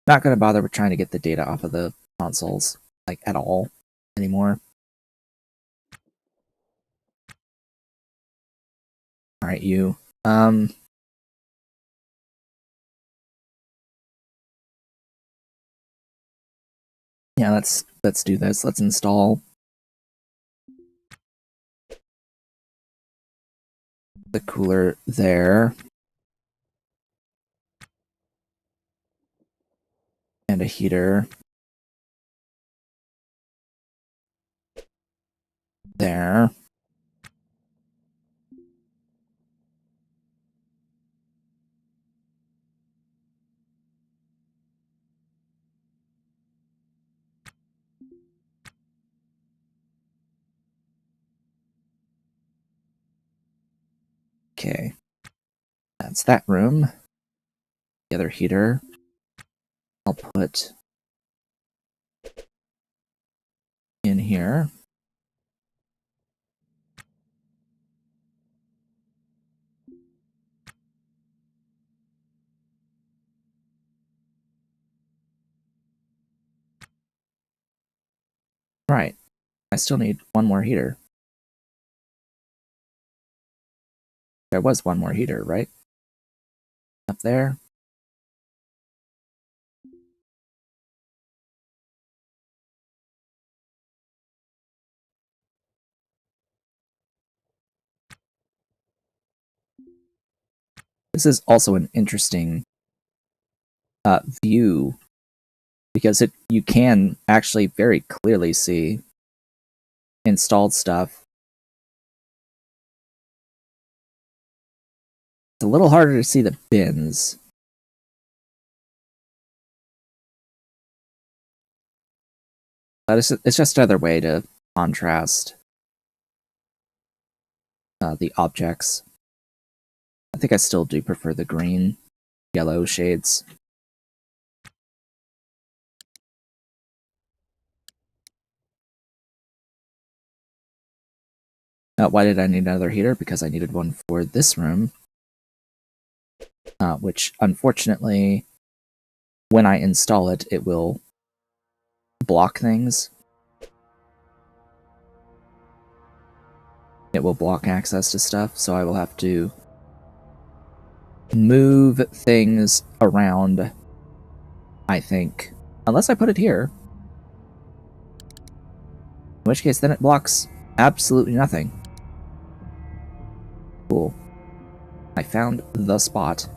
Not going to bother with trying to get the data off of the consoles, like, at all anymore. Alright, you. Yeah, let's do this. Let's install the cooler there. And a heater there. Okay. That's that room. The other heater I'll put in here. Right. I still need one more heater. There was one more heater, right? Up there. This is also an interesting view because you can actually very clearly see installed stuff. It's a little harder to see the bins. But it's just another way to contrast the objects. I think I still do prefer the green, yellow shades. Why did I need another heater? Because I needed one for this room. Which, unfortunately, when I install it, it will block things. It will block access to stuff, so I will have to move things around, I think. Unless I put it here. In which case, then it blocks absolutely nothing. Cool. I found the spot.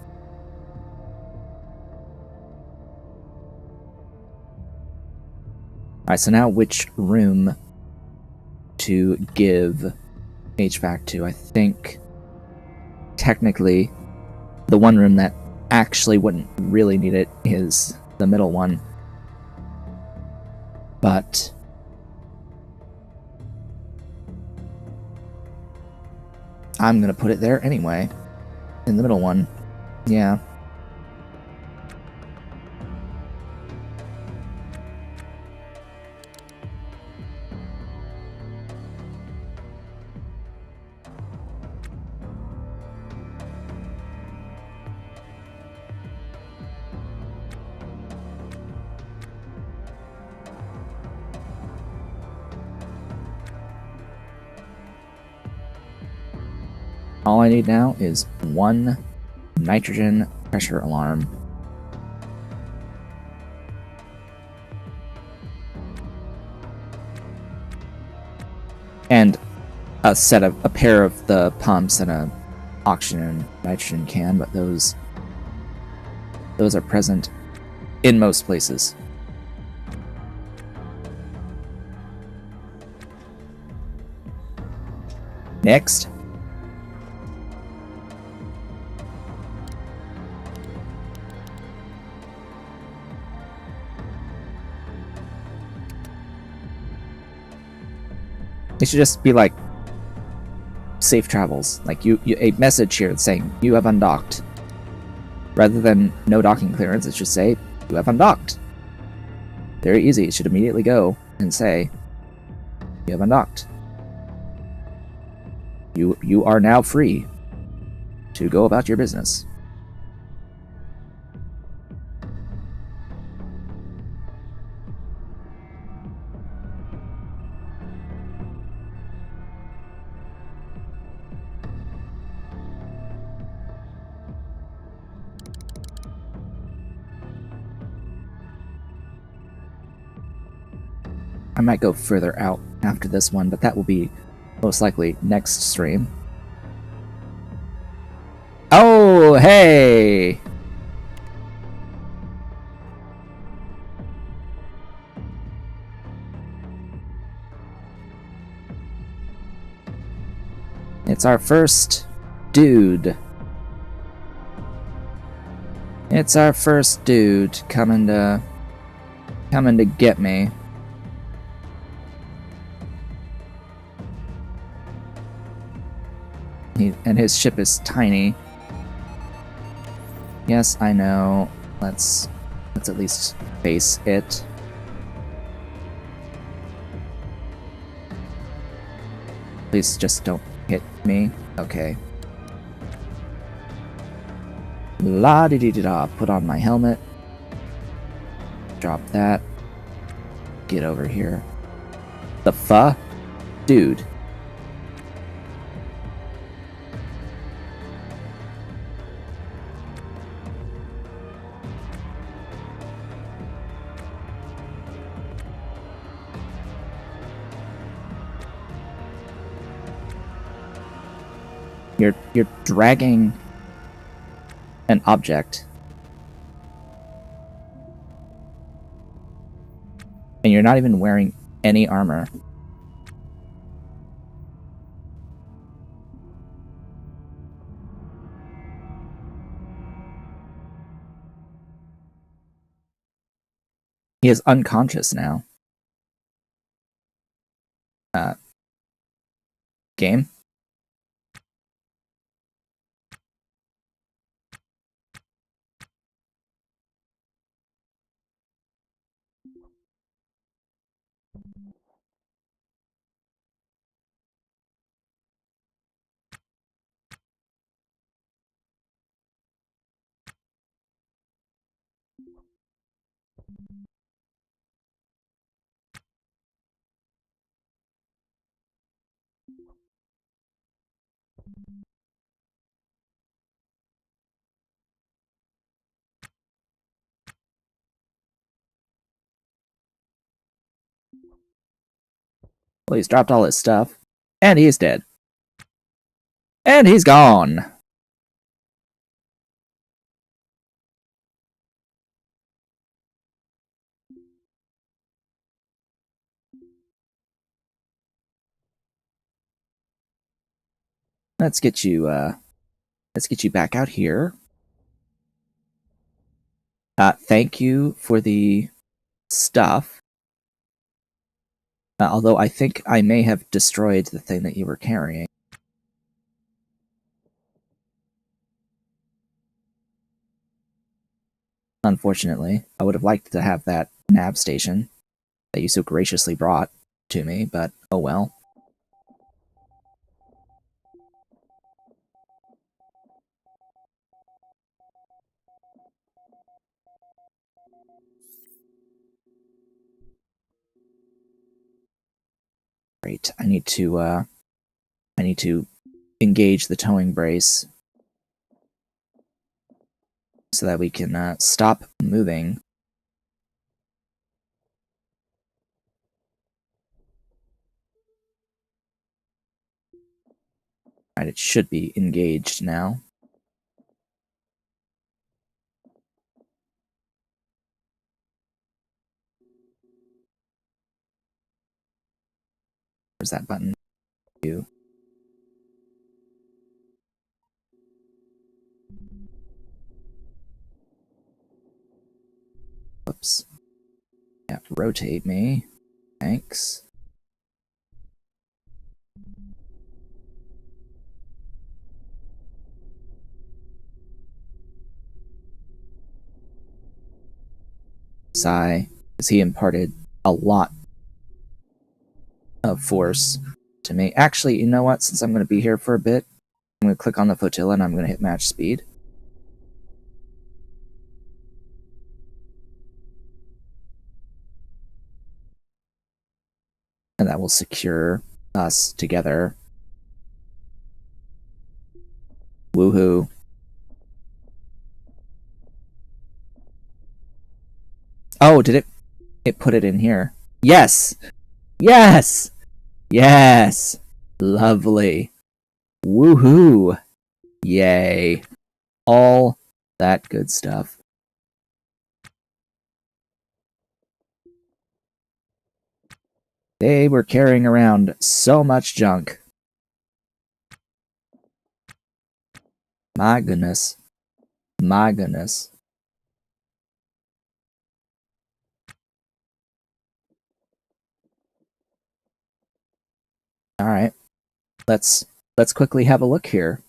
Alright, so now which room to give HVAC to? I think, technically, the one room that actually wouldn't really need it is the middle one. But I'm gonna put it there anyway. In the middle one. Yeah. All I need now is one nitrogen pressure alarm. and a pair of the pumps and a oxygen and nitrogen can, but those are present in most places. Next. It should just be like safe travels. Like you a message here saying you have undocked. Rather than no docking clearance, it should say you have undocked. Very easy. It should immediately go and say you have undocked. You are now free to go about your business. I might go further out after this one, but that will be most likely next stream. Oh, hey! It's our first dude. It's our first dude coming to get me. And his ship is tiny. Yes, I know. Let's at least face it. Please just don't hit me. Okay. La-di-di-di-da. Put on my helmet. Drop that. Get over here. The fuck? Dude. You're dragging an object. And you're not even wearing any armor. He is unconscious now. Game? Well, he's dropped all his stuff. And he's dead. And he's gone. Let's get you back out here. Thank you for the stuff. Although I think I may have destroyed the thing that you were carrying. Unfortunately, I would have liked to have that nav station that you so graciously brought to me, but oh well. Great. I need to engage the towing brace so that we can stop moving. Right, it should be engaged now. Where's that button? Whoops. You have to rotate me. Thanks. Sigh, because he imparted a lot of force to me. Actually, you know what? Since I'm going to be here for a bit, I'm going to click on the flotilla and I'm going to hit match speed. And that will secure us together. Woohoo. Oh, did it put it in here? Yes! Yes! Yes! Lovely. Woohoo! Yay. All that good stuff. They were carrying around so much junk. My goodness. My goodness. Alright. Let's quickly have a look here.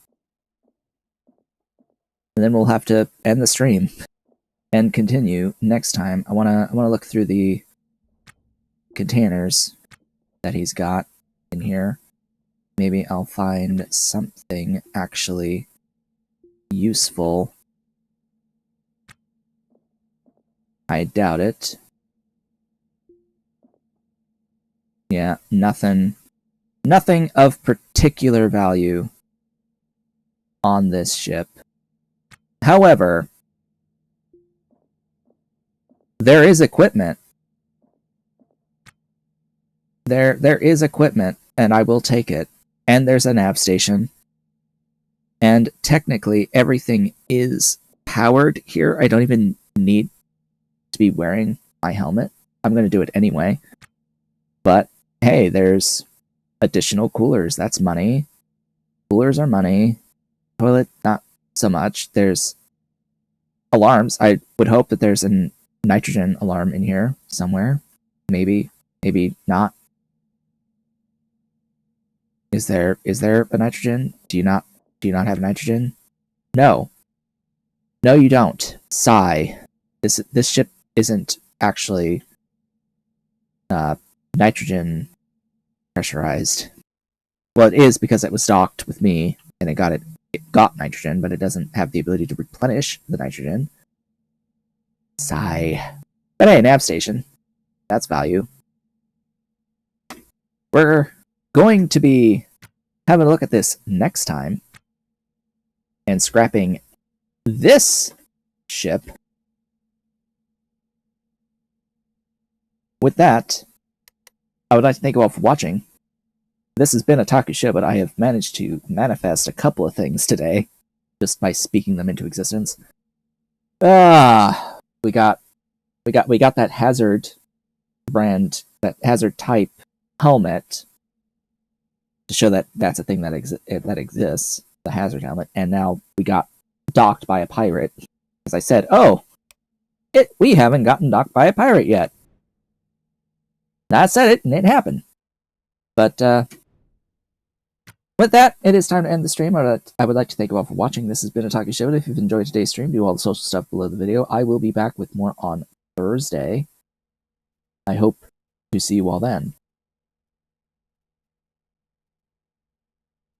And then we'll have to end the stream and continue next time. I wanna look through the containers that he's got in here. Maybe I'll find something actually useful. I doubt it. Yeah, nothing of particular value on this ship. However, there is equipment. There is equipment, and I will take it. And there's a nav station. And technically, everything is powered here. I don't even need to be wearing my helmet. I'm going to do it anyway. But, hey, there's additional coolers. That's money. Coolers are money. Toilet, not so much. There's alarms. I would hope that there's a nitrogen alarm in here somewhere. Maybe not. Is there a nitrogen? Do you not have nitrogen? No. No, you don't. Sigh. This ship isn't actually nitrogen pressurized. Well, it is because it was docked with me and it got nitrogen, but it doesn't have the ability to replenish the nitrogen. Sigh. But hey, nav station. That's value. We're going to be having a look at this next time and scrapping this ship. With that, I would like to thank you all for watching. This has been a Taku show, but I have managed to manifest a couple of things today just by speaking them into existence. We got that Hazard brand, that Hazard type helmet to show that that's a thing that exists, the Hazard helmet, and now we got docked by a pirate. As I said, we haven't gotten docked by a pirate yet. I said it, and it happened. But with that, it is time to end the stream. I would like to thank you all for watching. This has been a Talkie Show. If you've enjoyed today's stream, do all the social stuff below the video. I will be back with more on Thursday. I hope to see you all then.